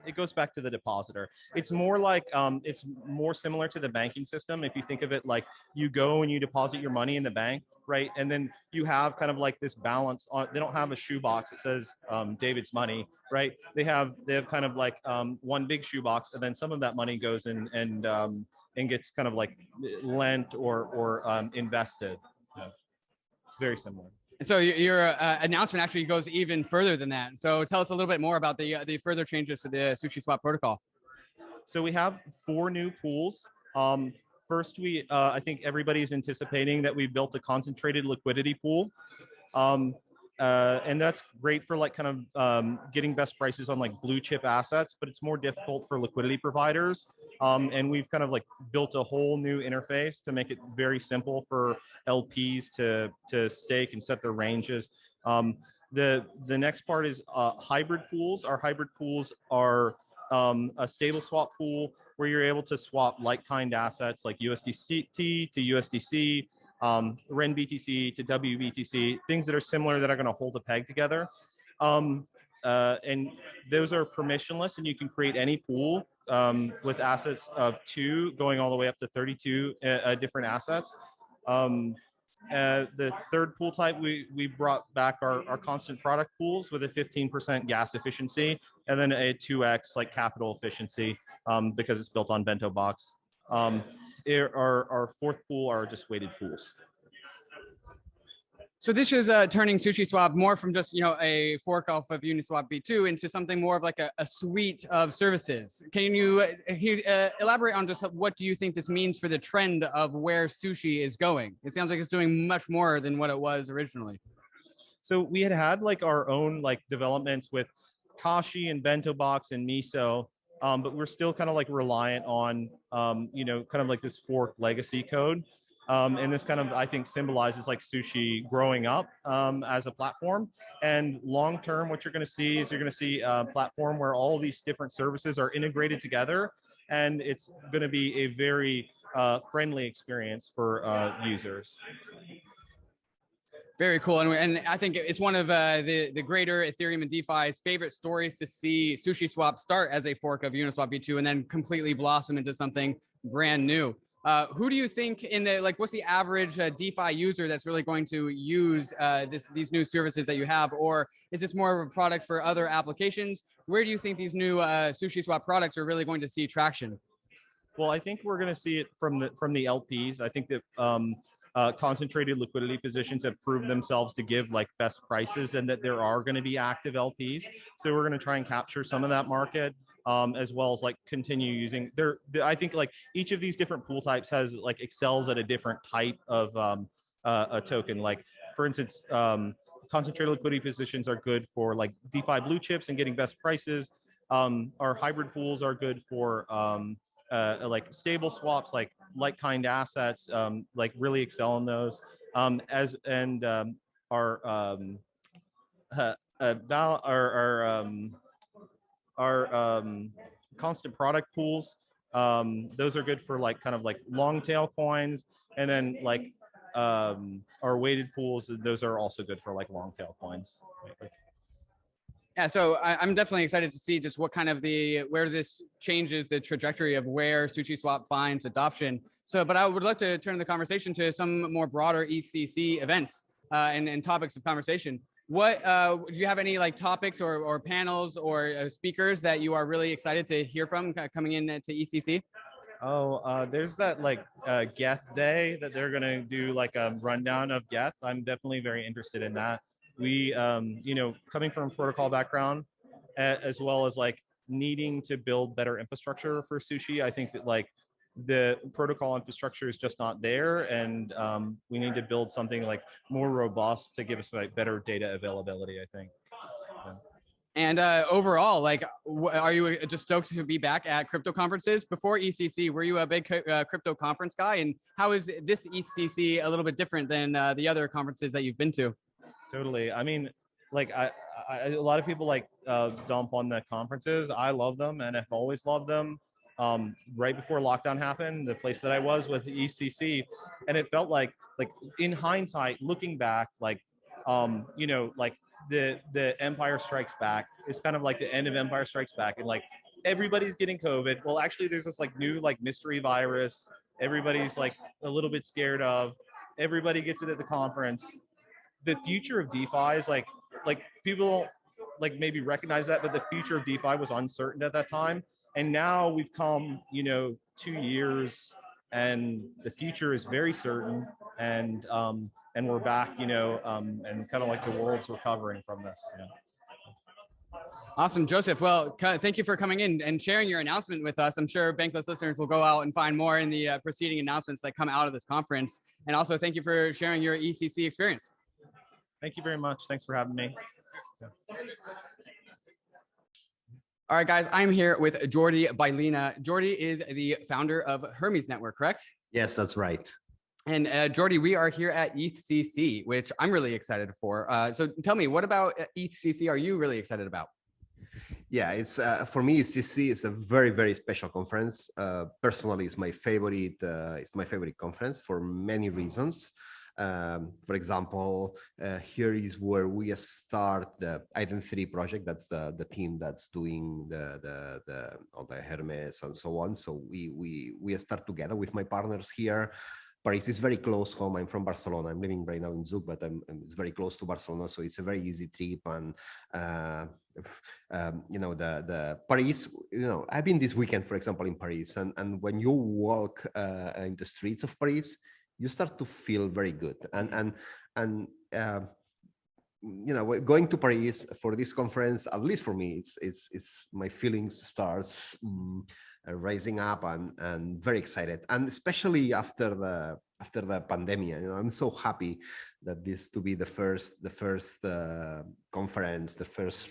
[SPEAKER 10] It goes back to the depositor. It's more like it's more similar to the banking system. If you think of it like you go and you deposit your money in the bank, right? And then you have kind of like this balance on. They don't have a shoebox that says David's money, right? They have kind of like one big shoebox, and then some of that money goes in and gets kind of like lent or invested. Yeah. It's very similar.
[SPEAKER 2] And so your announcement actually goes even further than that. So tell us a little bit more about the further changes to the SushiSwap protocol.
[SPEAKER 10] So we have 4 new pools. First, I think everybody's anticipating that we built a concentrated liquidity pool. And that's great for like kind of getting best prices on like blue chip assets, but it's more difficult for liquidity providers. And we've kind of like built a whole new interface to make it very simple for LPs to stake and set their ranges. The next part is hybrid pools. Our hybrid pools are a stable swap pool where you're able to swap like-kind assets like USDT to USDC, REN BTC to WBTC, things that are similar that are going to hold a peg together. And those are permissionless, and you can create any pool with assets of 2 going all the way up to 32 different assets. The third pool type, we brought back our constant product pools with a 15% gas efficiency and then a 2x like capital efficiency because it's built on Bento Box. Our fourth pool are just weighted pools.
[SPEAKER 2] So this is turning SushiSwap more from just, a fork off of Uniswap v2 into something more of like a suite of services. Can you elaborate on just what do you think this means for the trend of where sushi is going? It sounds like it's doing much more than what it was originally.
[SPEAKER 10] So we had like our own like developments with Kashi and Bento Box and Miso, but we're still kind of like reliant on, kind of like this fork legacy code. And this kind of, I think, symbolizes like sushi growing up as a platform. And long term, what you're going to see is you're going to see a platform where all these different services are integrated together. And it's going to be a very friendly experience for users.
[SPEAKER 2] Very cool. And I think it's one of the greater Ethereum and DeFi's favorite stories to see SushiSwap start as a fork of Uniswap v2 and then completely blossom into something brand new. Who do you think what's the average DeFi user that's really going to use these new services that you have? Or is this more of a product for other applications? Where do you think these new SushiSwap products are really going to see traction?
[SPEAKER 10] Well, I think we're going to see it from the LPs. I think that concentrated liquidity positions have proved themselves to give like best prices, and that there are going to be active LPs. So we're going to try and capture some of that market. As well as like continue using I think like each of these different pool types has like excels at a different type of a token. Like for instance, concentrated liquidity positions are good for like DeFi blue chips and getting best prices. Our hybrid pools are good for like stable swaps, like kind assets, like really excel in those. Our constant product pools, those are good for like kind of like long tail coins, and then like our weighted pools, those are also good for like long tail coins.
[SPEAKER 2] Yeah, so I'm definitely excited to see just what kind of where this changes the trajectory of where SushiSwap finds adoption. But I would love to turn the conversation to some more broader ETHCC events and topics of conversation. What do you have any like topics or panels or speakers that you are really excited to hear from coming in to ETHCC?
[SPEAKER 10] There's that like Geth Day that they're gonna do like a rundown of Geth. I'm definitely very interested in that. We, coming from a protocol background as well as like needing to build better infrastructure for sushi. I think that like the protocol infrastructure is just not there, and we need to build something like more robust to give us like better data availability, I think. Yeah.
[SPEAKER 2] And overall, like, are you just stoked to be back at crypto conferences? Before ECC, were you a big crypto conference guy? And how is this ECC a little bit different than the other conferences that you've been to?
[SPEAKER 10] Totally. I mean, like a lot of people like dump on the conferences. I love them and have always loved them. Right before lockdown happened, the place that I was with ECC, and it felt like in hindsight, looking back, like you know, like the Empire Strikes Back is kind of like the end of Empire Strikes Back, and like everybody's getting COVID. Well, actually, there's this like new like mystery virus. Everybody's like a little bit scared of. Everybody gets it at the conference. The future of DeFi is like people like maybe recognize that, but the future of DeFi was uncertain at that time. And now we've come, you know, 2 years, and the future is very certain. And we're back, you know, and kind of like the world's recovering from this. Yeah.
[SPEAKER 2] Awesome, Joseph. Well, thank you for coming in and sharing your announcement with us. I'm sure Bankless listeners will go out and find more in the preceding announcements that come out of this conference. And also, thank you for sharing your ECC experience.
[SPEAKER 10] Thank you very much. Thanks for having me. Yeah.
[SPEAKER 2] All right, guys, I'm here with Jordi Baylina. Jordi is the founder of Hermez Network, correct?
[SPEAKER 11] Yes, that's right.
[SPEAKER 2] And Jordi, we are here at ETHCC, which I'm really excited for. So tell me, what about ETHCC are you really excited about?
[SPEAKER 11] Yeah, it's for me, ETHCC is a very, very special conference. Personally, it's my favorite. It's my favorite conference for many reasons. For example, here is where we start the Identity project. That's the team that's doing all the Hermez and so on. So we start together with my partners here. Paris is very close home. I'm from Barcelona. I'm living right now in Zug, but it's very close to Barcelona, so it's a very easy trip. And you know, the Paris. You know, I've been this weekend, for example, in Paris, and when you walk in the streets of Paris, you start to feel very good. And you know, going to Paris for this conference, at least for me, it's my feelings starts rising up, and very excited, and especially after the pandemic. You know, I'm so happy that this to be the first conference, the first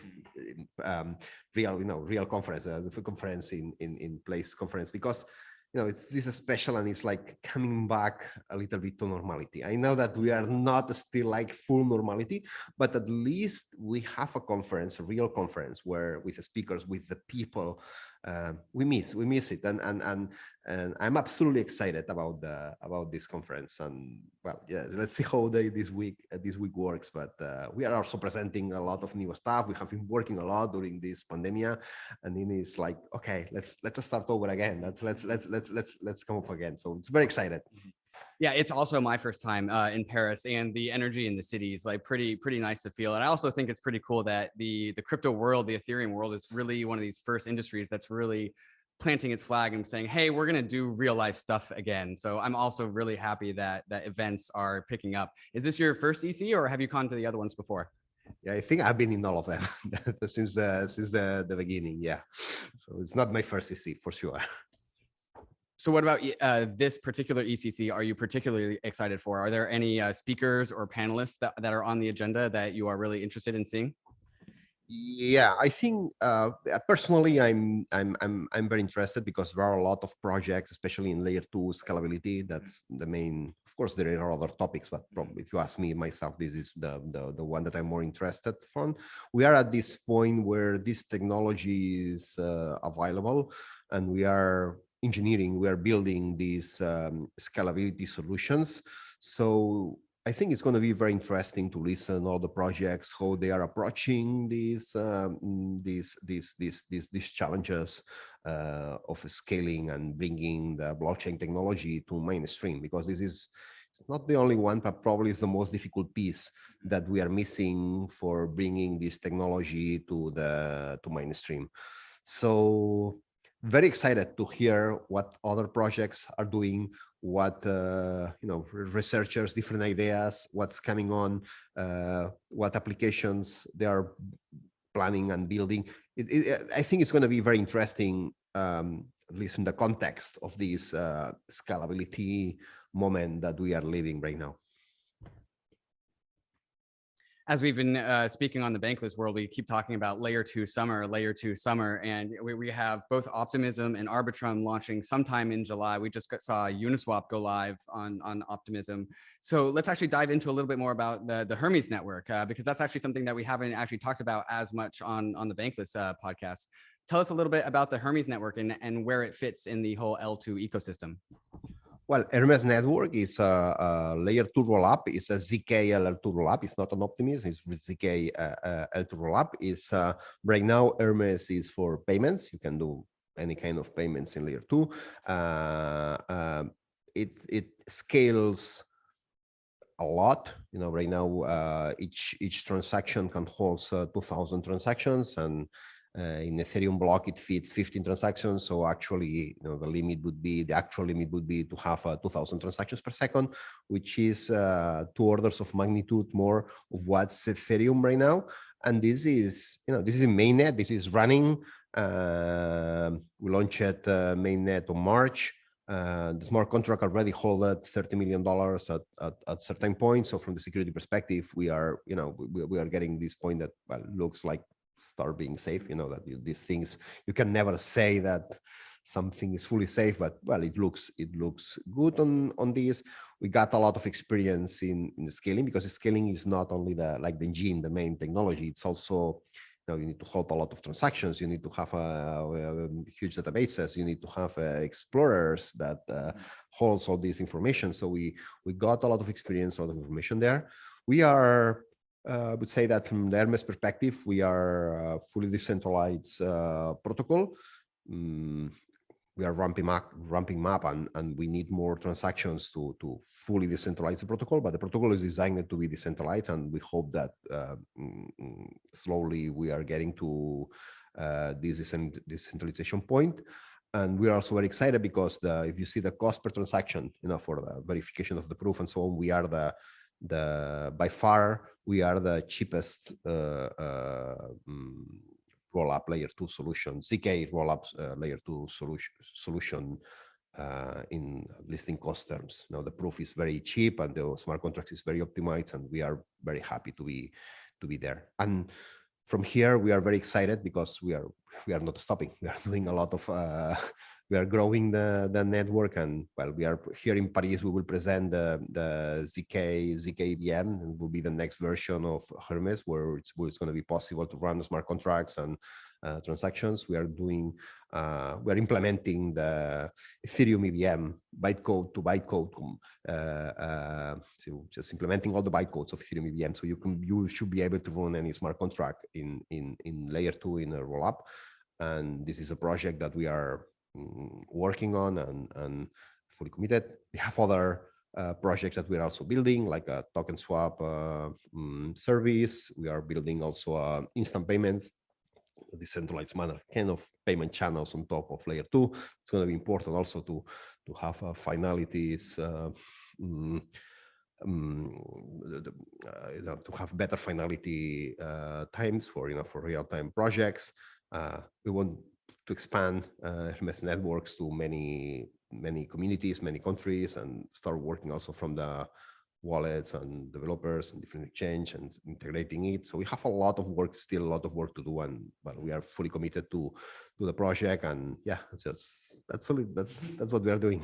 [SPEAKER 11] real conference, the conference in place conference, because you know, it's this is special, and it's like coming back a little bit to normality. I know that we are not still like full normality, but at least we have a conference, a real conference, where with the speakers, with the people, we miss it, and I'm absolutely excited about this conference. And well, yeah, let's see how this week works. But we are also presenting a lot of new stuff. We have been working a lot during this pandemic, and then it's like, okay, let's start over again. Let's come up again. So it's very excited.
[SPEAKER 2] Yeah, it's also my first time in Paris, and the energy in the city is like pretty nice to feel. And I also think it's pretty cool that the crypto world, the Ethereum world, is really one of these first industries that's really planting its flag and saying, hey, we're going to do real life stuff again. So I'm also really happy that events are picking up. Is this your first EC, or have you gone to the other ones before?
[SPEAKER 11] Yeah, I think I've been in all of them since the beginning. Yeah, so it's not my first EC for sure.
[SPEAKER 2] So what about this particular ECC are you particularly excited for? Are there any speakers or panelists that are on the agenda that you are really interested in seeing?
[SPEAKER 11] Yeah, I think personally, I'm very interested, because there are a lot of projects, especially in layer 2 scalability. That's the main. Of course, there are other topics, but probably if you ask me myself, this is the one that I'm more interested from. We are at this point where this technology is available, and we are engineering, we are building these scalability solutions. So I think it's going to be very interesting to listen all the projects, how they are approaching these challenges of scaling and bringing the blockchain technology to mainstream, because this is it's not the only one, but probably is the most difficult piece that we are missing for bringing this technology to mainstream. So very excited to hear what other projects are doing, what researchers, different ideas, what's coming on, what applications they are planning and building. I think it's going to be very interesting, at least in the context of this scalability moment that we are living right now.
[SPEAKER 2] As we've been speaking on the Bankless world, we keep talking about layer two summer, and we have both Optimism and Arbitrum launching sometime in July. We just saw Uniswap go live on Optimism. So let's actually dive into a little bit more about the Hermez Network, because that's actually something that we haven't actually talked about as much on the Bankless podcast. Tell us a little bit about the Hermez Network and where it fits in the whole L2 ecosystem.
[SPEAKER 11] Well, Hermez Network is a layer 2 rollup. It's a ZK L2 rollup. It's not an Optimism. It's ZK L2 rollup. It's right now Hermez is for payments. You can do any kind of payments in layer 2. It scales a lot. You know, right now each transaction can hold 2,000 transactions, and in Ethereum block, it fits 15 transactions. So actually, you know, the actual limit would be to have 2,000 transactions per second, which is 2 orders of magnitude more of what's Ethereum right now. And this is, you know, this is in mainnet. This is running. We launched mainnet on March. The smart contract already hold $30 million at certain points. So from the security perspective, we are, you know, we are getting this point that, well, looks like start being safe. You know, that these things, you can never say that something is fully safe, but well, it looks good on this. We got a lot of experience in the scaling, because scaling is not only the engine, the main technology. It's also, you know, you need to hold a lot of transactions. You need to have huge databases. You need to have explorers that holds all this information. So we got a lot of experience, a lot of information there. We are, I would say that from the Hermez perspective, we are a fully decentralized protocol. We are ramping up, and we need more transactions to fully decentralize the protocol. But the protocol is designed to be decentralized, and we hope that slowly we are getting to this decentralization point. And we are also very excited because if you see the cost per transaction, you know, for the verification of the proof and so on, we are by far we are the cheapest rollup layer 2 solution, ZK rollups layer 2 solution in at least in cost terms. Now the proof is very cheap, and the smart contract is very optimized, and we are very happy to be there. And from here, we are very excited because we are not stopping. We are doing a lot of we are growing the network, and well, we are here in Paris. We will present the ZK VM, and will be the next version of Hermez, where it's going to be possible to run smart contracts and transactions. We are implementing the Ethereum EVM bytecode to bytecode, so just implementing all the bytecodes of Ethereum EVM. So you should be able to run any smart contract in layer 2 in a rollup. And this is a project that we are working on and fully committed. We have other projects that we are also building, like a token swap service. We are building also instant payments, decentralized manner, kind of payment channels on top of layer 2. It's going to be important also to have finalities, to have better finality times for real-time projects. We want to expand Hermez networks to many communities, many countries, and start working also from the wallets and developers and different exchange and integrating it. So we have a lot of work to do, and but we are fully committed to the project. And yeah, that's what we are doing.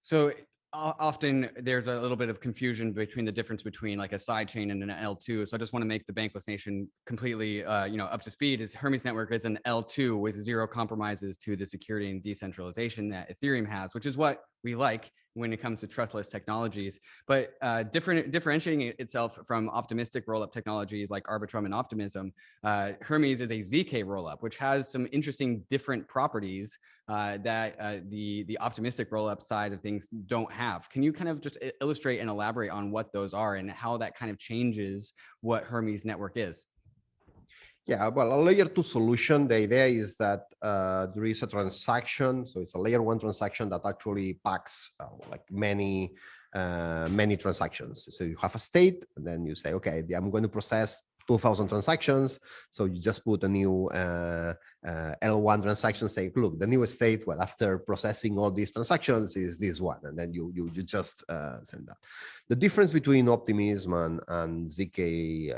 [SPEAKER 2] So often there's a little bit of confusion between the difference between like a sidechain and an L2. So I just want to make the Bankless Nation completely, up to speed. Hermez Network is an L2 with zero compromises to the security and decentralization that Ethereum has, which is what we like when it comes to trustless technologies. But differentiating itself from optimistic rollup technologies like Arbitrum and Optimism, Hermez is a ZK rollup, which has some interesting different properties that the optimistic rollup side of things don't have. Can you kind of just illustrate and elaborate on what those are and how that kind of changes what Hermez Network is?
[SPEAKER 11] Yeah, well, a layer 2 solution, the idea is that there is a transaction. So it's a layer 1 transaction that actually packs like many transactions. So you have a state, and then you say, okay, I'm going to process 2,000 transactions. So you just put a new L1 transaction, say, look, the new state, well, after processing all these transactions is this one. And then you just send that. The difference between Optimism and ZK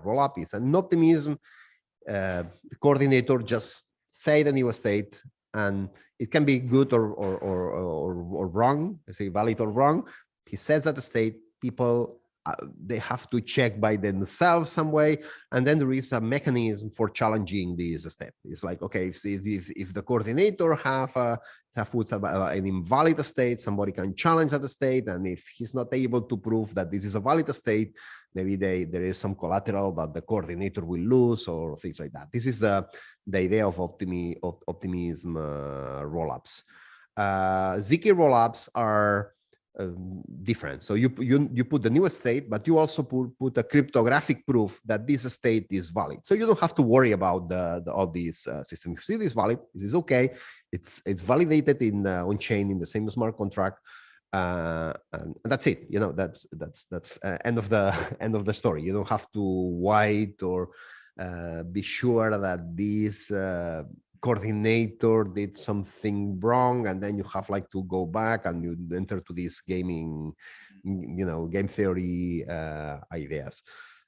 [SPEAKER 11] rollup is an Optimism, the coordinator just say the new state, and it can be good or wrong, I say valid or wrong. He sets that state, people, they have to check by themselves some way, and then there is a mechanism for challenging this step. It's like, okay, if the coordinator have puts an invalid state, somebody can challenge that state, and if he's not able to prove that this is a valid state, maybe there is some collateral that the coordinator will lose or things like that. This is the idea of Optimism rollups. ZK rollups are different. So you put the new state, but you also put a cryptographic proof that this state is valid. So you don't have to worry about all these systems. You see this valid, it is okay. It's validated in on chain in the same smart contract, and that's it. You know, that's end of the story. You don't have to wait or be sure that this coordinator did something wrong, and then you have like to go back and you enter to these gaming, game theory ideas.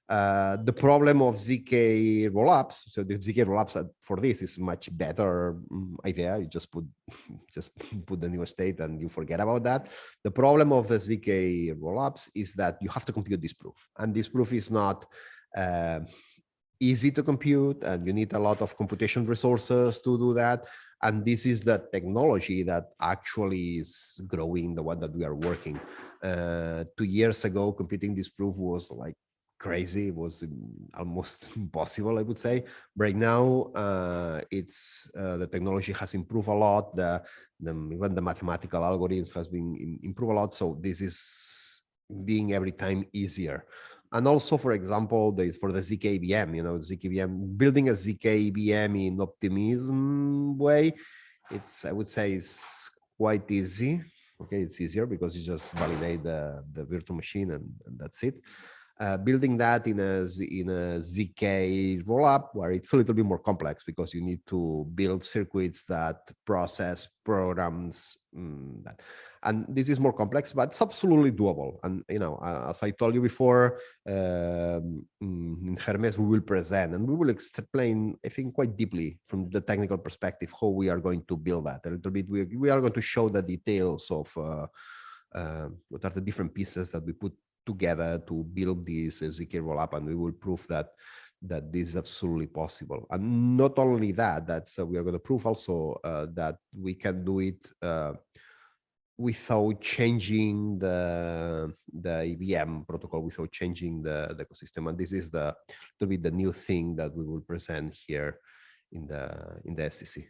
[SPEAKER 11] The problem of ZK rollups, so the ZK rollups for this is much better idea. You just put the new state and you forget about that. The problem of the ZK rollups is that you have to compute this proof, and this proof is not easy to compute, and you need a lot of computation resources to do that. And this is the technology that actually is growing, the one that we are working. 2 years ago, computing this proof was like crazy. It was almost impossible, I would say. Right now, it's the technology has improved a lot. Even the mathematical algorithms has been improved a lot. So this is being every time easier. And also, for example, for the ZKVM, ZKVM, building a ZKVM in Optimism way, I would say it's quite easy. Okay, it's easier because you just validate the virtual machine and that's it. Building that in a ZK rollup, where it's a little bit more complex because you need to build circuits that process programs that. And this is more complex, but it's absolutely doable. And as I told you before, in Hermez we will present and we will explain, I think, quite deeply from the technical perspective how we are going to build that a little bit. We are going to show the details of what are the different pieces that we put together to build this ZK rollup, and we will prove that this is absolutely possible. And not only that, we are going to prove also that we can do it without changing the EVM protocol, without changing the ecosystem. And this is the new thing that we will present here in the SEC.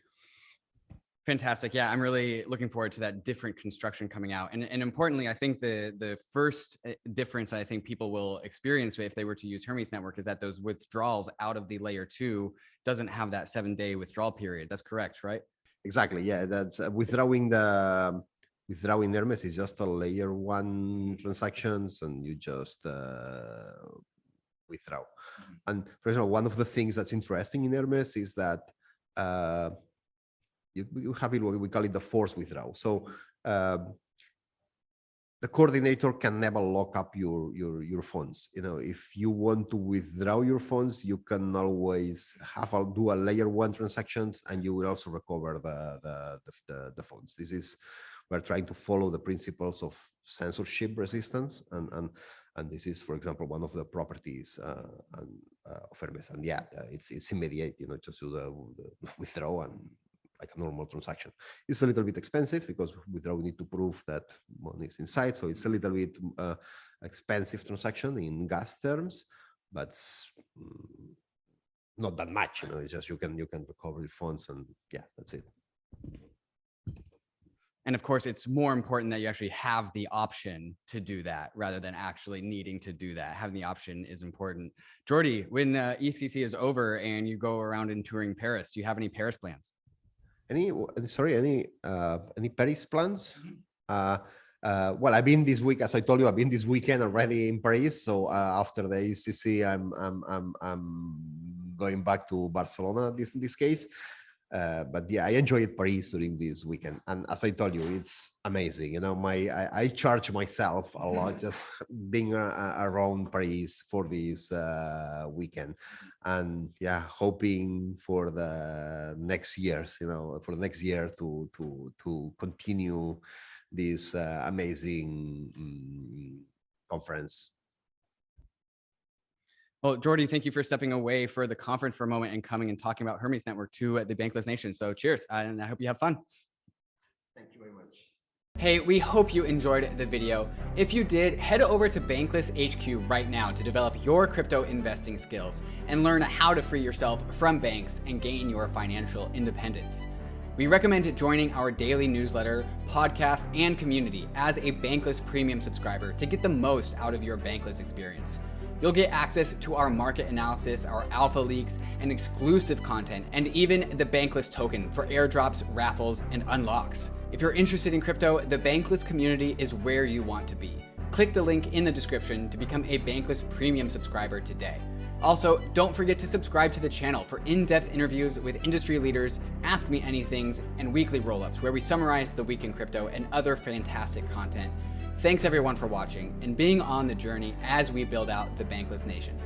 [SPEAKER 2] Fantastic. Yeah, I'm really looking forward to that different construction coming out. And importantly, I think the first difference I think people will experience if they were to use Hermez Network is that those withdrawals out of the layer 2 doesn't have that 7-day withdrawal period. That's correct, right?
[SPEAKER 11] Exactly. Yeah, that's withdrawing Hermez is just a layer 1 transactions, and you just withdraw. And for example, one of the things that's interesting in Hermez is that you have it, we call it the forced withdrawal. So the coordinator can never lock up your funds. If you want to withdraw your funds, you can always do a layer 1 transactions, and you will also recover the funds. We're trying to follow the principles of censorship resistance, and this is, for example, one of the properties of Hermez. And yeah, it's immediate. Just do the withdraw and like a normal transaction. It's a little bit expensive because withdraw we need to prove that money is inside, so it's a little bit expensive transaction in gas terms, but not that much. It's just you can recover the funds, and yeah, that's it.
[SPEAKER 2] And of course, it's more important that you actually have the option to do that rather than actually needing to do that. Having the option is important. Jordi, when ETHCC is over and you go around and touring Paris, do you have any Paris plans?
[SPEAKER 11] Any Paris plans? well, I've been this week, as I told you, I've been this weekend already in Paris. So after the ETHCC, I'm going back to Barcelona in this case. But yeah, I enjoyed Paris during this weekend, and as I told you, it's amazing. You know, I charge myself a lot just being around Paris for this weekend, and yeah, hoping for the next years. You know, for the next year to continue this amazing conference.
[SPEAKER 2] Well, Jordi, thank you for stepping away for the conference for a moment and coming and talking about Hermez Network to the Bankless Nation. So cheers, and I hope you have fun.
[SPEAKER 11] Thank you very much.
[SPEAKER 2] Hey, we hope you enjoyed the video. If you did, head over to Bankless HQ right now to develop your crypto investing skills and learn how to free yourself from banks and gain your financial independence. We recommend joining our daily newsletter, podcast, and community as a Bankless Premium subscriber to get the most out of your Bankless experience. You'll get access to our market analysis, our alpha leaks, and exclusive content, and even the Bankless token for airdrops, raffles, and unlocks. If you're interested in crypto, the Bankless community is where you want to be. Click the link in the description to become a Bankless Premium subscriber today. Also, don't forget to subscribe to the channel for in-depth interviews with industry leaders, Ask Me Anythings, and weekly roll-ups where we summarize the week in crypto and other fantastic content. Thanks everyone for watching and being on the journey as we build out the Bankless Nation.